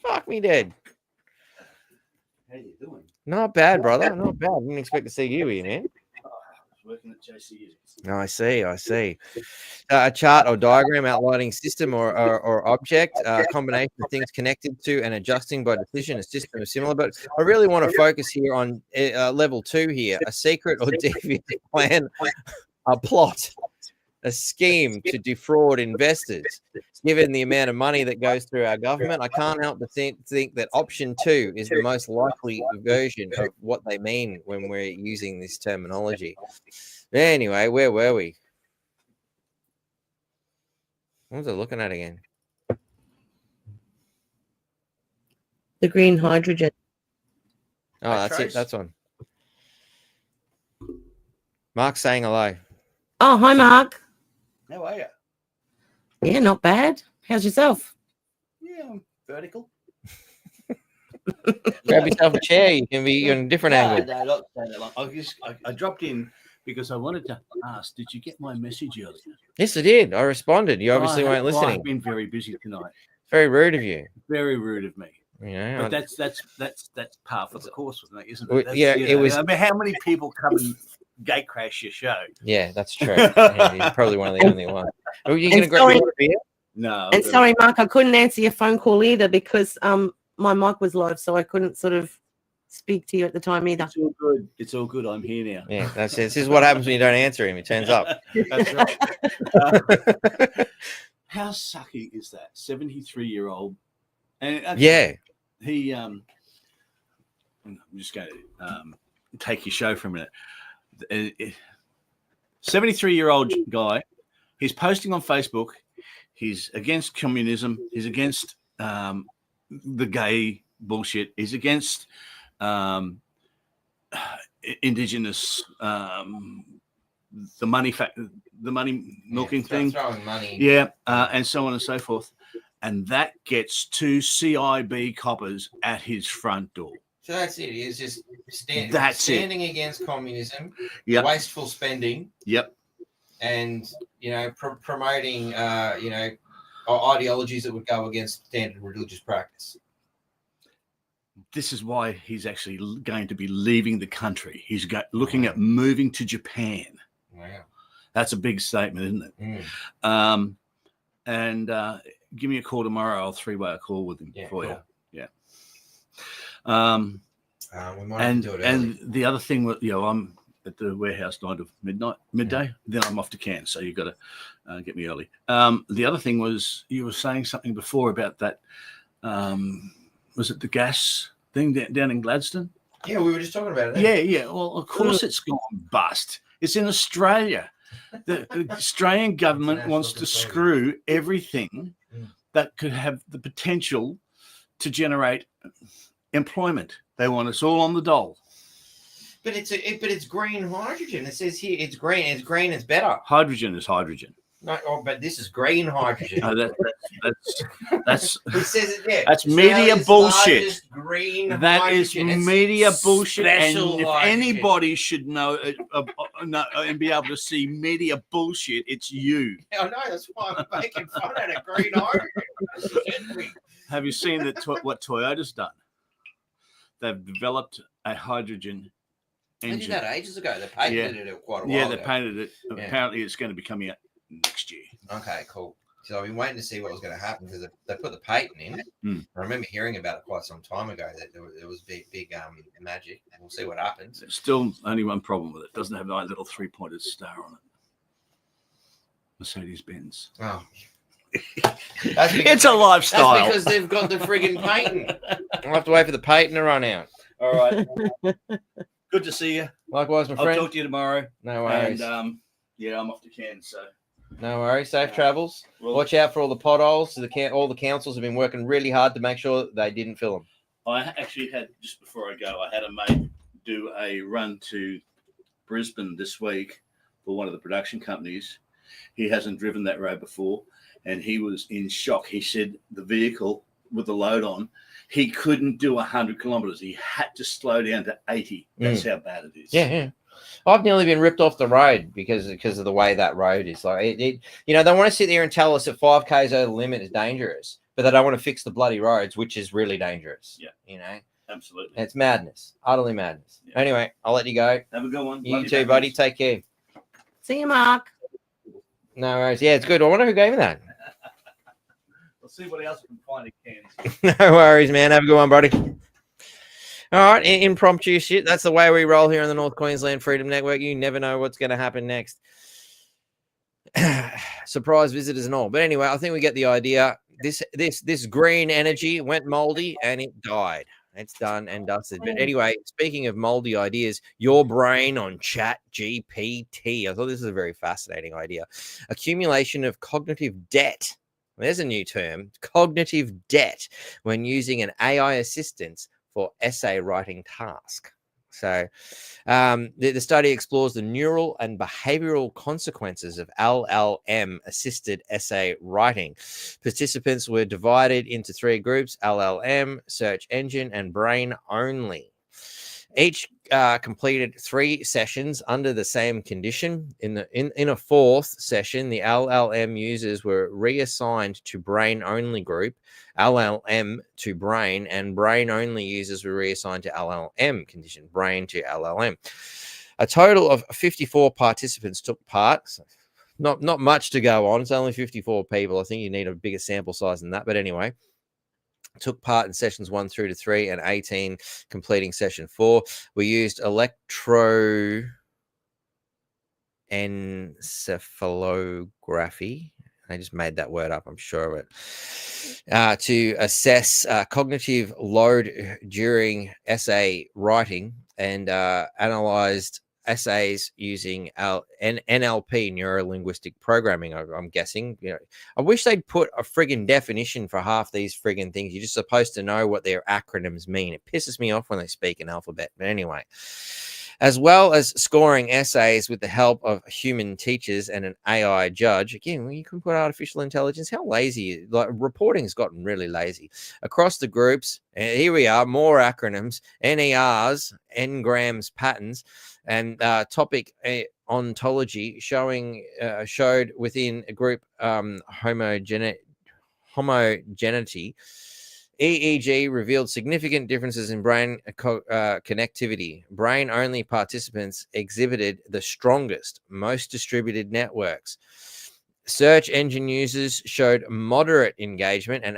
Speaker 1: Fuck me dead.
Speaker 12: How you doing?
Speaker 1: Not bad, brother. Not bad. Didn't expect to see you here, man.
Speaker 12: I was working at JCU.
Speaker 1: Oh, I see. A chart or diagram outlining system or object, a combination of things connected to and adjusting by decision. A system is similar, but I really want to focus here on level 2 here. A secret or devious plan, a plot, a scheme to defraud investors. Given the amount of money that goes through our government, I can't help but think that option 2 is the most likely version of what they mean when we're using this terminology. Anyway, where were we? What was I looking at again?
Speaker 2: The green hydrogen.
Speaker 1: Oh, that's it. That's one. Mark's saying hello.
Speaker 2: Oh, hi, Mark.
Speaker 12: How are you?
Speaker 2: Yeah, not bad. How's yourself?
Speaker 12: Yeah, I'm vertical.
Speaker 1: Grab yourself a chair. You can be on a different angle.
Speaker 12: No, not that long. I dropped in because I wanted to ask, did you get my message earlier?
Speaker 1: Yes, I did. I responded. You obviously weren't listening.
Speaker 12: I've been very busy tonight.
Speaker 1: Very rude of you.
Speaker 12: Very rude of me.
Speaker 1: You know,
Speaker 12: but that's par for the course with me, isn't
Speaker 1: Well,
Speaker 12: it?
Speaker 1: yeah, it was.
Speaker 12: I mean, how many people come and gate crash your show?
Speaker 1: Yeah, that's true. Yeah, you're probably one of the only ones. Are you going to grab your beer?
Speaker 12: No.
Speaker 2: And sorry, Mark, I couldn't answer your phone call either because my mic was live, so I couldn't sort of speak to you at the time either.
Speaker 12: It's all good. It's all good. I'm here now.
Speaker 1: Yeah, that's it. This is what happens when you don't answer him. He turns up.
Speaker 12: That's right. How sucky is that? 73-year-old. And
Speaker 1: yeah.
Speaker 12: He I'm just going to take your show for a minute. 73-year-old guy. He's posting on Facebook. He's against communism. He's against the gay bullshit. He's against indigenous the money milking thing.
Speaker 1: Throwing money.
Speaker 12: Yeah, and so on and so forth. And that gets 2 CIB coppers at his front door.
Speaker 1: So that's it. He's just
Speaker 12: standing
Speaker 1: against communism,
Speaker 12: Yep.
Speaker 1: wasteful spending,
Speaker 12: Yep.
Speaker 1: and promoting ideologies that would go against standard religious practice.
Speaker 12: This is why he's actually going to be leaving the country. He's looking at moving to Japan.
Speaker 1: Wow.
Speaker 12: That's a big statement, isn't it?
Speaker 1: Mm.
Speaker 12: Give me a call tomorrow. I'll 3-way a call with him for
Speaker 1: cool.
Speaker 12: you. Yeah.
Speaker 1: We might have to do it early.
Speaker 12: And the other thing, I'm at the warehouse 9 to midday. Then I'm off to Cairns, so you've got to get me early. The other thing was you were saying something before about that. Was it the gas thing down in Gladstone?
Speaker 1: Yeah, we were just talking about it.
Speaker 12: Yeah. Well, of course it's gone bust. It's in Australia. The Australian government wants to screw everything that could have the potential to generate employment. They want us all on the dole.
Speaker 1: But it's green hydrogen. It says here it's green. It's green. It's better.
Speaker 12: Hydrogen is hydrogen.
Speaker 1: No, but this is green hydrogen.
Speaker 12: No, that's
Speaker 1: It says it there.
Speaker 12: That's media
Speaker 1: Australia's
Speaker 12: bullshit.
Speaker 1: largest Green
Speaker 12: That is
Speaker 1: hydrogen. It's
Speaker 12: media bullshit. And
Speaker 1: special
Speaker 12: if
Speaker 1: hydrogen.
Speaker 12: anybody should know and be able to see media bullshit, it's you.
Speaker 1: I know, that's why I'm making fun out of green hydrogen.
Speaker 12: Have you seen what Toyota's done? They've developed a hydrogen
Speaker 1: They
Speaker 12: engine.
Speaker 1: did that ages ago. They patented it quite a while
Speaker 12: Yeah, they
Speaker 1: ago.
Speaker 12: painted it.
Speaker 1: Yeah.
Speaker 12: Apparently, it's going to be coming out next year.
Speaker 1: Okay, cool. So I've been waiting to see what was going to happen because they put the patent in. I remember hearing about it quite some time ago that there was big magic, and we'll see what happens.
Speaker 12: There's still only one problem with it. It doesn't have that little 3-pointed star on it. Mercedes-Benz.
Speaker 1: Oh.
Speaker 12: It's a lifestyle.
Speaker 1: That's because they've got the friggin' patent. I'll have to wait for the patent to run out.
Speaker 12: All right. Good to see you.
Speaker 1: Likewise, my
Speaker 12: I'll
Speaker 1: friend.
Speaker 12: talk to you tomorrow.
Speaker 1: No worries.
Speaker 12: And yeah, I'm off to Cairns, so.
Speaker 1: No worries. Safe travels. Watch out for all the potholes. All the councils have been working really hard to make sure that they didn't fill them.
Speaker 12: I actually had, just before I go, I had a mate do a run to Brisbane this week for one of the production companies. He hasn't driven that road before, and he was in shock. He said the vehicle with the load on, he couldn't do 100 kilometres. He had to slow down to 80. That's how bad it is.
Speaker 1: Yeah. I've nearly been ripped off the road because of the way that road is. Like they want to sit there and tell us that 5 k's over the limit is dangerous, but they don't want to fix the bloody roads, which is really dangerous.
Speaker 12: Yeah, absolutely.
Speaker 1: It's madness, utterly madness. Yeah. Anyway, I'll let you go.
Speaker 12: Have a good one.
Speaker 1: You too, buddy. Take care.
Speaker 2: See you, Mark.
Speaker 1: No worries. Yeah, it's good. I wonder who gave me that.
Speaker 12: We'll see what else we can find in Cairns.
Speaker 1: No worries, man. Have a good one, buddy. All right, impromptu shit. That's the way we roll here on the North Queensland Freedom Network. You never know what's going to happen next. Surprise visitors and all. But anyway, I think we get the idea. This green energy went moldy and it died. It's done and dusted. But anyway, speaking of moldy ideas, your brain on Chat GPT. I thought this was a very fascinating idea. Accumulation of cognitive debt. There's a new term, cognitive debt, when using an AI assistant for essay writing task. So the study explores the neural and behavioral consequences of LLM assisted essay writing. Participants were divided into 3 groups: LLM, search engine, and brain only. Each completed 3 sessions under the same condition. In a 4th session, the LLM users were reassigned to brain only group, LLM to brain, and brain only users were reassigned to LLM condition, brain to LLM. A total of 54 participants took part. So not much to go on. It's only 54 people. I think you need a bigger sample size than that. But anyway, took part in sessions 1 through to 3, and 18 completing session 4. We used electroencephalography. I just made that word up, I'm sure of it, to assess cognitive load during essay writing, and analyzed essays using NLP, neuro-linguistic programming. I'm guessing. I wish they'd put a friggin' definition for half these friggin' things. You're just supposed to know what their acronyms mean. It pisses me off when they speak in alphabet. But anyway, as well as scoring essays with the help of human teachers and an AI judge. Again, you can put artificial intelligence. How lazy? Like, reporting's gotten really lazy across the groups. And here we are, more acronyms: NERs, N-grams, patterns, and topic ontology showed within a group homogeneity. EEG revealed significant differences in brain connectivity. Brain-only participants exhibited the strongest, most distributed networks. Search engine users showed moderate engagement, and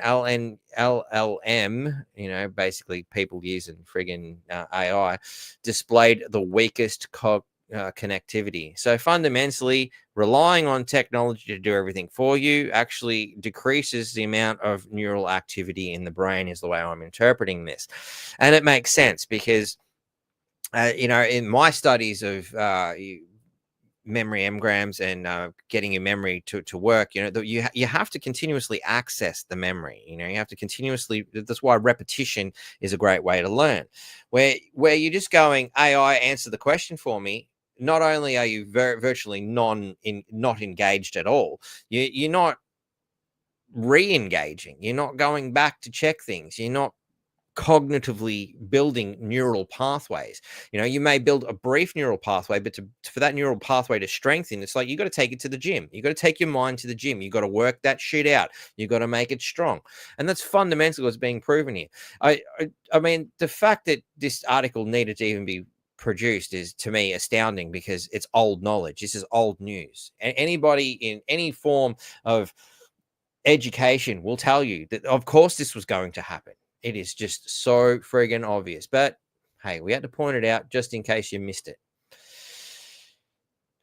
Speaker 1: LLM, basically people using friggin' AI, displayed the weakest connectivity. So fundamentally, relying on technology to do everything for you actually decreases the amount of neural activity in the brain, is the way I'm interpreting this. And it makes sense because, in my studies of memory engrams and getting your memory to work, you have to continuously access the memory. You have to continuously. That's why repetition is a great way to learn. Where you're just going, AI, answer the question for me. Not only are you virtually not engaged at all, you're not re-engaging. You're not going back to check things. You're not cognitively building neural pathways. You may build a brief neural pathway, but for that neural pathway to strengthen, it's like you got to take it to the gym. You got to take your mind to the gym. You got to work that shit out. You got to make it strong, and that's fundamentally what's being proven here. I mean, the fact that this article needed to even be produced is, to me, astounding, because it's old knowledge. This is old news. Anybody in any form of education will tell you that, of course, this was going to happen. It is just so friggin' obvious. But hey, we had to point it out just in case you missed it.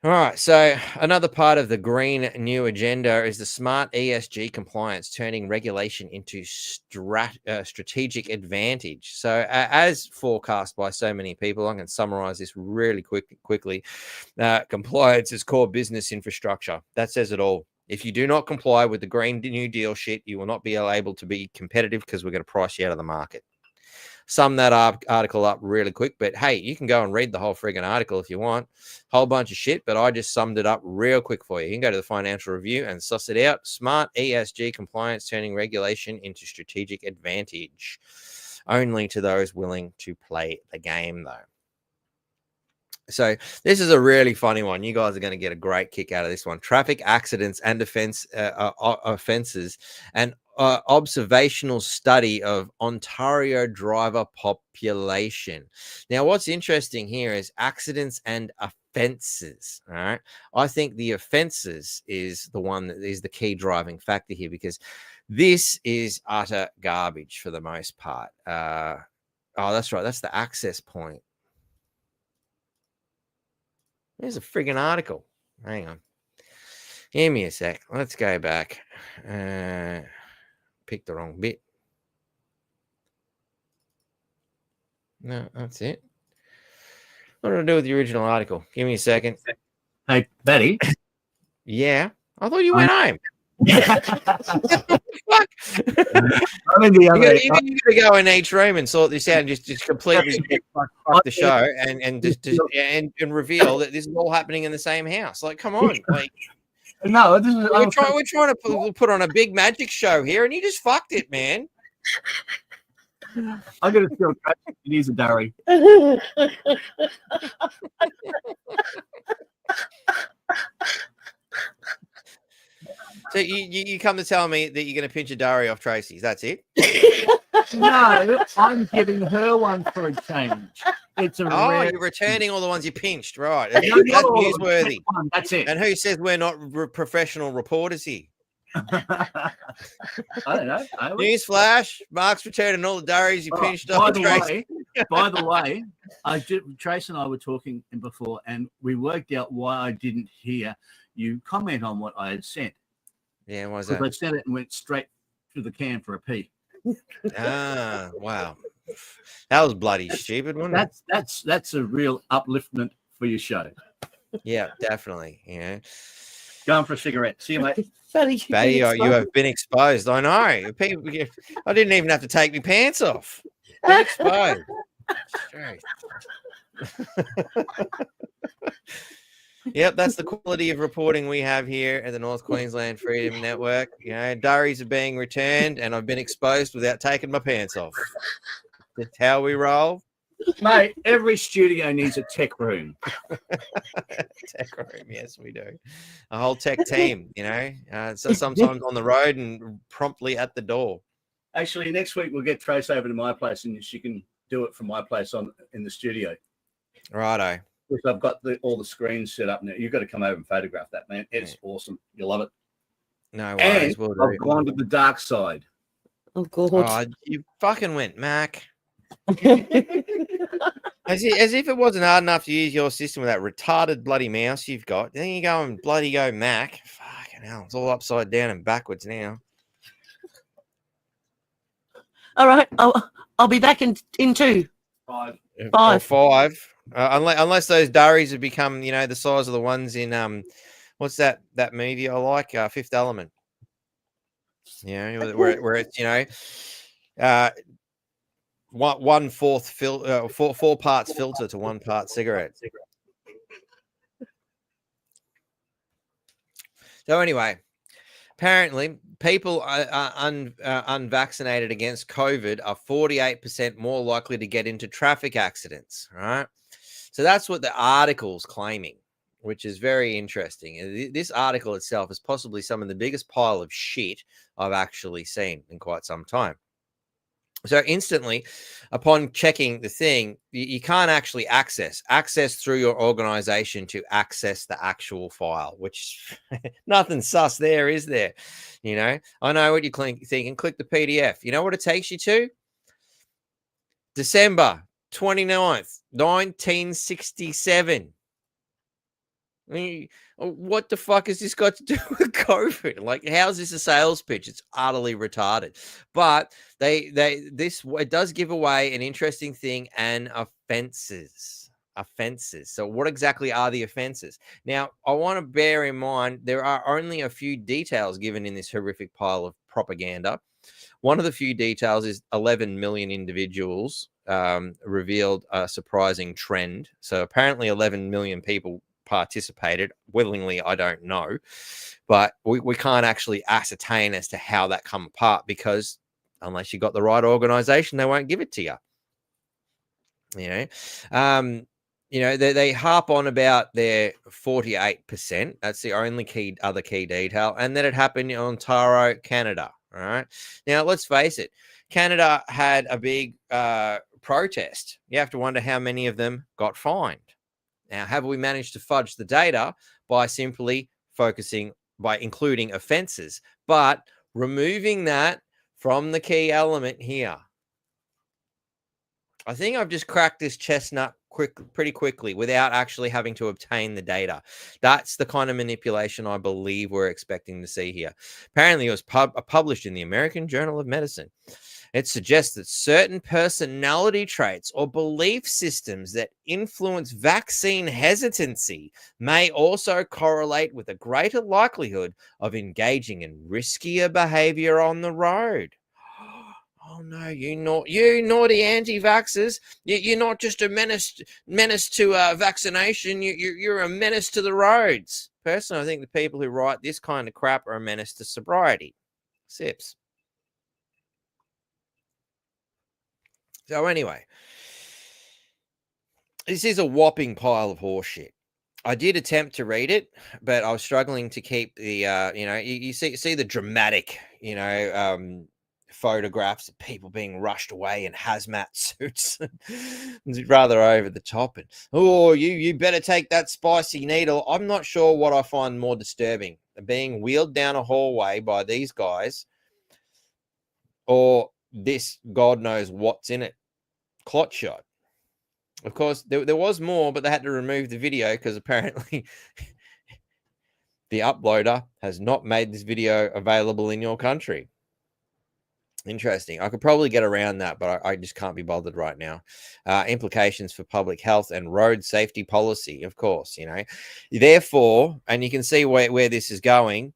Speaker 1: All right, so another part of the green new agenda is the smart ESG compliance, turning regulation into strategic advantage. So as forecast by so many people, I can summarize this really quickly. Compliance is core business infrastructure. That says it all. If you do not comply with the Green New Deal shit, you will not be able to be competitive because we're going to price you out of the market. Sum that article up really quick, but hey, you can go and read the whole friggin' article if you want. Whole bunch of shit, but I just summed it up real quick for you. You can go to the Financial Review and suss it out. Smart ESG compliance, turning regulation into strategic advantage. Only to those willing to play the game, though. So this is a really funny one. You guys are going to get a great kick out of this one. Traffic accidents and offences and observational study of Ontario driver population. Now, what's interesting here is accidents and offences. All right. I think the offences is the one that is the key driving factor here, because this is utter garbage for the most part. Oh, that's right. That's the access point. There's a friggin' article. Hang on. Give me a sec. Let's go back. Picked the wrong bit. No, that's it. What did I do with the original article? Give me a second.
Speaker 12: Hey, Betty.
Speaker 1: Yeah. I thought you went home. Fuck.
Speaker 12: I'm in the other.
Speaker 1: You're gonna go in each room and sort this out and just completely fuck the show and reveal that this is all happening in the same house. Like, come on, like.
Speaker 12: No, this is.
Speaker 1: We're trying to put on a big magic show here, and you just fucked it, man.
Speaker 12: I got to feel it is a Darry.
Speaker 1: So you come to tell me that you're going to pinch a diary off Tracy's. That's it?
Speaker 12: No, I'm giving her one for a change. It's a
Speaker 1: you're returning all the ones you pinched, right? That's newsworthy.
Speaker 12: That's it.
Speaker 1: And who says we're not professional reporters here?
Speaker 12: I don't know.
Speaker 1: Newsflash: Mark's returning all the diaries you pinched off Tracy.
Speaker 12: By the way, Trace and I were talking before, and we worked out why I didn't hear you comment on what I had sent.
Speaker 1: Yeah, why is that?
Speaker 12: Because I sent it and went straight to the can for a pee.
Speaker 1: Wow. That was bloody stupid, wasn't it?
Speaker 12: That's a real upliftment for your show.
Speaker 1: Yeah, definitely. Yeah.
Speaker 12: Going for a cigarette. See you, mate.
Speaker 1: Batty, you have been exposed. I know. I didn't even have to take my pants off. Been exposed. Yep, that's the quality of reporting we have here at the North Queensland Freedom Network. You know, diaries are being returned, and I've been exposed without taking my pants off. That's how we roll.
Speaker 12: Mate, every studio needs a tech room.
Speaker 1: Tech room, yes, we do. A whole tech team, you know. So sometimes on the road and promptly at the door.
Speaker 12: Actually, next week we'll get Trace over to my place, and she can do it from my place in the studio.
Speaker 1: Righto.
Speaker 12: Because I've got all the screens set up now. You've got to come over and photograph that, man. It's awesome. You'll love it.
Speaker 1: No worries.
Speaker 12: And I've gone to the dark side.
Speaker 2: Oh, God.
Speaker 1: Oh, you fucking went Mac. As if it wasn't hard enough to use your system with that retarded bloody mouse you've got. Then you go and bloody go Mac. Fucking hell. It's all upside down and backwards now.
Speaker 2: All right. I'll be back in 2.
Speaker 12: 5.
Speaker 1: Or 5. Unless those diaries have become, you know, the size of the ones in what's that movie I like, Fifth Element. You know, where it's, you know, 1/4 4 parts filter to 1 part cigarette. So anyway, apparently people unvaccinated against COVID are 48% more likely to get into traffic accidents. Right. So that's what the article's claiming, which is very interesting. This article itself is possibly some of the biggest pile of shit I've actually seen in quite some time. So instantly, upon checking the thing, you can't actually access through your organization to access the actual file, which nothing sus there, is there? You know, I know what you're thinking. Click the PDF. You know what it takes you to? December 29th, 1967. I mean, what the fuck has this got to do with COVID? Like, how's this a sales pitch? It's utterly retarded. But it does give away an interesting thing, and offenses. So what exactly are the offenses? Now, I want to bear in mind there are only a few details given in this horrific pile of propaganda. One of the few details is 11 million individuals revealed a surprising trend. So apparently 11 million people participated willingly. I don't know, but we can't actually ascertain as to how that come apart, because unless you got the right organization, they won't give it to you. They harp on about their 48%. That's the only other key detail, and that it happened in Ontario, Canada. All right. Now let's face it, Canada had a big protest. You have to wonder how many of them got fined. Now, have we managed to fudge the data by simply including offenses, but removing that from the key element here? I think I've just cracked this chestnut pretty quickly without actually having to obtain the data. That's the kind of manipulation I believe we're expecting to see here. Apparently, it was published in the American Journal of Medicine. It suggests that certain personality traits or belief systems that influence vaccine hesitancy may also correlate with a greater likelihood of engaging in riskier behavior on the road. Oh no, you naughty anti-vaxxers! You're not just a menace to vaccination. You're a menace to the roads. Personally, I think the people who write this kind of crap are a menace to sobriety. Sips. So anyway, this is a whopping pile of horseshit. I did attempt to read it, but I was struggling to keep the, you see the dramatic, photographs of people being rushed away in hazmat suits. It's rather over the top. And, you better take that spicy needle. I'm not sure what I find more disturbing, being wheeled down a hallway by these guys, or this God knows what's in it clot shot. Of course, there was more, but they had to remove the video because apparently the uploader has not made this video available in your country. Interesting. I could probably get around that, but I just can't be bothered right now. Implications for public health and road safety policy, of course, Therefore, and you can see where this is going,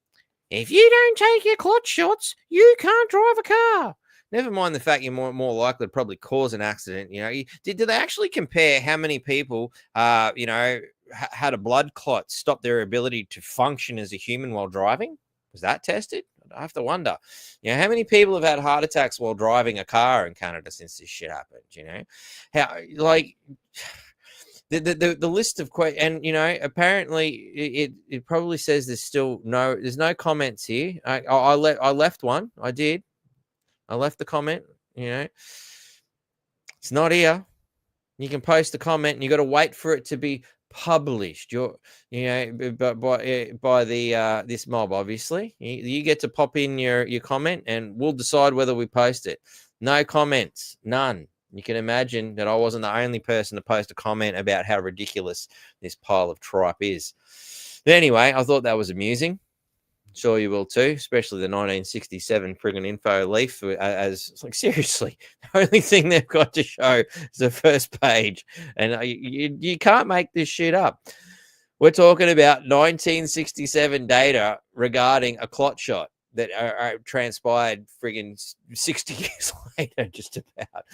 Speaker 1: if you don't take your clot shots, you can't drive a car. Never mind the fact you're more likely to probably cause an accident. Did they actually compare how many people, had a blood clot stop their ability to function as a human while driving? Was that tested? I have to wonder. How many people have had heart attacks while driving a car in Canada since this shit happened? How, like, the list of and apparently it probably says there's no comments here. I left one. I left the comment. It's not here. You can post a comment, and you got to wait for it to be published. But by the this mob, obviously, you get to pop in your comment, and we'll decide whether we post it. No comments, none. You can imagine that I wasn't the only person to post a comment about how ridiculous this pile of tripe is. But anyway, I thought that was amusing. Sure you will too, especially the 1967 friggin' info leaf, as like, seriously, the only thing they've got to show is the first page, and you can't make this shit up. We're talking about 1967 data regarding a clot shot that are transpired friggin' 60 years later, just about.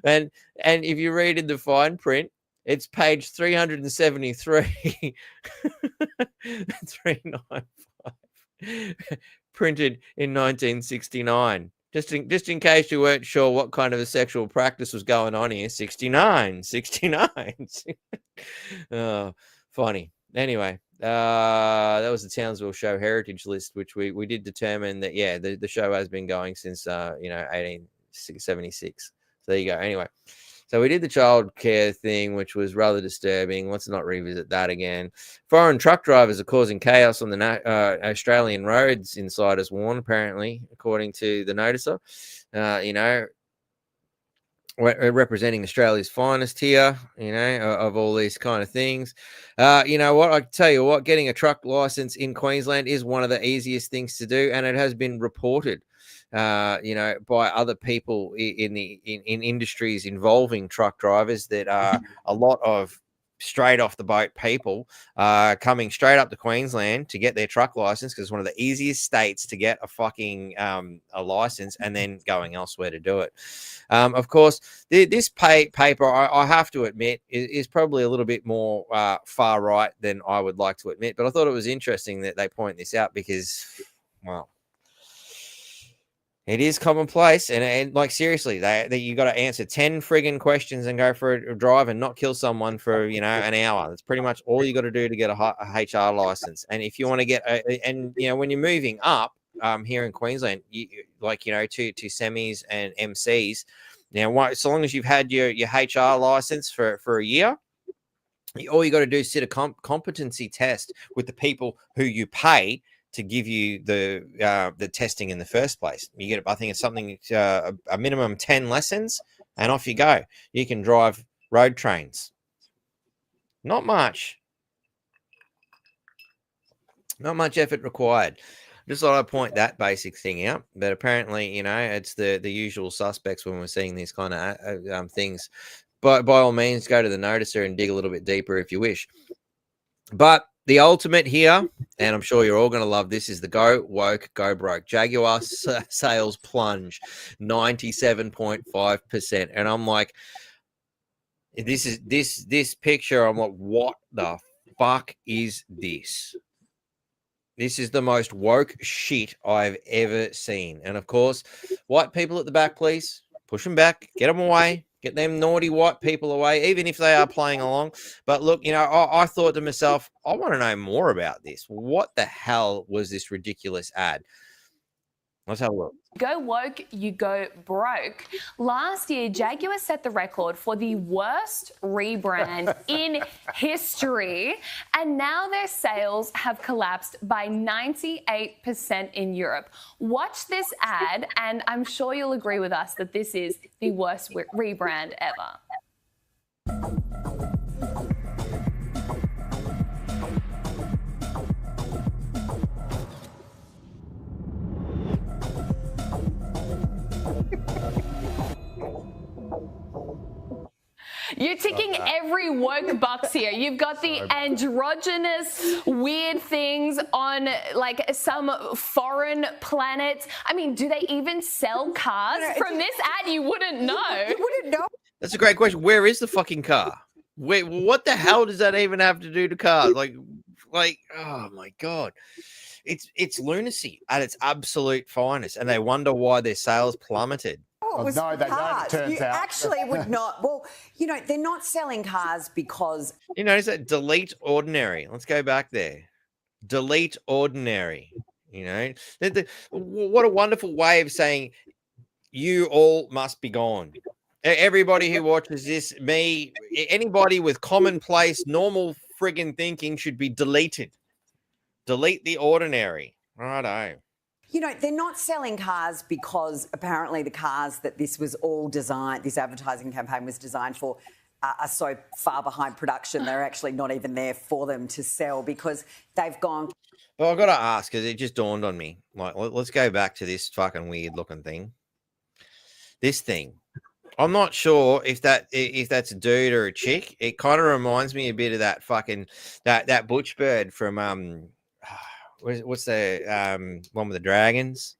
Speaker 1: And if you read in the fine print, it's page 373, 395. Printed in 1969. Just in case you weren't sure what kind of a sexual practice was going on here. 69. Oh, funny. Anyway, that was the Townsville Show Heritage List, which we did determine that the show has been going since 18 76. So there you go. Anyway, so we did the childcare thing, which was rather disturbing. Let's not revisit that again. Foreign truck drivers are causing chaos on the Australian roads, insiders warn, apparently, according to the noticer. You know, we're representing Australia's finest here, you know, of all these kind of things. You know what? I can tell you what, getting a truck license in Queensland is one of the easiest things to do, and it has been reported, you know, by other people in industries involving truck drivers that are a lot of straight off the boat people coming straight up to Queensland to get their truck license, because it's one of the easiest states to get a fucking a license, and then going elsewhere to do it. Of course, this paper, I have to admit, is probably a little bit more far right than I would like to admit, but I thought it was interesting that they point this out because, well, it is commonplace, and like seriously, you got to answer 10 friggin' questions and go for a drive and not kill someone for, you know, an hour. That's pretty much all you got to do to get a HR license. And if you want to get and you know, when you're moving up here in Queensland, like, you know, to semis and MCs, now so long as you've had your HR license for a year, all you got to do is sit a competency test with the people who you pay to give you the testing in the first place. You get, I think it's something, a minimum 10 lessons, and off you go. You can drive road trains. Not much effort required. Just thought I'd point that basic thing out. But apparently, you know, it's the usual suspects when we're seeing these kind of things. But by all means, go to the noticer and dig a little bit deeper if you wish. But the ultimate here, and I'm sure you're all going to love this, is the go woke, go broke. Jaguar sales plunge 97.5%. And I'm like, this picture, I'm like, what the fuck is this? This is the most woke shit I've ever seen. And of course, white people at the back, please push them back, get them away. Get them naughty white people away, even if they are playing along. But look, you know, I thought to myself, I want to know more about this. What the hell was this ridiculous ad? Let's have a look.
Speaker 13: Go woke, you go broke. Last year, Jaguar set the record for the worst rebrand in history, and now their sales have collapsed by 98% in Europe. Watch this ad, and I'm sure you'll agree with us that this is the worst rebrand ever. You're ticking every woke box here. You've got the androgynous weird things on like some foreign planet. I mean, do they even sell cars? From this ad, you wouldn't know.
Speaker 14: You wouldn't know.
Speaker 1: That's a great question. Where is the fucking car? Wait, what the hell does that even have to do to cars? Like, oh my God. It's lunacy at its absolute finest, and they wonder why their sales plummeted.
Speaker 14: Oh, it was
Speaker 15: no, they don't, it turns
Speaker 14: you
Speaker 15: out.
Speaker 14: actually would not. Well, you know, they're not selling cars because...
Speaker 1: You notice that? Delete ordinary. Let's go back there. Delete ordinary. You know, what a wonderful way of saying you all must be gone. Everybody who watches this, me, anybody with commonplace, normal friggin' thinking should be deleted. Delete the ordinary. Righto.
Speaker 14: You know, they're not selling cars because apparently the cars that this was all designed, this advertising campaign was designed for, are so far behind production, they're actually not even there for them to sell because they've gone...
Speaker 1: Well, I've got to ask, because it just dawned on me. Like, let's go back to this fucking weird looking thing. This thing. I'm not sure if that's a dude or a chick. It kind of reminds me a bit of that fucking that butch bird from what's the one with the dragons?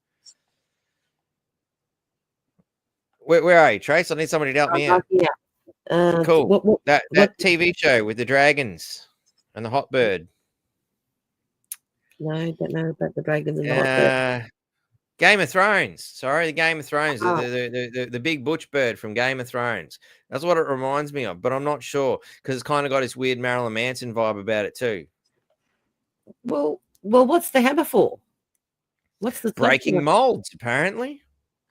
Speaker 1: Where are you, Trace? I need somebody to help me out.
Speaker 2: Yeah.
Speaker 1: Cool. That TV show with the dragons and the hot bird.
Speaker 2: No, I don't know about the dragons and the hot bird.
Speaker 1: Game of Thrones. Sorry, the Game of Thrones. The big butch bird from Game of Thrones. That's what it reminds me of, but I'm not sure because it's kind of got this weird Marilyn Manson vibe about it too.
Speaker 2: Well, what's the hammer for? What's the
Speaker 1: breaking molds? Apparently.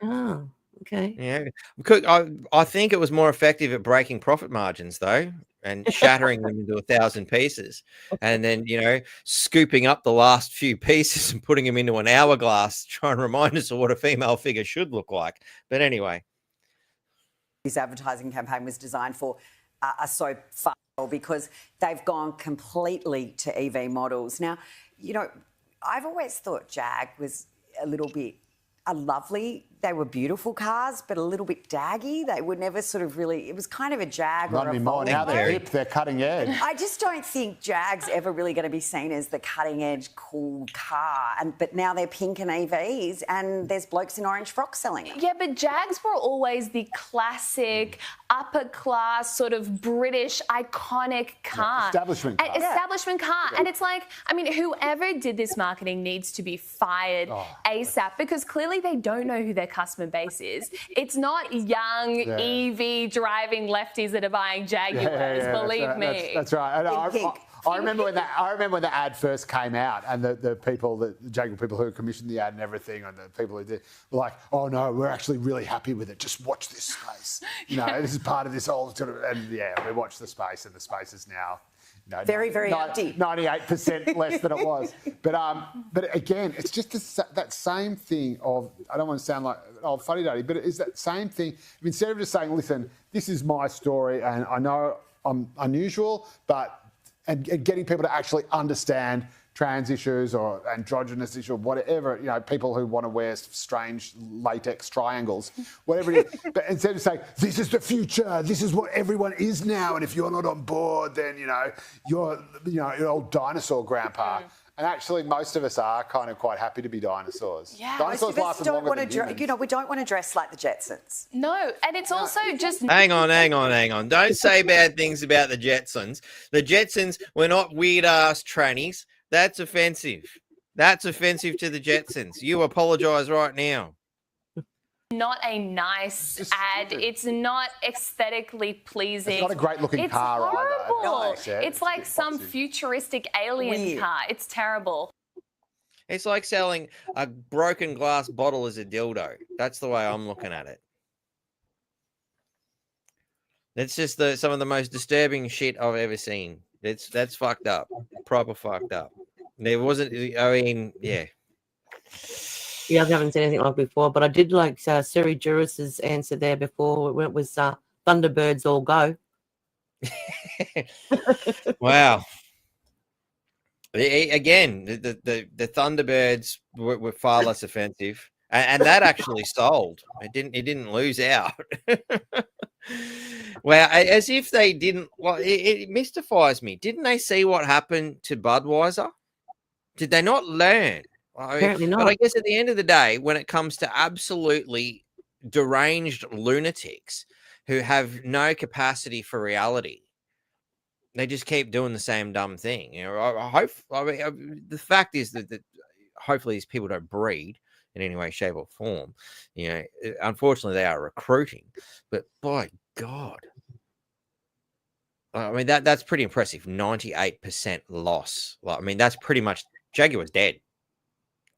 Speaker 2: Oh, Okay.
Speaker 1: Yeah, I think it was more effective at breaking profit margins though, and shattering them into 1,000 pieces, and then scooping up the last few pieces and putting them into an hourglass, trying to remind us of what a female figure should look like. But anyway,
Speaker 14: this advertising campaign was designed for are so far because they've gone completely to EV models. Now, I've always thought Jag was a little bit lovely. They were beautiful cars, but a little bit daggy. They were never sort of really. It was kind of a Jag
Speaker 15: Not
Speaker 14: or a
Speaker 15: anymore.
Speaker 14: Volvo.
Speaker 15: Now they're hip. They're cutting edge.
Speaker 14: I just don't think Jag's ever really going to be seen as the cutting edge, cool car. But now they're pink and EVs, and there's blokes in orange frocks selling them.
Speaker 13: Yeah, but Jags were always the classic upper class sort of British iconic car.
Speaker 15: Establishment car.
Speaker 13: Establishment car. And it's like, I mean, whoever did this marketing needs to be fired ASAP, because clearly they don't know who their customer base is. It's not young EV driving lefties that are buying Jaguars, believe me.
Speaker 15: That's right. And I remember when the ad first came out, and the people, the Jaguar people who commissioned the ad and everything, and the people who did, were like, "Oh no, we're actually really happy with it. Just watch this space. This is part of this whole sort of." And we watched the space, and the space is now.
Speaker 14: Very, very empty.
Speaker 15: 98% less than it was. But again, it's just that same thing of, I don't want to sound like an old fuddy-duddy, but it's that same thing. Instead of just saying, listen, this is my story, and I know I'm unusual, and getting people to actually understand trans issues or androgynous issues or whatever, people who want to wear strange latex triangles, whatever it is. But instead of saying, this is the future, this is what everyone is now, and if you're not on board, then, you're an old dinosaur grandpa. And actually, most of us are kind of quite happy to be dinosaurs.
Speaker 14: Yeah,
Speaker 15: dinosaurs
Speaker 14: most of us don't want to, we don't want to dress like the Jetsons.
Speaker 13: No, and it's also just...
Speaker 1: Hang on. Don't say bad things about the Jetsons. The Jetsons were not weird-ass trannies. That's offensive. That's offensive to the Jetsons. You apologise right now.
Speaker 13: Not a nice ad. It's not aesthetically pleasing.
Speaker 15: It's not a great-looking car
Speaker 13: either. It's horrible. It's like some futuristic alien car. It's terrible.
Speaker 1: It's like selling a broken glass bottle as a dildo. That's the way I'm looking at it. It's just some of the most disturbing shit I've ever seen. That's fucked up. Proper fucked up. There wasn't. I mean, yeah.
Speaker 2: Yeah, I haven't seen anything like before, but I did like Siri Juris's answer there before when it was Thunderbirds all go.
Speaker 1: Wow. Again, the Thunderbirds were far less offensive, and that actually sold. It didn't lose out. Well, as if they didn't. Well, it mystifies me. Didn't they see what happened to Budweiser? Did they not learn?
Speaker 2: Apparently not.
Speaker 1: But I guess at the end of the day, when it comes to absolutely deranged lunatics who have no capacity for reality, they just keep doing the same dumb thing. The fact is that hopefully these people don't breed in any way, shape, or form. Unfortunately, they are recruiting. But by God, I mean that's pretty impressive. 98% loss. Like, I mean, that's pretty much Jaguar's dead.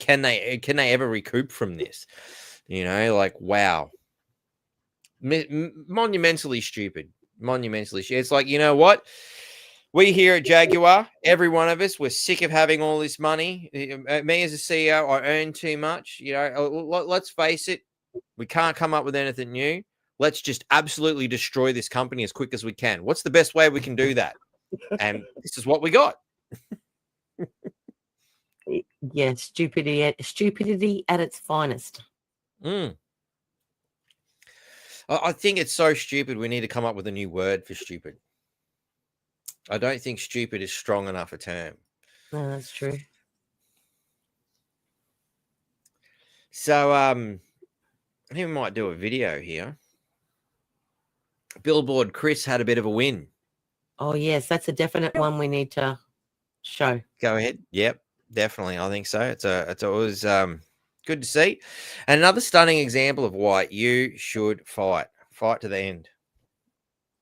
Speaker 1: Can they ever recoup from this? Wow. Monumentally stupid. It's like, you know what? We here at Jaguar, every one of us, we're sick of having all this money. Me as a CEO, I earn too much. Let's face it, we can't come up with anything new. Let's just absolutely destroy this company as quick as we can. What's the best way we can do that? And this is what we got.
Speaker 2: Yeah, stupidity at its finest.
Speaker 1: I think it's so stupid. We need to come up with a new word for stupid. I don't think stupid is strong enough a term.
Speaker 2: No, that's true.
Speaker 1: So, I think we might do a video here. Billboard Chris had a bit of a win.
Speaker 2: Oh, yes, that's a definite one we need to show.
Speaker 1: Go ahead. Yep, definitely. I think so. It's always good to see. And another stunning example of why you should fight to the end.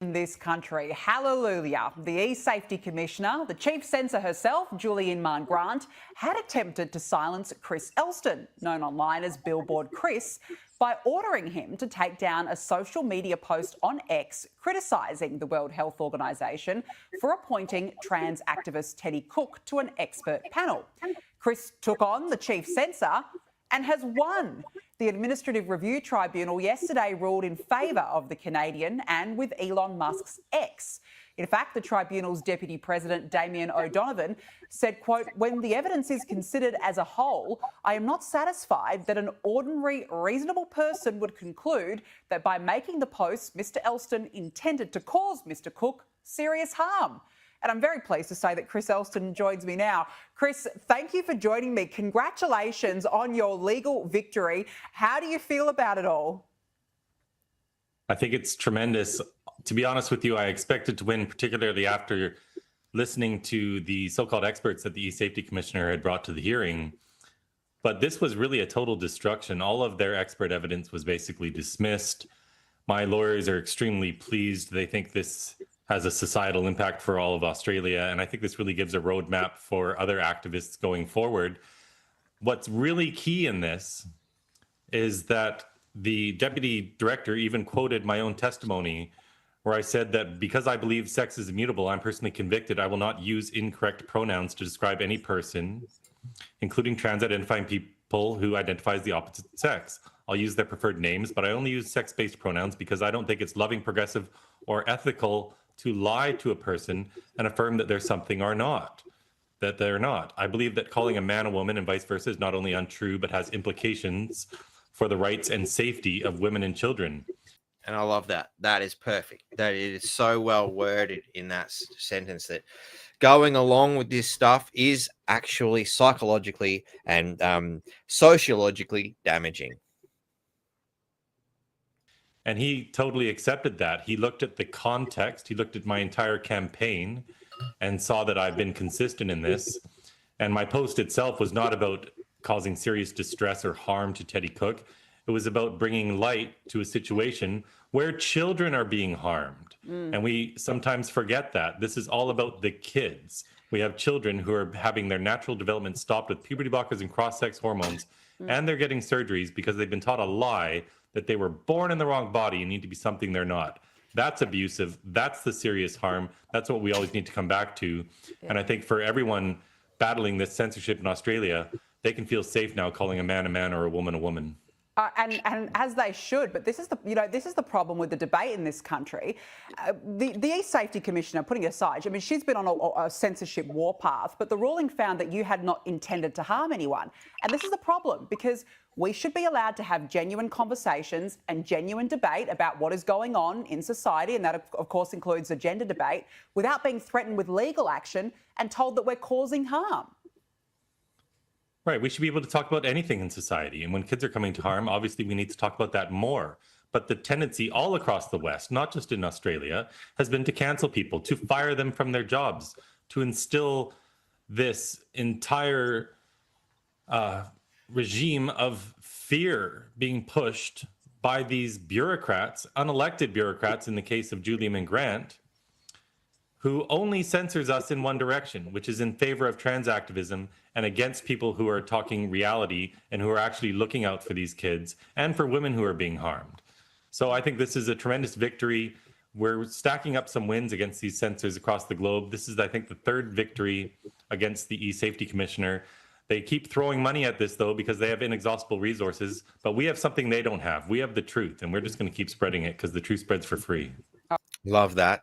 Speaker 16: In this country, hallelujah. The E-Safety Commissioner, the Chief Censor herself, Julian Mann-Grant, had attempted to silence Chris Elston, known online as Billboard Chris, by ordering him to take down a social media post on X criticising the World Health Organization for appointing trans activist Teddy Cook to an expert panel. Chris took on the chief censor and has won. The Administrative Review Tribunal yesterday ruled in favour of the Canadian and with Elon Musk's X. In fact, the tribunal's Deputy President, Damien O'Donovan, said, quote, "When the evidence is considered as a whole, I am not satisfied that an ordinary, reasonable person would conclude that by making the post, Mr Elston intended to cause Mr Cook serious harm." And I'm very pleased to say that Chris Elston joins me now. Chris, thank you for joining me. Congratulations on your legal victory. How do you feel about it all?
Speaker 17: I think it's tremendous. To be honest with you, I expected to win, particularly after listening to the so-called experts that the E-Safety Commissioner had brought to the hearing. But this was really a total destruction. All of their expert evidence was basically dismissed. My lawyers are extremely pleased. They think this has a societal impact for all of Australia. And I think this really gives a roadmap for other activists going forward. What's really key in this is that the deputy director even quoted my own testimony where I said that because I believe sex is immutable, I'm personally convicted. I will not use incorrect pronouns to describe any person, including trans-identifying people who identifies the opposite sex. I'll use their preferred names, but I only use sex-based pronouns because I don't think it's loving, progressive, or ethical to lie to a person and affirm that they're something or not, that they're not. I believe that calling a man a woman and vice versa is not only untrue, but has implications for the rights and safety of women and children.
Speaker 1: And I love that. That is perfect. That it is so well worded in that sentence that going along with this stuff is actually psychologically and sociologically damaging.
Speaker 17: And he totally accepted that. He looked at the context. He looked at my entire campaign and saw that I've been consistent in this. And my post itself was not about causing serious distress or harm to Teddy Cook. It was about bringing light to a situation where children are being harmed. And we sometimes forget that. This is all about the kids. We have children who are having their natural development stopped with puberty blockers and cross-sex hormones, and they're getting surgeries because they've been taught a lie that they were born in the wrong body and need to be something they're not. That's abusive. That's the serious harm. That's what we always need to come back to. Yeah. And I think for everyone battling this censorship in Australia, they can feel safe now calling a man or a woman a woman.
Speaker 16: And as they should, but this is the problem with the debate in this country. The E-Safety Commissioner, putting it aside, I mean, she's been on a censorship warpath, but the ruling found that you had not intended to harm anyone. And this is the problem, because we should be allowed to have genuine conversations and genuine debate about what is going on in society, and that, of course, includes a gender debate, without being threatened with legal action and told that we're causing harm.
Speaker 17: Right. We should be able to talk about anything in society. And when kids are coming to harm, obviously we need to talk about that more. But the tendency all across the West, not just in Australia, has been to cancel people, to fire them from their jobs, to instill this entire regime of fear being pushed by these bureaucrats, unelected bureaucrats in the case of Julian and Grant, who only censors us in one direction, which is in favor of trans activism and against people who are talking reality and who are actually looking out for these kids and for women who are being harmed. So I think this is a tremendous victory. We're stacking up some wins against these censors across the globe. This is, I think, the third victory against the E-Safety Commissioner. They keep throwing money at this, though, because they have inexhaustible resources. But we have something they don't have. We have the truth, and we're just going to keep spreading it because the truth spreads for free.
Speaker 1: Love that.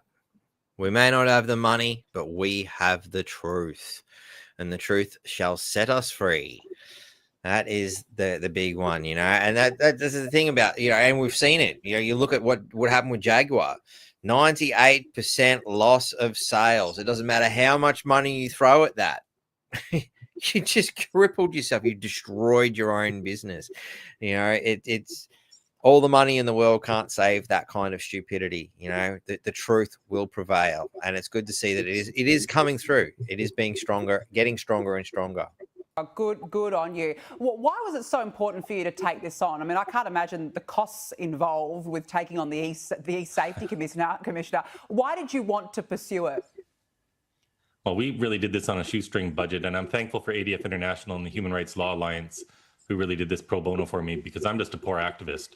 Speaker 1: We may not have the money, but we have the truth, and the truth shall set us free. That is the big one, you know, and that's the thing about, you know, and we've seen it. You know, you look at what happened with Jaguar, 98% loss of sales. It doesn't matter how much money you throw at that. You just crippled yourself. You destroyed your own business. You know, it's all the money in the world can't save that kind of stupidity. You know, the truth will prevail, and it's good to see that it is coming through. It is being stronger, getting stronger and stronger.
Speaker 16: Good on you. Why was it so important for you to take this on? I mean, I can't imagine the costs involved with taking on the E-Safety Commissioner. Why did you want to pursue it?
Speaker 17: Well, we really did this on a shoestring budget, and I'm thankful for ADF International and the Human Rights Law Alliance, who really did this pro bono for me because I'm just a poor activist.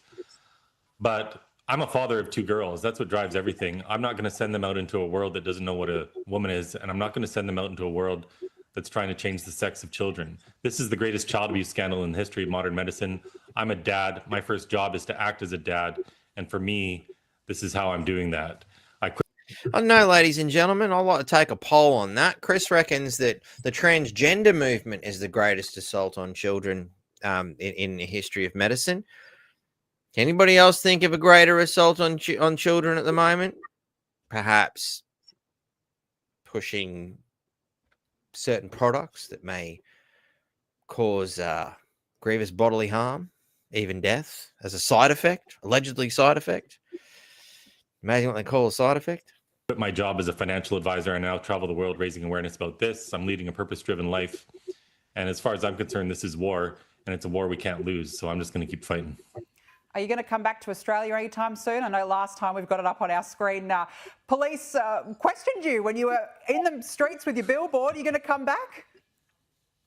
Speaker 17: But I'm a father of 2 girls. That's what drives everything. I'm not going to send them out into a world that doesn't know what a woman is. And I'm not going to send them out into a world that's trying to change the sex of children. This is the greatest child abuse scandal in the history of modern medicine. I'm a dad. My first job is to act as a dad. And for me, this is how I'm doing that. I
Speaker 1: don't know, ladies and gentlemen, I'd like to take a poll on that. Chris reckons that the transgender movement is the greatest assault on children in the history of medicine. Anybody else think of a greater assault on children at the moment? Perhaps pushing certain products that may cause grievous bodily harm, even death, as a side effect, allegedly side effect. Imagine what they call a side effect.
Speaker 17: Quit my job as a financial advisor. I now travel the world raising awareness about this. I'm leading a purpose-driven life. And as far as I'm concerned, this is war, and it's a war we can't lose. So I'm just going to keep fighting.
Speaker 16: Are you going to come back to Australia anytime soon? I know last time we've got it up on our screen. Police questioned you when you were in the streets with your billboard. Are you going to come back?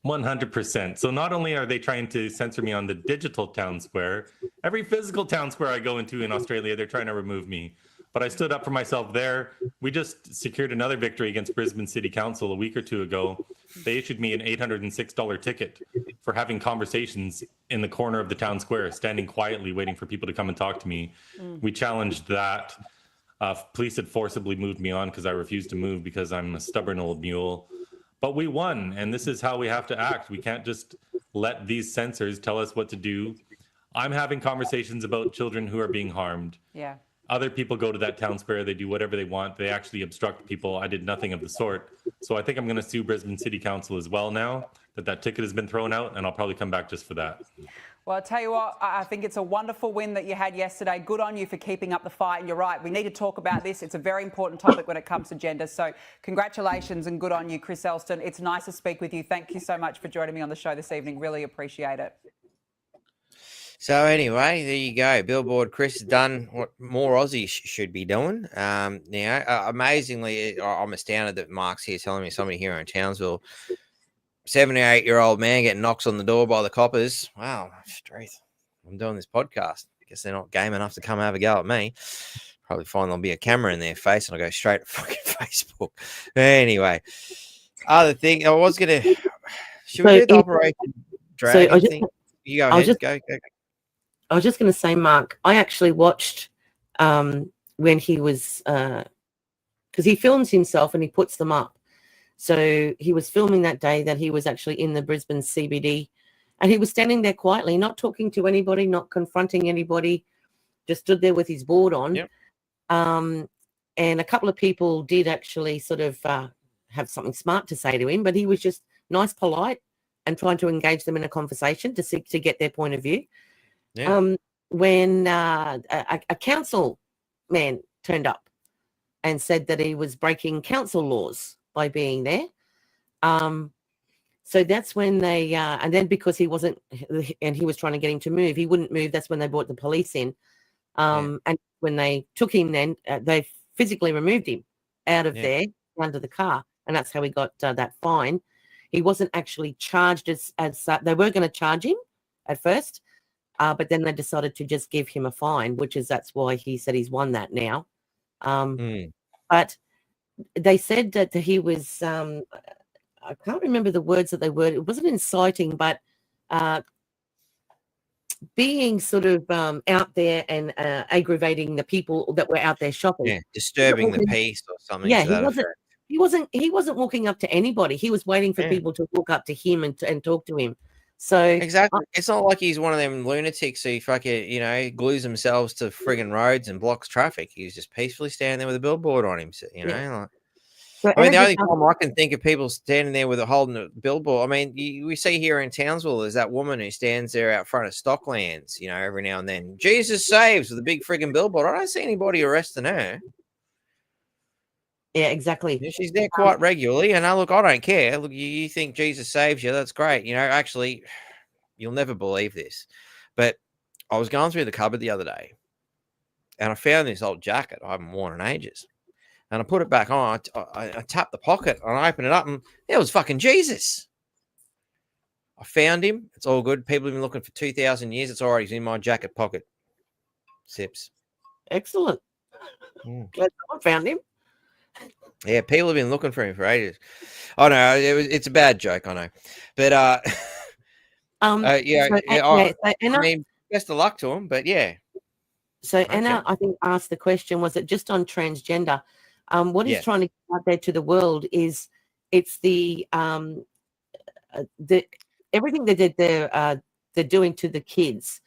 Speaker 17: 100%. So not only are they trying to censor me on the digital town square, every physical town square I go into in Australia, they're trying to remove me. But I stood up for myself there. We just secured another victory against Brisbane City Council a week or 2 ago. They issued me an $806 ticket for having conversations in the corner of the town square, standing quietly, waiting for people to come and talk to me. We challenged that. Police had forcibly moved me on because I refused to move because I'm a stubborn old mule. But we won, and this is how we have to act. We can't just let these censors tell us what to do. I'm having conversations about children who are being harmed.
Speaker 16: Yeah.
Speaker 17: Other people go to that town square. They do whatever they want. They actually obstruct people. I did nothing of the sort. So I think I'm going to sue Brisbane City Council as well now that ticket has been thrown out, and I'll probably come back just for that.
Speaker 16: Well, I'll tell you what, I think it's a wonderful win that you had yesterday. Good on you for keeping up the fight. And you're right, we need to talk about this. It's a very important topic when it comes to gender. So congratulations and good on you, Chris Elston. It's nice to speak with you. Thank you so much for joining me on the show this evening. Really appreciate it.
Speaker 1: So anyway, there you go. Billboard Chris has done what more Aussies should be doing. Amazingly, I'm astounded that Mark's here telling me somebody here in Townsville, 78-year-old man getting knocks on the door by the coppers. Wow, straight. I'm doing this podcast. Guess they're not game enough to come have a go at me. Probably find there'll be a camera in their face and I'll go straight to fucking Facebook. Anyway, other thing, I was going to... Should we do the Operation Dragon thing? You go ahead. Go.
Speaker 2: I was just going to say, Mark, I actually watched when he was, because he films himself and he puts them up. So he was filming that day that he was actually in the Brisbane CBD and he was standing there quietly, not talking to anybody, not confronting anybody, just stood there with his board on. Yep. And a couple of people did actually sort of have something smart to say to him, but he was just nice, polite and trying to engage them in a conversation to get their point of view. Yeah. When a council man turned up and said that he was breaking council laws by being there. So that's when they, and then because he wasn't, and he was trying to get him to move, he wouldn't move. That's when they brought the police in. And when they took him, then they physically removed him out of there, under the car. And that's how he got that fine. He wasn't actually charged as they were going to charge him at first. But then they decided to just give him a fine, that's why he said he's won that now. But they said that he was, I can't remember the words that they were. It wasn't inciting, but being sort of out there and aggravating the people that were out there shopping.
Speaker 1: Yeah, disturbing the peace or something.
Speaker 2: Yeah, he wasn't walking up to anybody. He was waiting for people to walk up to him and talk to him. So
Speaker 1: exactly, it's not like he's one of them lunatics who fucking glues themselves to friggin' roads and blocks traffic. He's just peacefully standing there with a billboard on him. So the only time I can think of people standing there with holding a billboard. I mean, we see here in Townsville, there's that woman who stands there out front of Stocklands, every now and then. Jesus saves with a big friggin' billboard. I don't see anybody arresting her.
Speaker 2: Yeah, exactly.
Speaker 1: Yeah, she's there quite regularly, and look, I don't care. Look, you think Jesus saves you? That's great. Actually, you'll never believe this, but I was going through the cupboard the other day, and I found this old jacket I haven't worn in ages, and I put it back on. I tapped the pocket, and I opened it up, and it was fucking Jesus. I found him. It's all good. People have been looking for 2,000 years. It's all right. He's in my jacket pocket. Sips.
Speaker 2: Excellent. Glad someone found him.
Speaker 1: Yeah, people have been looking for him for ages. I know it's a bad joke, I know, but yeah,
Speaker 2: so,
Speaker 1: I
Speaker 2: Anna,
Speaker 1: mean, best of luck to him. But yeah,
Speaker 2: so Anna, I think asked the question: was it just on transgender? What he's
Speaker 1: Yes.
Speaker 2: trying to get out there to the world is it's the everything that they're doing to the kids.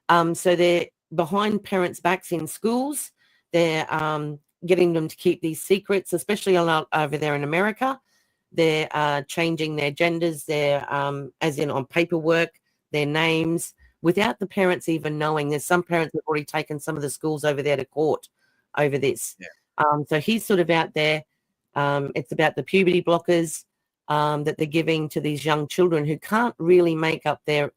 Speaker 2: So they're behind parents' backs in schools. They're getting them to keep these secrets, especially a lot over there in America. They're changing their genders, their as in on paperwork, their names, without the parents even knowing. There's some parents have already taken some of the schools over there to court over this. So he's sort of out there. It's about the puberty blockers that they're giving to these young children who can't really make up their,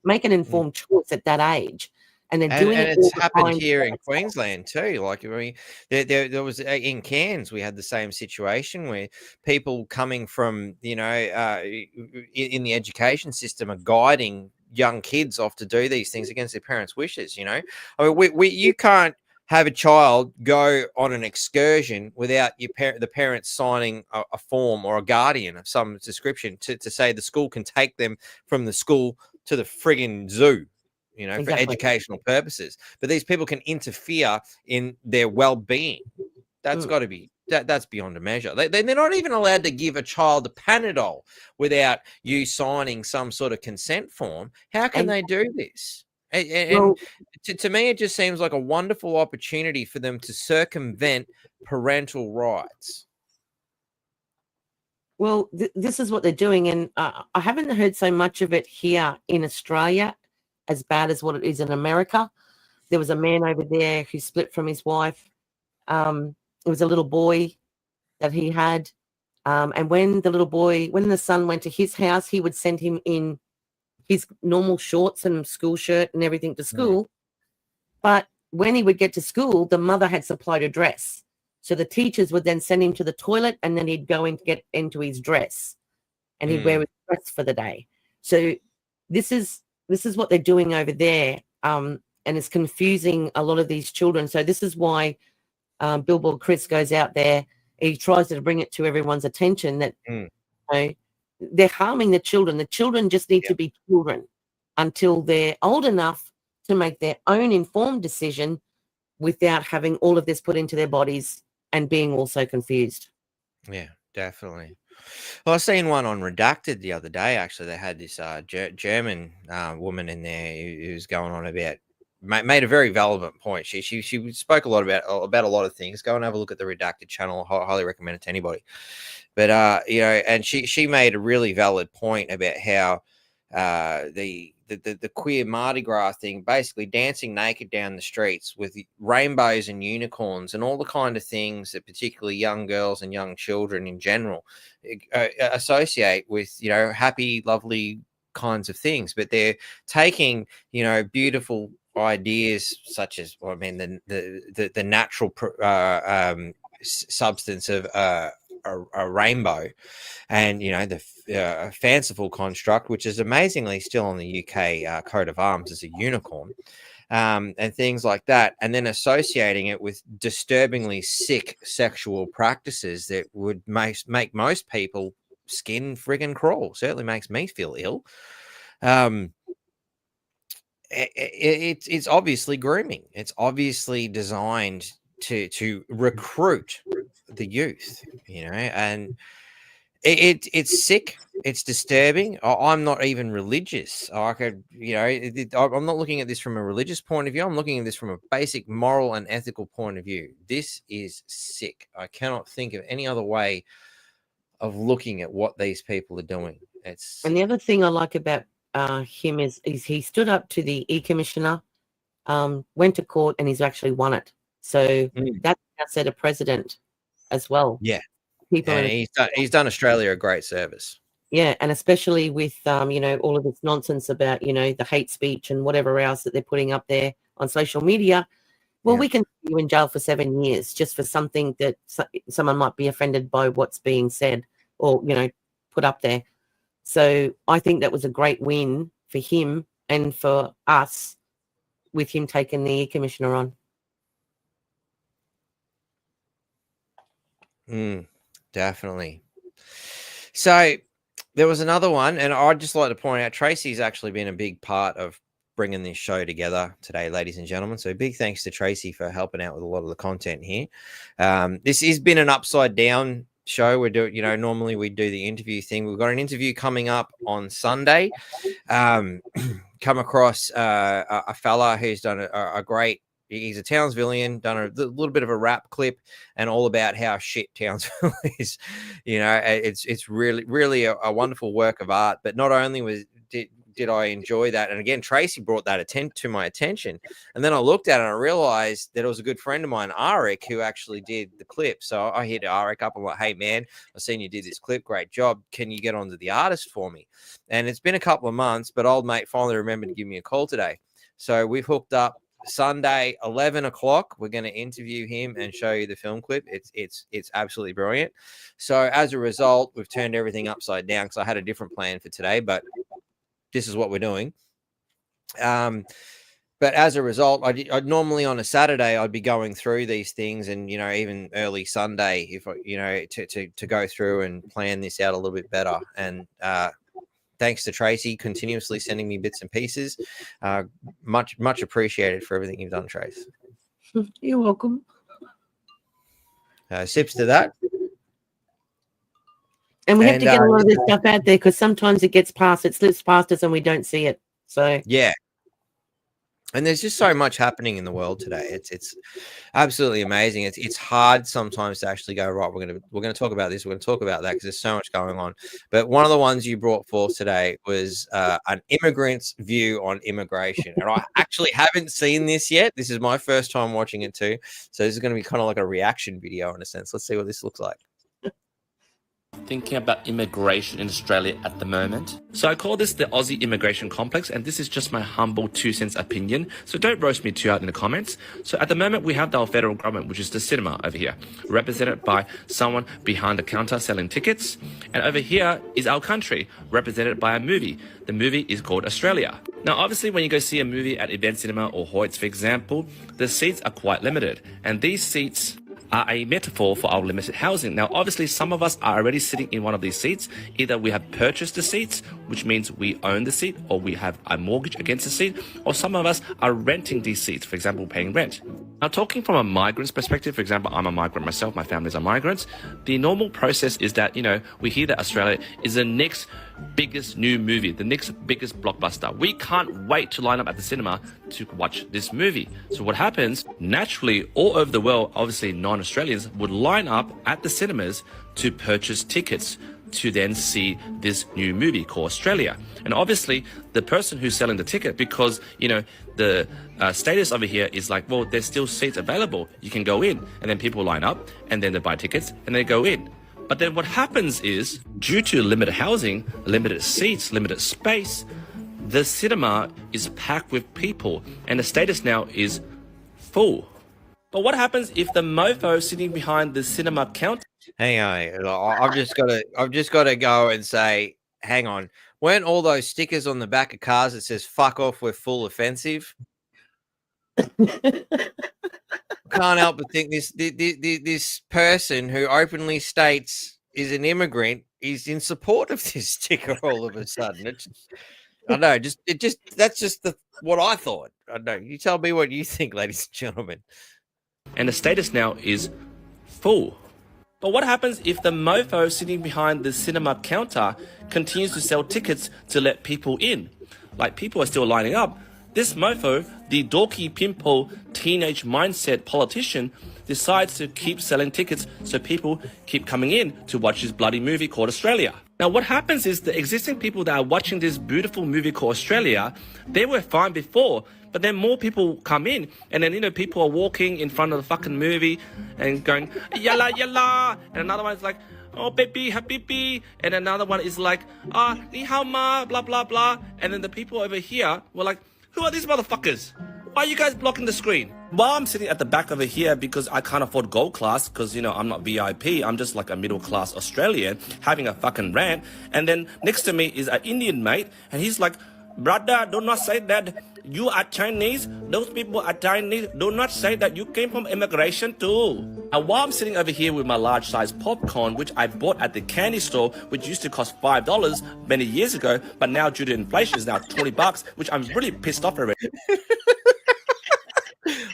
Speaker 2: make an informed choice at that age. And they're doing it.
Speaker 1: It's happened here in Queensland too. Like, I mean, there was in Cairns, we had the same situation where people coming from, in the education system are guiding young kids off to do these things against their parents' wishes. I mean, you can't have a child go on an excursion without the parents signing a form or a guardian of some description to say the school can take them from the school to the friggin' zoo. For educational purposes, but these people can interfere in their well-being. That's got to be that's beyond a measure. They're not even allowed to give a child a Panadol without you signing some sort of consent form. How can they do this? And to me, it just seems like a wonderful opportunity for them to circumvent parental rights.
Speaker 2: Well, this is what they're doing, and I haven't heard so much of it here in Australia as bad as what it is in America. There was a man over there who split from his wife. It was a little boy that he had. And when the son went to his house, he would send him in his normal shorts and school shirt and everything to school. But when he would get to school, the mother had supplied a dress. So the teachers would then send him to the toilet, and then he'd go in to get into his dress, and he'd wear his dress for the day. So this is what they're doing over there, and it's confusing a lot of these children. So this is why Billboard Chris goes out there. He tries to bring it to everyone's attention that they're harming the children. The children just need to be children until they're old enough to make their own informed decision without having all of this put into their bodies and being also confused.
Speaker 1: Yeah, definitely. Well, I seen one on Redacted the other day. Actually, they had this German woman in there who was going on about, made a very relevant point. She spoke a lot about a lot of things. Go and have a look at the Redacted channel. I highly recommend it to anybody. But and she made a really valid point about how the queer Mardi Gras thing, basically dancing naked down the streets with rainbows and unicorns and all the kind of things that particularly young girls and young children in general associate with, happy, lovely kinds of things. But they're taking, beautiful ideas such as, the natural substance of a rainbow and the fanciful construct, which is amazingly still on the UK coat of arms as a unicorn, and things like that, and then associating it with disturbingly sick sexual practices that would make most people skin friggin' crawl. Certainly makes me feel ill. It's obviously grooming. It's obviously designed to recruit the youth, and it's sick. It's disturbing. I'm not even religious. I'm not looking at this from a religious point of view. I'm looking at this from a basic moral and ethical point of view. This is sick. I cannot think of any other way of looking at what these people are doing.
Speaker 2: And the other thing I like about him is he stood up to the e-commissioner, went to court, and he's actually won it. So that set a precedent as well.
Speaker 1: Yeah. And he's done Australia a great service.
Speaker 2: Yeah, and especially with all of this nonsense about the hate speech and whatever else that they're putting up there on social media. Well, we can put you in jail for 7 years just for something that someone might be offended by what's being said or put up there. So I think that was a great win for him and for us with him taking the commissioner on.
Speaker 1: Definitely. So there was another one, and I'd just like to point out Tracy's actually been a big part of bringing this show together today, ladies and gentlemen. So big thanks to Tracy for helping out with a lot of the content here. This has been an upside down show. We're doing, normally we do the interview thing. We've got an interview coming up on Sunday. Come across a fella who's done a great. He's a Townsvillian, done a little bit of a rap clip and all about how shit Townsville is. It's really a wonderful work of art. But not only did I enjoy that, and again, Tracy brought that to my attention. And then I looked at it and I realized that it was a good friend of mine, Arik, who actually did the clip. So I hit Arik up. I'm like, hey, man, I've seen you did this clip. Great job. Can you get onto the artist for me? And it's been a couple of months, but old mate finally remembered to give me a call today. So we've hooked up. Sunday, 11 o'clock, we're going to interview him and show you the film clip. It's absolutely brilliant. So as a result, we've turned everything upside down because I had a different plan for today, but this is what we're doing. But as a result, I'd normally on a Saturday, I'd be going through these things and, even early Sunday, if to go through and plan this out a little bit better. And, thanks to Tracy continuously sending me bits and pieces. Much appreciated for everything you've done, Trace.
Speaker 2: You're welcome.
Speaker 1: Sips to that.
Speaker 2: And we have to get a lot of this stuff out there because sometimes it slips past us and we don't see it. So
Speaker 1: yeah. And there's just so much happening in the world today. It's absolutely amazing. It's hard sometimes to actually go, right, we're gonna talk about this, we're gonna talk about that, because there's so much going on. But one of the ones you brought forth today was an immigrant's view on immigration. And I actually haven't seen this yet. This is my first time watching it too. So this is gonna be kind of like a reaction video in a sense. Let's see what this looks like.
Speaker 18: Thinking about immigration in Australia at the moment. So I call this the Aussie immigration complex, and this is just my humble 2 cents opinion, so don't roast me too hard in the comments. So at the moment we have our federal government, which is the cinema over here, represented by someone behind the counter selling tickets, and over here is our country, represented by a movie. The movie is called Australia. Now obviously when you go see a movie at Event Cinema or Hoyts, for example, the seats are quite limited, and these seats are a metaphor for our limited housing. Now, obviously, some of us are already sitting in one of these seats. Either we have purchased the seats, which means we own the seat, or we have a mortgage against the seat, or some of us are renting these seats, for example, paying rent. Now, talking from a migrant's perspective, for example, I'm a migrant myself, my family's are migrants. The normal process is that, we hear that Australia is the next biggest new movie, the next biggest blockbuster. We can't wait to line up at the cinema to watch this movie. So what happens, naturally, all over the world, obviously non-Australians would line up at the cinemas to purchase tickets to then see this new movie called Australia. And obviously, the person who's selling the ticket, because, the status over here is like, well, there's still seats available. You can go in. And then people line up, and then they buy tickets, and they go in. But then what happens is, due to limited housing, limited seats, limited space, the cinema is packed with people, and the status now is full. But what happens if the mofo sitting behind the cinema counter?
Speaker 1: Hang on, I've just got to go and say, hang on. Weren't all those stickers on the back of cars that says "fuck off, we're full offensive"? Can't help but think this person who openly states is an immigrant is in support of this sticker all of a sudden. I know, that's just what I thought. I know. You tell me what you think, ladies and gentlemen.
Speaker 18: And the status now is full. But what happens if the mofo sitting behind the cinema counter continues to sell tickets to let people in? Like, people are still lining up. This mofo, the dorky pimple teenage mindset politician, decides to keep selling tickets so people keep coming in to watch this bloody movie called Australia. Now what happens is the existing people that are watching this beautiful movie called Australia, they were fine before, but then more people come in, and then people are walking in front of the fucking movie and going yalla yalla, and another one is like, oh baby habibi, and another one is like, ni hao ma, blah blah blah, and then the people over here were like, who are these motherfuckers? Why are you guys blocking the screen? While I'm sitting at the back over here because I can't afford gold class because, you know, I'm not VIP. I'm just like a middle class Australian having a fucking rant. And then next to me is an Indian mate and he's like, brother, do not say that you are Chinese. Those people are Chinese. Do not say that you came from immigration too. And while I'm sitting over here with my large size popcorn, which I bought at the candy store, which used to cost $5 many years ago, but now due to inflation is now $20, which I'm really pissed off already.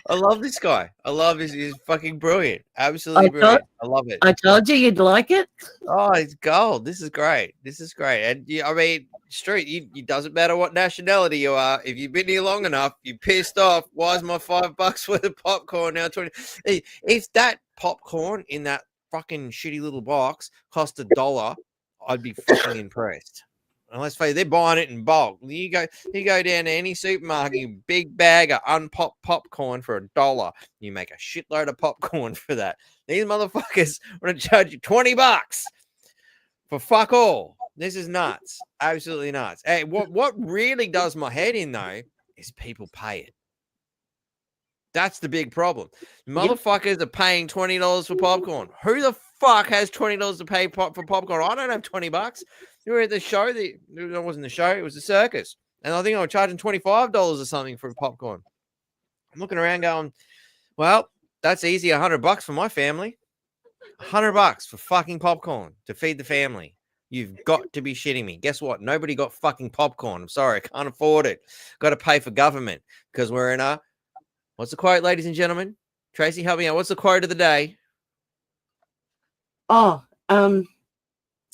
Speaker 1: I love this guy. I love his. He's fucking brilliant. Absolutely brilliant. I love it.
Speaker 2: I told you you'd like it.
Speaker 1: Oh, it's gold. This is great. This is great. And yeah, I mean, straight. It doesn't matter what nationality you are. If you've been here long enough, you're pissed off. Why is my $5 worth of popcorn now 20? If that popcorn in that fucking shitty little box cost $1, I'd be fucking impressed. And let's face it, they're buying it in bulk. You go down to any supermarket, you big bag of unpopped popcorn for $1. You make a shitload of popcorn for that. These motherfuckers want to charge you $20 for fuck all. This is nuts. Absolutely nuts. Hey, what really does my head in though is people pay it. That's the big problem. Motherfuckers are paying $20 for popcorn. Who the fuck has $20 to pay for popcorn? I don't have $20. You were at the show. It wasn't the show. It was the circus. And I think I was charging $25 or something for popcorn. I'm looking around going, well, that's easy. $100 for my family. $100 for fucking popcorn to feed the family. You've got to be shitting me. Guess what? Nobody got fucking popcorn. I'm sorry. I can't afford it. Got to pay for government because we're in a, what's the quote, ladies and gentlemen? Tracy, help me out. What's the quote of the day?
Speaker 2: Oh,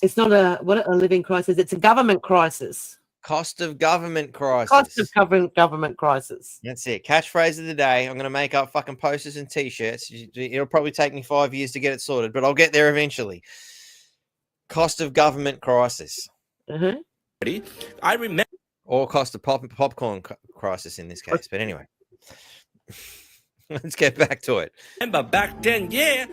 Speaker 2: it's not a living crisis. It's a government crisis.
Speaker 1: Cost of government crisis.
Speaker 2: Cost of government crisis.
Speaker 1: That's it. Catchphrase of the day. I'm going to make up fucking posters and t-shirts. It'll probably take me 5 years to get it sorted, but I'll get there eventually. Cost of government crisis.
Speaker 18: I remember.
Speaker 1: Or cost of popcorn crisis in this case. But anyway, let's get back to it.
Speaker 18: Remember back then, yeah.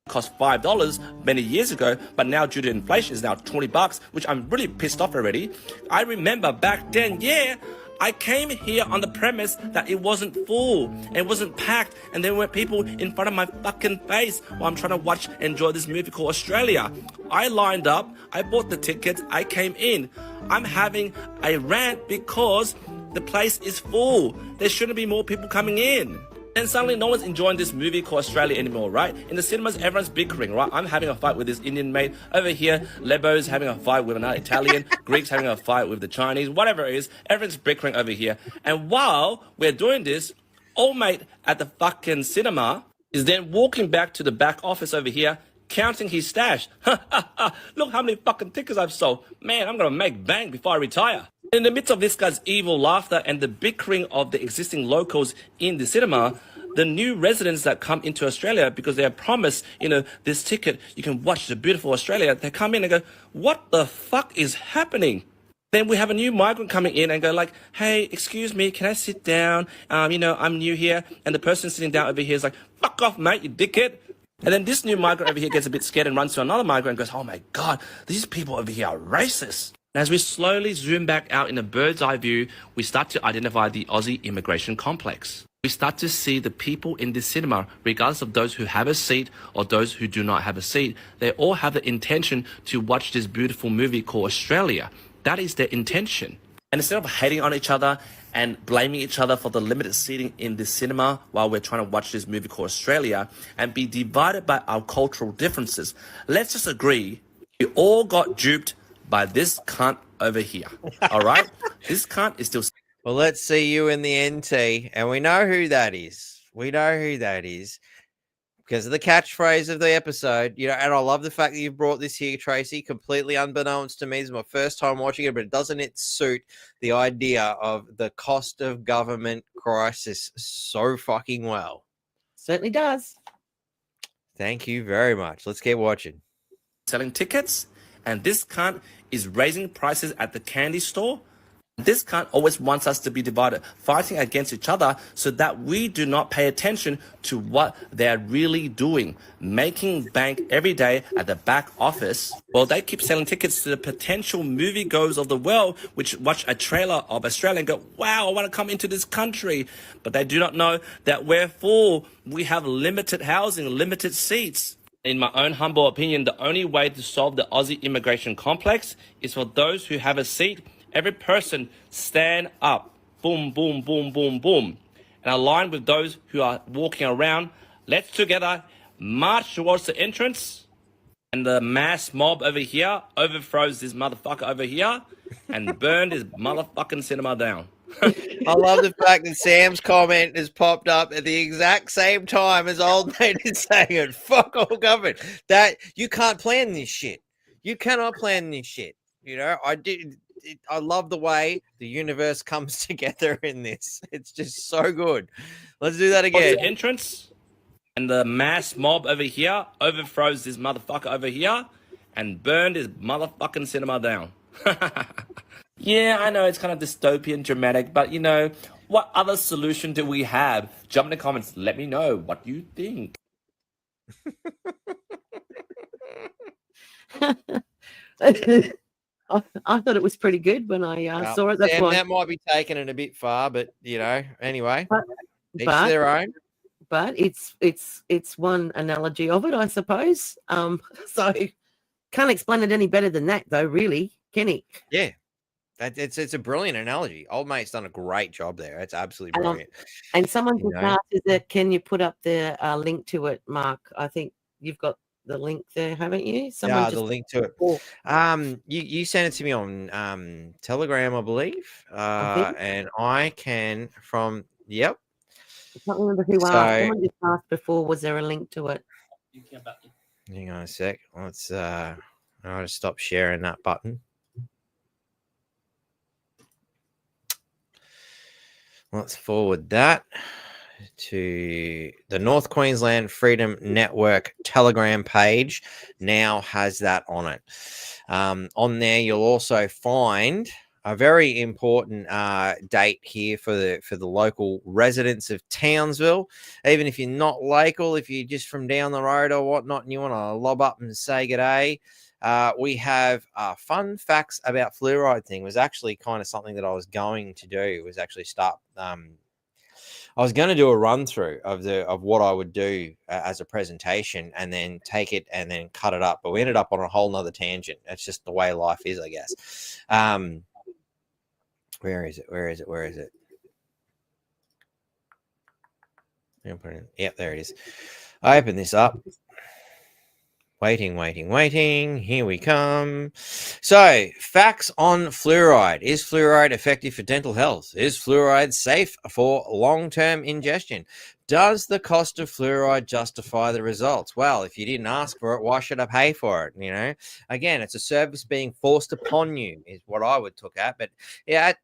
Speaker 18: Cost $5 many years ago, but now due to inflation is now $20, which I'm really pissed off already. I remember back then, yeah, I came here on the premise that it wasn't full, it wasn't packed, and there were people in front of my fucking face while I'm trying to enjoy this movie called Australia. I lined up, I bought the tickets, I came in. I'm having a rant because the place is full. There shouldn't be more people coming in. And suddenly no one's enjoying this movie called Australia anymore, right? In the cinemas, everyone's bickering, right? I'm having a fight with this Indian mate. Over here, Lebo's having a fight with another Italian. Greek's having a fight with the Chinese. Whatever it is, everyone's bickering over here. And while we're doing this, old mate at the fucking cinema is then walking back to the back office over here, counting his stash. Look how many fucking tickets I've sold. Man, I'm gonna make bang before I retire. In the midst of this guy's evil laughter and the bickering of the existing locals in the cinema, the new residents that come into Australia because they are promised, this ticket, you can watch the beautiful Australia, they come in and go, what the fuck is happening? Then we have a new migrant coming in and go like, hey, excuse me, can I sit down? I'm new here. And the person sitting down over here is like, fuck off, mate, you dickhead. And then this new migrant over here gets a bit scared and runs to another migrant and goes, oh my God, these people over here are racist. As we slowly zoom back out in a bird's eye view, we start to identify the Aussie immigration complex. We start to see the people in this cinema, regardless of those who have a seat or those who do not have a seat, they all have the intention to watch this beautiful movie called Australia. That is their intention. And instead of hating on each other and blaming each other for the limited seating in this cinema while we're trying to watch this movie called Australia and be divided by our cultural differences, let's just agree we all got duped by this cunt over here. All right? This cunt is still...
Speaker 1: Well, let's see you in the NT. And we know who that is. We know who that is. Because of the catchphrase of the episode. And I love the fact that you've brought this here, Tracy, completely unbeknownst to me. This is my first time watching it, but doesn't it suit the idea of the cost of government crisis so fucking well?
Speaker 2: Certainly does.
Speaker 1: Thank you very much. Let's keep watching.
Speaker 18: Selling tickets, and this cunt is raising prices at the candy store. This cunt always wants us to be divided, fighting against each other so that we do not pay attention to what they're really doing, making bank every day at the back office. Well, they keep selling tickets to the potential moviegoers of the world, which watch a trailer of Australia and go, wow, I want to come into this country. But they do not know that we're full. We have limited housing, limited seats. In my own humble opinion, the only way to solve the Aussie immigration complex is for those who have a seat. Every person stand up, boom, boom, boom, boom, boom, and align with those who are walking around. Let's together march towards the entrance, and the mass mob over here overthrows this motherfucker over here and burn this motherfucking cinema down.
Speaker 1: I love the fact that Sam's comment has popped up at the exact same time as old mate is saying it. Fuck all government. That you can't plan this shit. You cannot plan this shit. You know, I love the way the universe comes together in this. It's just so good. Let's do that again.
Speaker 18: The entrance, and the mass mob over here overthrows this motherfucker over here and burn this motherfucking cinema down. Yeah, I know it's kind of dystopian, dramatic, but you know, what other solution do we have? Jump in the comments. Let me know what you think.
Speaker 2: I thought it was pretty good when I saw it. That's
Speaker 1: Sam,
Speaker 2: why.
Speaker 1: that might be taking it a bit far, but you know, anyway, each
Speaker 2: but-
Speaker 1: their own.
Speaker 2: But it's one analogy of it, I suppose. So can't explain it any better than that, though. Really, can he?
Speaker 1: Yeah, it's a brilliant analogy. Old mate's done a great job there. It's absolutely brilliant.
Speaker 2: And someone
Speaker 1: You
Speaker 2: just
Speaker 1: know?
Speaker 2: asked, can you put up the link to it, Mark? I think you've got the link there, haven't you?
Speaker 1: Yeah, the link to it. You sent it to me on Telegram, I believe. And I can from yep.
Speaker 2: I can't remember who asked. Someone just asked before, was there a link to it?
Speaker 1: Hang on a sec. Let's I'll just stop sharing that button. Let's forward that to the North Queensland Freedom Network Telegram page. Now has that on it. On there, you'll also find a very important date here for the local residents of Townsville. Even if you're not local, if you're just from down the road or whatnot, and you want to lob up and say g'day, we have fun facts about fluoride thing. It was actually kind of something that I was going to do. It was actually start. I was going to do a run through of what I would do as a presentation, and then take it and then cut it up. But we ended up on a whole nother tangent. That's just the way life is, I guess. Where is it? Where is it? Where is it? Yep, there it is. I open this up. Waiting. Here we come. So, facts on fluoride. Is fluoride effective for dental health? Is fluoride safe for long-term ingestion? Does the cost of fluoride justify the results? Well, if you didn't ask for it, why should I pay for it? You know, again, it's a service being forced upon you, is what I would look at. But yeah,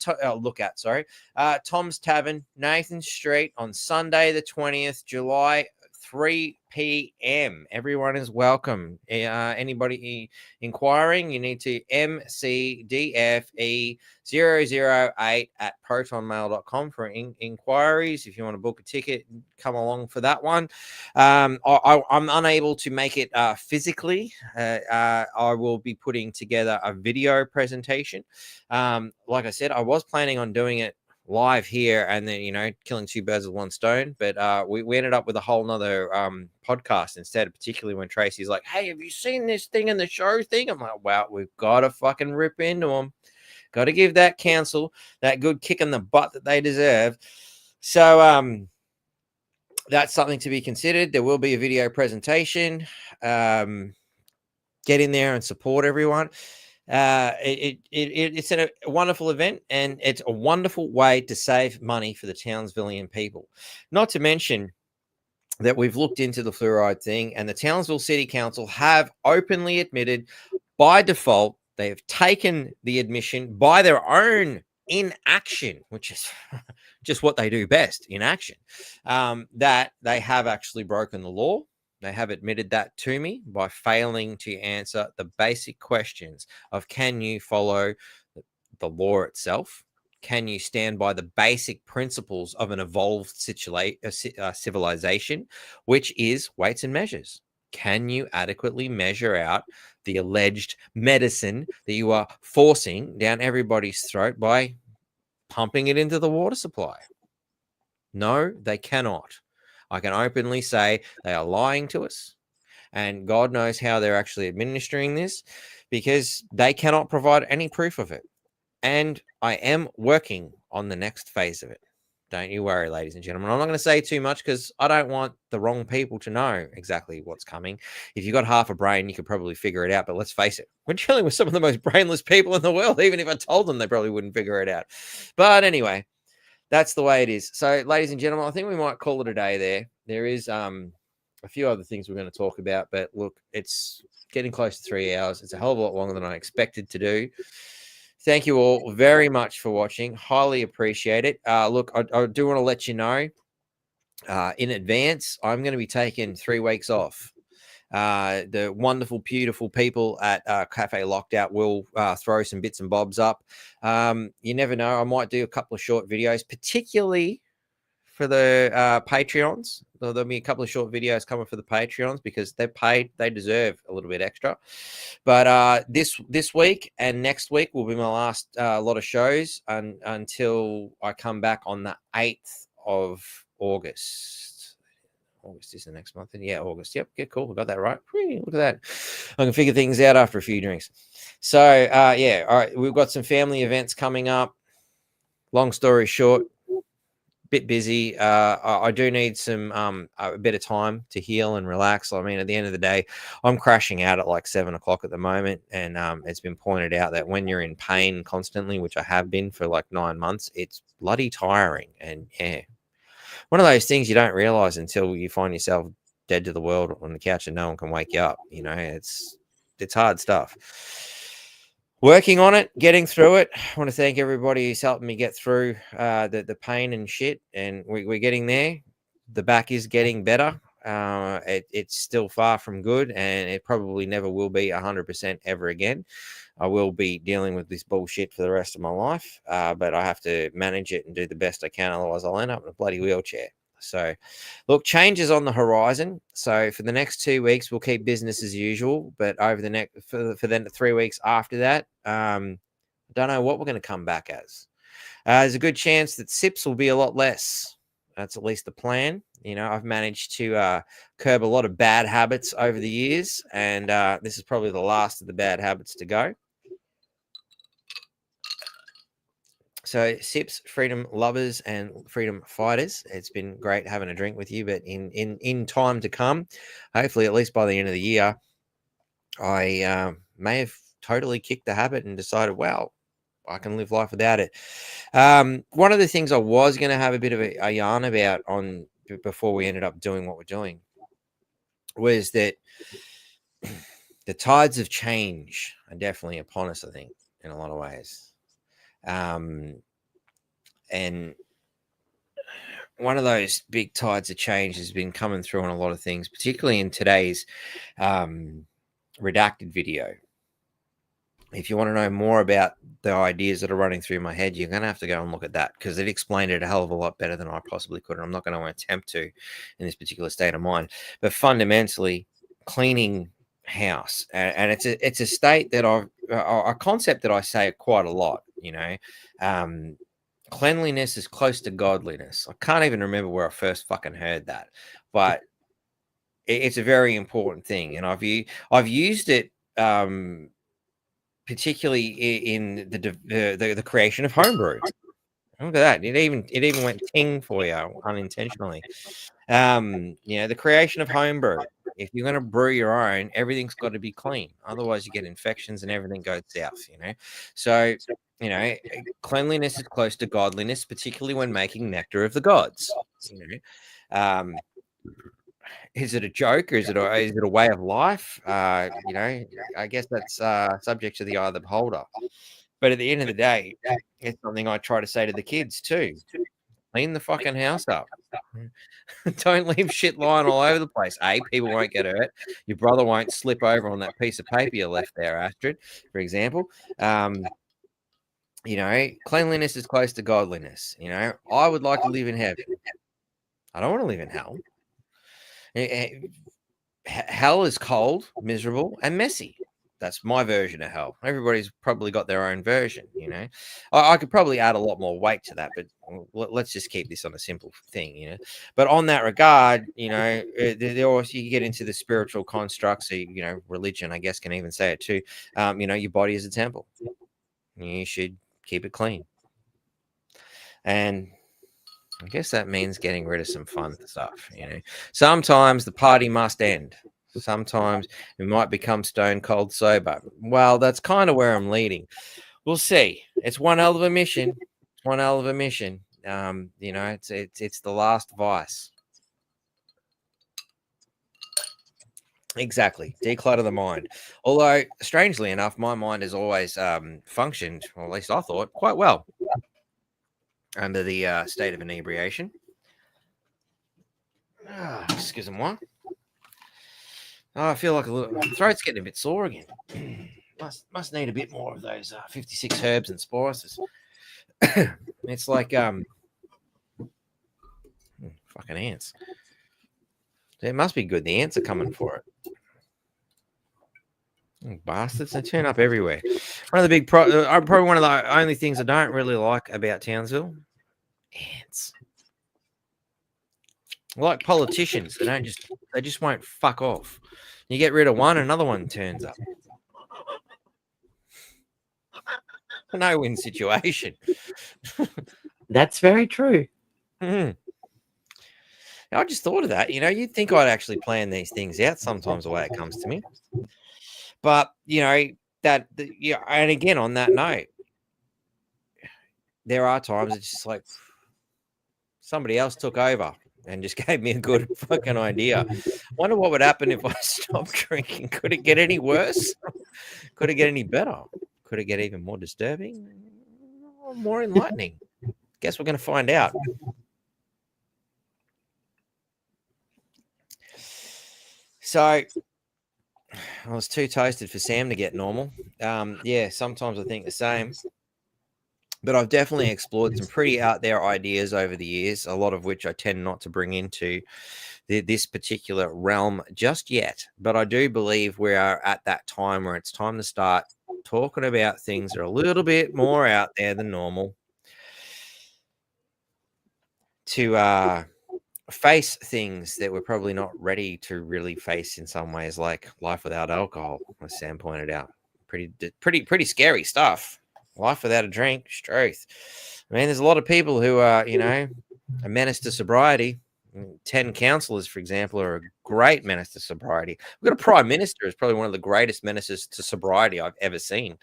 Speaker 1: Tom's Tavern, Nathan Street, on Sunday, the 20th July. 3 p.m. Everyone is welcome. Anybody inquiring, you need to mcdfe008 at protonmail.com for inquiries. If you want to book a ticket, come along for that one. I'm unable to make it physically. I will be putting together a video presentation. Like I said, I was planning on doing it live here and then, you know, killing two birds with one stone, but we ended up with a whole nother podcast instead, particularly when Tracy's like, hey, have you seen this thing in the show thing? I'm like, wow, we've got to fucking rip into them. Got to give that council that good kick in the butt that they deserve. So that's something to be considered. There will be a video presentation. Get in there and support everyone. It's a wonderful event, and it's a wonderful way to save money for the Townsvillian people. Not to mention that we've looked into the fluoride thing, and the Townsville City Council have openly admitted by default, they have taken the admission by their own inaction, which is just what they do best, inaction, that they have actually broken the law. They have admitted that to me by failing to answer the basic questions of, can you follow the law itself? can you stand by the basic principles of an evolved civilization, which is weights and measures? Can you adequately measure out the alleged medicine that you are forcing down everybody's throat by pumping it into the water supply? No, they cannot. I can openly say they are lying to us, and God knows how they're actually administering this, because they cannot provide any proof of it. And I am working on the next phase of it. Don't you worry, ladies and gentlemen. I'm not going to say too much because I don't want the wrong people to know exactly what's coming. If you've got half a brain, you could probably figure it out. But let's face it, we're dealing with some of the most brainless people in the world. Even if I told them, they probably wouldn't figure it out. But anyway, that's the way it is. So, ladies and gentlemen, I think we might call it a day there. There is a few other things we're going to talk about. But look, it's getting close to 3 hours. It's a hell of a lot longer than I expected to do. Thank you all very much for watching. Highly appreciate it. Look, I do want to let you know in advance, I'm going to be taking 3 weeks off. The wonderful, beautiful people at Cafe Locked-Out will throw some bits and bobs up. You never know. I might do a couple of short videos, particularly for the Patreons. There'll be a couple of short videos coming for the Patreons because they're paid. They deserve a little bit extra. But this week and next week will be my last lot of shows until I come back on the 8th of August. August is the next month. Yeah, August. Yep, get cool. We got that right. Look at that. I can figure things out after a few drinks. So, yeah, all right. We've got some family events coming up. Long story short, bit busy. I do need some a bit of time to heal and relax. I mean, at the end of the day, I'm crashing out at like 7 o'clock at the moment, and it's been pointed out that when you're in pain constantly, which I have been for like 9 months, it's bloody tiring. And yeah, one of those things you don't realize until you find yourself dead to the world on the couch and no one can wake you up. You know, it's hard stuff. Working on it, getting through it. I want to thank everybody who's helping me get through the pain and shit, and we're getting there. The back is getting better. It's still far from good, and it probably never will be 100% ever again. I will be dealing with this bullshit for the rest of my life, but I have to manage it and do the best I can. Otherwise, I'll end up in a bloody wheelchair. So, look, change is on the horizon. So for the next 2 weeks, we'll keep business as usual. But over the next for the 3 weeks after that, I don't know what we're going to come back as. There's a good chance that sips will be a lot less. That's at least the plan. You know, I've managed to curb a lot of bad habits over the years, and this is probably the last of the bad habits to go. So, sips, freedom lovers and freedom fighters, it's been great having a drink with you. But in time to come, hopefully, at least by the end of the year, I may have totally kicked the habit and decided, well, I can live life without it. One of the things I was going to have a bit of a yarn about before we ended up doing what we're doing was that the tides of change are definitely upon us, I think, in a lot of ways. And one of those big tides of change has been coming through on a lot of things, particularly in today's redacted video. If you want to know more about the ideas that are running through my head, you're going to have to go and look at that, because it explained it a hell of a lot better than I possibly could. And I'm not going to attempt to in this particular state of mind. But fundamentally, cleaning house, and it's a state that a concept that I say quite a lot. You know, cleanliness is close to godliness. I can't even remember where I first fucking heard that, but it's a very important thing, and I've used it particularly in the creation of homebrew. Look at that! It even went ting for you unintentionally. You know, the creation of homebrew. If you're going to brew your own, everything's got to be clean. Otherwise, you get infections and everything goes south. You know, so you know, cleanliness is close to godliness, particularly when making nectar of the gods. You know, is it a joke or is it a way of life? You know, I guess that's subject to the eye of the beholder. But at the end of the day, it's something I try to say to the kids too. Clean the fucking house up. Don't leave shit lying all over the place. People won't get hurt. Your brother won't slip over on that piece of paper you left there, Astrid, for example. You know, cleanliness is close to godliness. You know, I would like to live in heaven. I don't want to live in hell. Hell is cold, miserable, and messy. That's my version of hell. Everybody's probably got their own version, you know. I could probably add a lot more weight to that, but let's just keep this on a simple thing, you know. But on that regard, you know, there also you get into the spiritual constructs. So, you know, religion, I guess, can even say it too. You know, your body is a temple. You should keep it clean, and I guess that means getting rid of some fun stuff, you know. Sometimes the party must end. Sometimes we might become stone cold sober. Well, that's kind of where I'm leading. We'll see. It's one hell of a mission. It's one hell of a mission. You know, it's the last vice. Exactly. Declutter the mind. Although, strangely enough, my mind has always functioned, or at least I thought, quite well under the state of inebriation. Excuse me. Oh, I feel like my throat's getting a bit sore again. Must need a bit more of those 56 herbs and spices. It's like fucking ants. It must be good. The ants are coming for it. Bastards, they turn up everywhere. One of the big probably one of the only things I don't really like about Townsville, ants. Like politicians, they just won't fuck off. You get rid of one, another one turns up. No-win situation.
Speaker 2: That's very true.
Speaker 1: I just thought of that. You know, you'd think I'd actually plan these things out sometimes the way it comes to me. But, you know, yeah, and again, on that note, there are times it's just like somebody else took over and just gave me a good fucking idea. Wonder what would happen if I stopped drinking. Could it get any worse? Could it get any better? Could it get even more disturbing? Or more enlightening? Guess we're going to find out. So I was too toasted for Sam to get normal. Yeah, sometimes I think the same. But I've definitely explored some pretty out there ideas over the years, a lot of which I tend not to bring into this particular realm just yet. But I do believe we are at that time where it's time to start talking about things that are a little bit more out there than normal, to face things that we're probably not ready to really face in some ways, like life without alcohol, as Sam pointed out. Pretty scary stuff. Life without a drink, truth. I mean, there's a lot of people who are, you know, a menace to sobriety. 10 councillors, for example, are a great menace to sobriety. We've got a prime minister who's probably one of the greatest menaces to sobriety I've ever seen.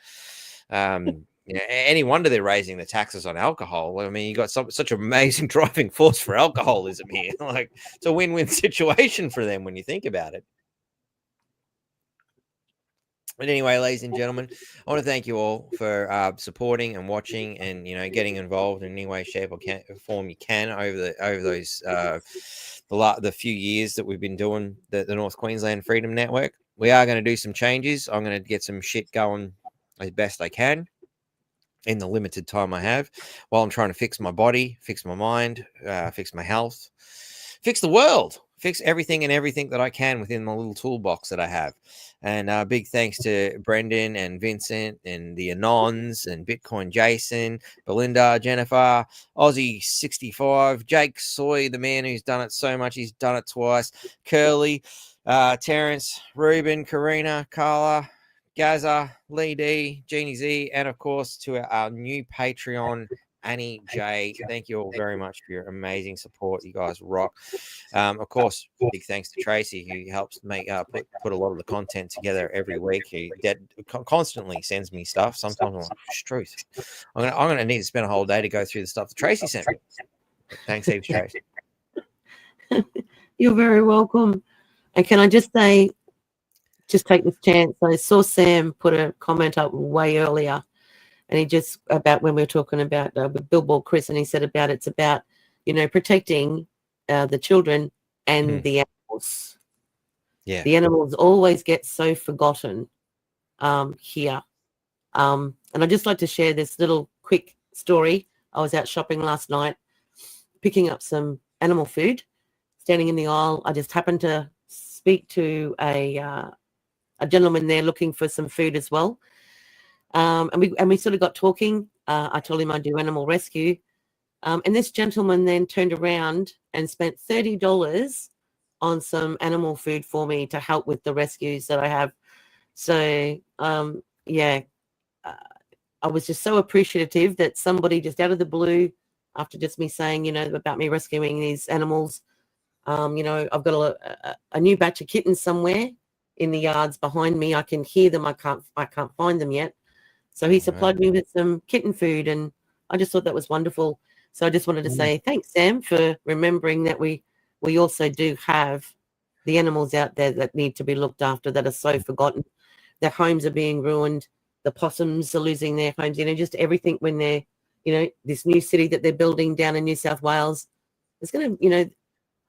Speaker 1: You know, any wonder they're raising the taxes on alcohol. I mean, you got such an amazing driving force for alcoholism here. Like, it's a win-win situation for them when you think about it. But anyway, ladies and gentlemen, I want to thank you all for supporting and watching, and, you know, getting involved in any way, shape, or form you can over those the few years that we've been doing the North Queensland Freedom Network. We are going to do some changes. I'm going to get some shit going as best I can in the limited time I have, while I'm trying to fix my body, fix my mind, fix my health, fix the world, fix everything that I can within my little toolbox that I have. And big thanks to Brendan and Vincent and the Anons and Bitcoin Jason, Belinda, Jennifer, Aussie 65, Jake Soy, the man who's done it so much, he's done it twice, Curly, Terrence, Ruben, Karina, Carla, Gaza, Lee D, Jeannie Z, and of course to our new Patreon, Annie J. Thank you all very much for your amazing support. You guys rock. Of course, big thanks to Tracy, who helps make put a lot of the content together every week. He constantly sends me stuff. Sometimes I'm like, truth, I'm gonna need to spend a whole day to go through the stuff that Tracy sent me. Thanks, heaps, Tracy.
Speaker 2: You're very welcome. And can I just say, just take this chance. I saw Sam put a comment up way earlier, and he just about when we were talking about with Billboard Chris, and he said about it's about, you know, protecting the children and the animals.
Speaker 1: Yeah,
Speaker 2: the animals always get so forgotten here. And I'd just like to share this little quick story. I was out shopping last night, picking up some animal food, standing in the aisle. I just happened to speak to a gentleman there looking for some food as well. And we sort of got talking. I told him I do animal rescue. And this gentleman then turned around and spent $30 on some animal food for me to help with the rescues that I have. So, I was just so appreciative that somebody just out of the blue, after just me saying, about me rescuing these animals, I've got a new batch of kittens somewhere in the yards behind me. I can hear them. I can't find them yet. So he supplied me with some kitten food, and I just thought that was wonderful. So I just wanted to say thanks, Sam, for remembering that we also do have the animals out there that need to be looked after, that are so forgotten. Their homes are being ruined. The possums are losing their homes, just everything when they're, this new city that they're building down in New South Wales. It's going to,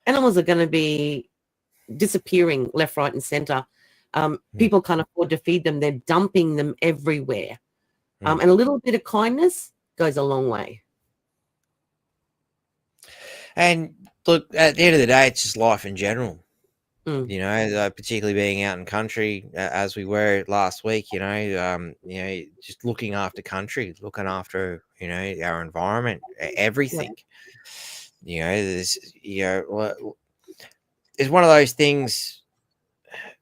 Speaker 2: animals are going to be disappearing left, right and centre. People can't afford to feed them. They're dumping them everywhere. And a little bit of kindness goes a long way.
Speaker 1: And look, at the end of the day, it's just life in general. Particularly being out in country as we were last week. Just looking after country, looking after our environment, everything. There's it's one of those things.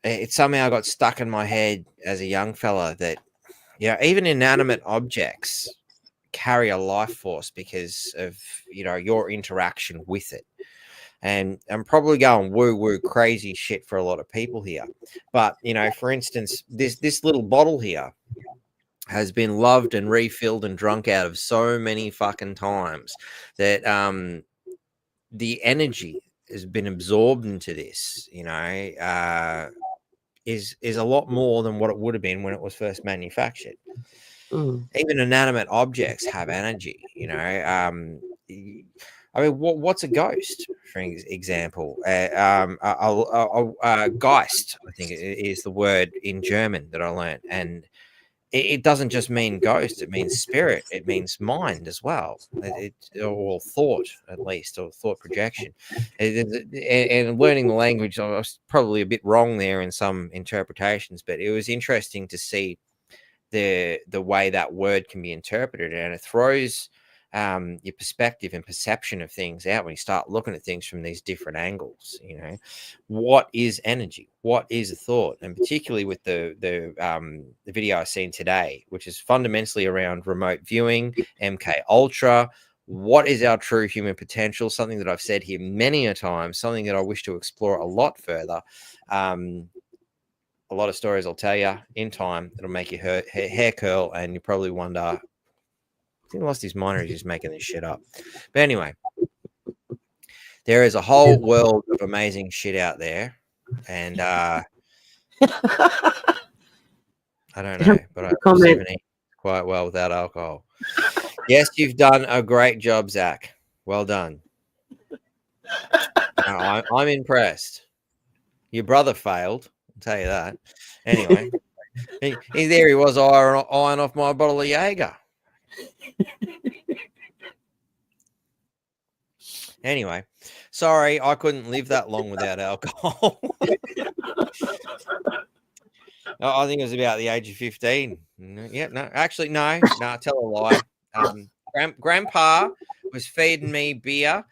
Speaker 1: It somehow got stuck in my head as a young fella that even inanimate objects carry a life force because of your interaction with it. And I'm probably going woo crazy shit for a lot of people here, but for instance, this little bottle here has been loved and refilled and drunk out of so many fucking times that the energy has been absorbed into this. Is a lot more than what it would have been when it was first manufactured. Even inanimate objects have energy, what's a ghost, for example? Geist, I think is the word in German that I learned. And it doesn't just mean ghost, it means spirit, it means mind as well, or thought, at least, or thought projection. And learning the language, I was probably a bit wrong there in some interpretations, but it was interesting to see the way that word can be interpreted, and it throws your perspective and perception of things out when you start looking at things from these different angles. What is energy? What is a thought? And particularly with the video I've seen today, which is fundamentally around remote viewing, MK Ultra. What is our true human potential? Something that I've said here many a time, something that I wish to explore a lot further. A lot of stories I'll tell you in time. It'll make your hair curl, and you probably wonder, I think he lost his mind, or he's just making this shit up. But anyway, there is a whole world of amazing shit out there, and I don't know, but I even eat quite well without alcohol. Yes, you've done a great job, Zach. Well done. I'm impressed. Your brother failed, I'll tell you that. Anyway, there he was eyeing off my bottle of Jaeger. Anyway, sorry, I couldn't live that long without alcohol. I think it was about the age of 15. Yeah, no, actually, no, tell a lie. Grandpa was feeding me beer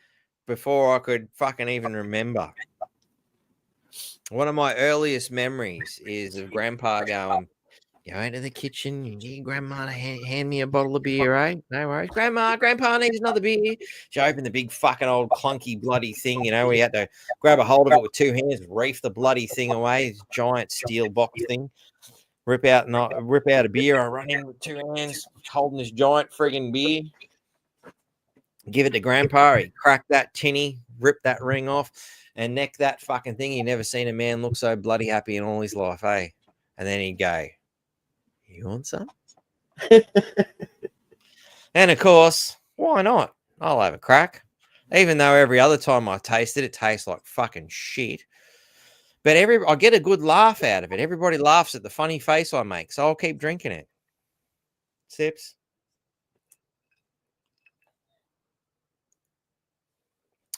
Speaker 1: before I could fucking even remember. One of my earliest memories is of Grandpa going, go into the kitchen, you need Grandma to hand me a bottle of beer, eh? No worries. Grandpa needs another beer. She opened the big fucking old clunky bloody thing, where you had to grab a hold of it with two hands, reef the bloody thing away, this giant steel box thing, rip out a beer. I run in with two hands, holding this giant friggin' beer, give it to Grandpa. He cracked that tinny, ripped that ring off, and neck that fucking thing. He never seen a man look so bloody happy in all his life, eh? And then he'd go, you want some? And of course, why not? I'll have a crack. Even though every other time I taste it, it tastes like fucking shit. But I get a good laugh out of it. Everybody laughs at the funny face I make, so I'll keep drinking it. Sips.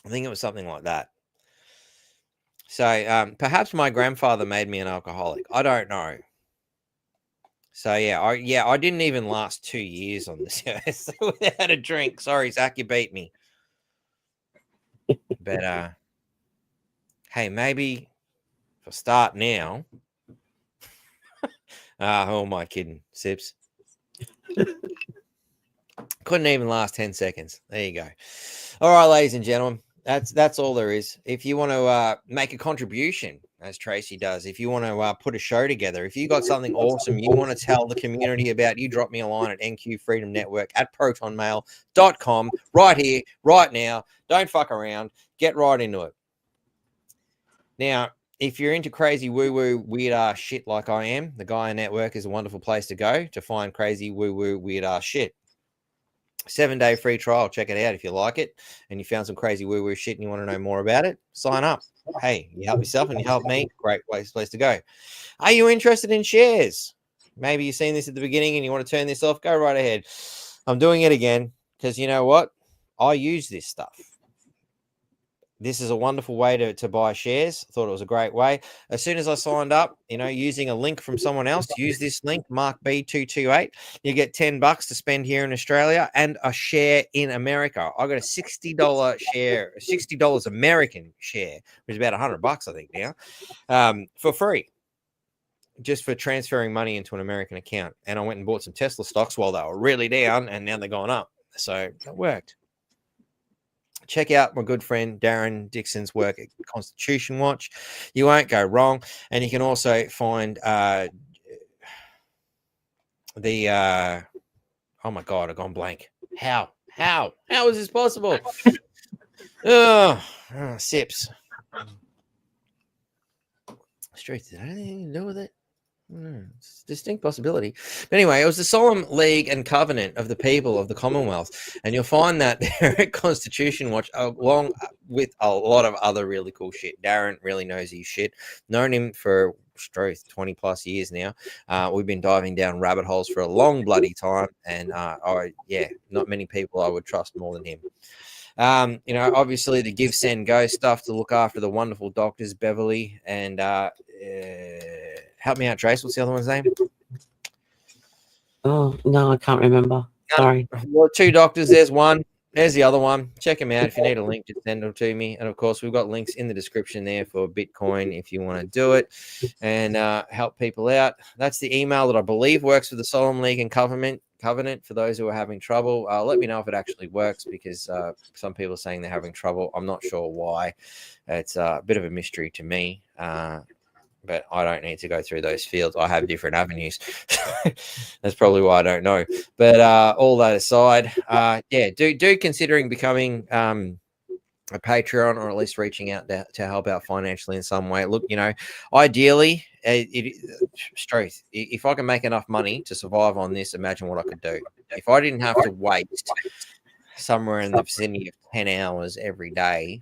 Speaker 1: I think it was something like that. So perhaps my grandfather made me an alcoholic. I don't know. So yeah, I didn't even last 2 years on this earth without a drink. Sorry, Zach, you beat me. But hey, maybe if I start now. Who am I kidding? Sips. Couldn't even last 10 seconds. There you go. All right, ladies and gentlemen, that's all there is. If you want to make a contribution, as Tracy does, if you want to put a show together, if you got something awesome you want to tell the community about, you drop me a line at nqfreedomnetwork@protonmail.com right here, right now. Don't fuck around. Get right into it. Now, if you're into crazy woo-woo, weird-ass shit like I am, the Gaia Network is a wonderful place to go to find crazy woo-woo, weird-ass shit. 7-day free trial. Check it out if you like it and you found some crazy woo-woo shit and you want to know more about it, sign up. Hey, you help yourself and you help me. Great place to go. Are you interested in shares? Maybe you've seen this at the beginning and you want to turn this off. Go right ahead. I'm doing it again because you know what? I use this stuff. This is a wonderful way to buy shares. I thought it was a great way. As soon as I signed up, using a link from someone else, use this link, Mark B228. You get $10 to spend here in Australia and a share in America. I got a $60 share, $60 American share, which is about $100, I think now, for free, just for transferring money into an American account. And I went and bought some Tesla stocks while they were really down, and now they're going up. So it worked. Check out my good friend Darren Dixon's work at Constitution Watch. You won't go wrong. And you can also find oh my God, I've gone blank. How is this possible? Sips. Straight to that. Anything to do with it? It's a distinct possibility. But anyway, it was the solemn league and covenant of the people of the Commonwealth. And you'll find that there at Constitution Watch, along with a lot of other really cool shit. Darren really knows his shit. Known him for 20 plus years now. We've been diving down rabbit holes for a long bloody time. And not many people I would trust more than him. Obviously the give, send, go stuff to look after the wonderful doctors, Beverly, and help me out, Trace. What's the other one's name?
Speaker 2: Oh, no, I can't remember. Sorry.
Speaker 1: Well, 2 doctors. There's one. There's the other one. Check them out. If you need a link, just send them to me. And, of course, we've got links in the description there for Bitcoin if you want to do it and help people out. That's the email that I believe works for the Solemn League and Covenant for those who are having trouble. Let me know if it actually works because some people are saying they're having trouble. I'm not sure why. It's a bit of a mystery to me. But I don't need to go through those fields. I have different avenues. That's probably why I don't know. But all that aside, do considering becoming a Patreon or at least reaching out to help out financially in some way. Look, ideally, if I can make enough money to survive on this, imagine what I could do. If I didn't have to waste somewhere in the vicinity of 10 hours every day,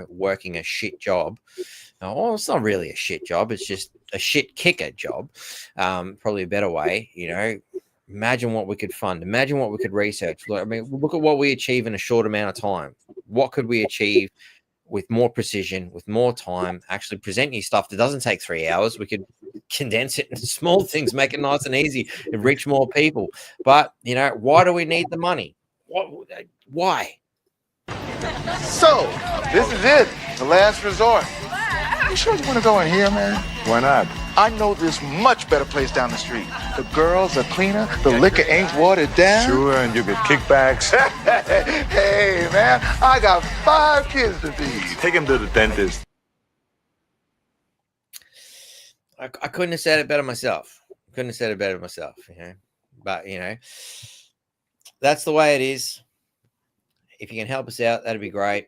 Speaker 1: working a shit job. Well, it's not really a shit job. It's just a shit kicker job. Probably a better way, Imagine what we could fund. Imagine what we could research. Look at what we achieve in a short amount of time. What could we achieve with more precision, with more time? Actually present you stuff that doesn't take 3 hours. We could condense it into small things, make it nice and easy, and reach more people. But, why do we need the money? Why?
Speaker 19: So, this is it. The last resort. You sure you want to go in here, man? Why not? I know this much better place down the street. The girls are cleaner, the liquor ain't watered down.
Speaker 20: Sure, and you get kickbacks.
Speaker 19: Hey, man, I got 5 kids to feed.
Speaker 20: Take him to the dentist.
Speaker 1: I couldn't have said it better myself. But, that's the way it is. If you can help us out, that'd be great.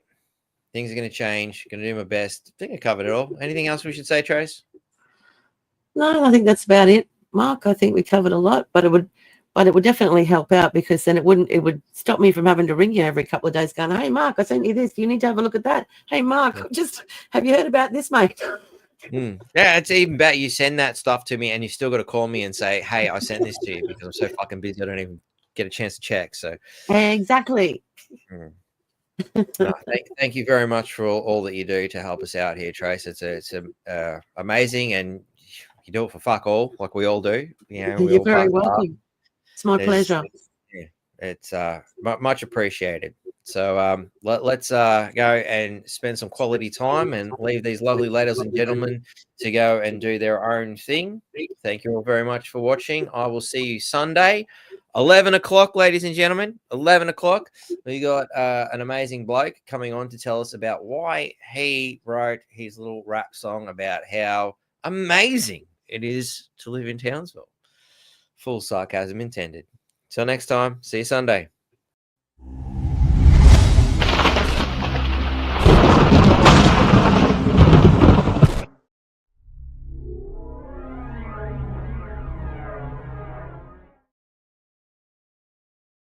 Speaker 1: Things are going to change. Going to do my best. I think I covered it all. Anything else we should say, Trace?
Speaker 2: No, I think that's about it, Mark. I think we covered a lot, but it would definitely help out because then it would stop me from having to ring you every couple of days going, hey, Mark, I sent you this. You need to have a look at that. Hey, Mark, have you heard about this, mate?
Speaker 1: Yeah, it's even better. You send that stuff to me and you still got to call me and say, hey, I sent this to you because I'm so fucking busy. I don't even get a chance to check. So
Speaker 2: exactly.
Speaker 1: No, thank you very much for all that you do to help us out here, Trace. It's amazing, and you do it for fuck all, like we all do. You know, we
Speaker 2: You're
Speaker 1: all
Speaker 2: very
Speaker 1: fuck hard.
Speaker 2: welcome. It's my pleasure.
Speaker 1: It's much appreciated. So let's go and spend some quality time and leave these lovely ladies and gentlemen to go and do their own thing. Thank you all very much for watching. I will see you Sunday, 11 o'clock, ladies and gentlemen. 11 o'clock. We got an amazing bloke coming on to tell us about why he wrote his little rap song about how amazing it is to live in Townsville. Full sarcasm intended. Till next time, see you Sunday.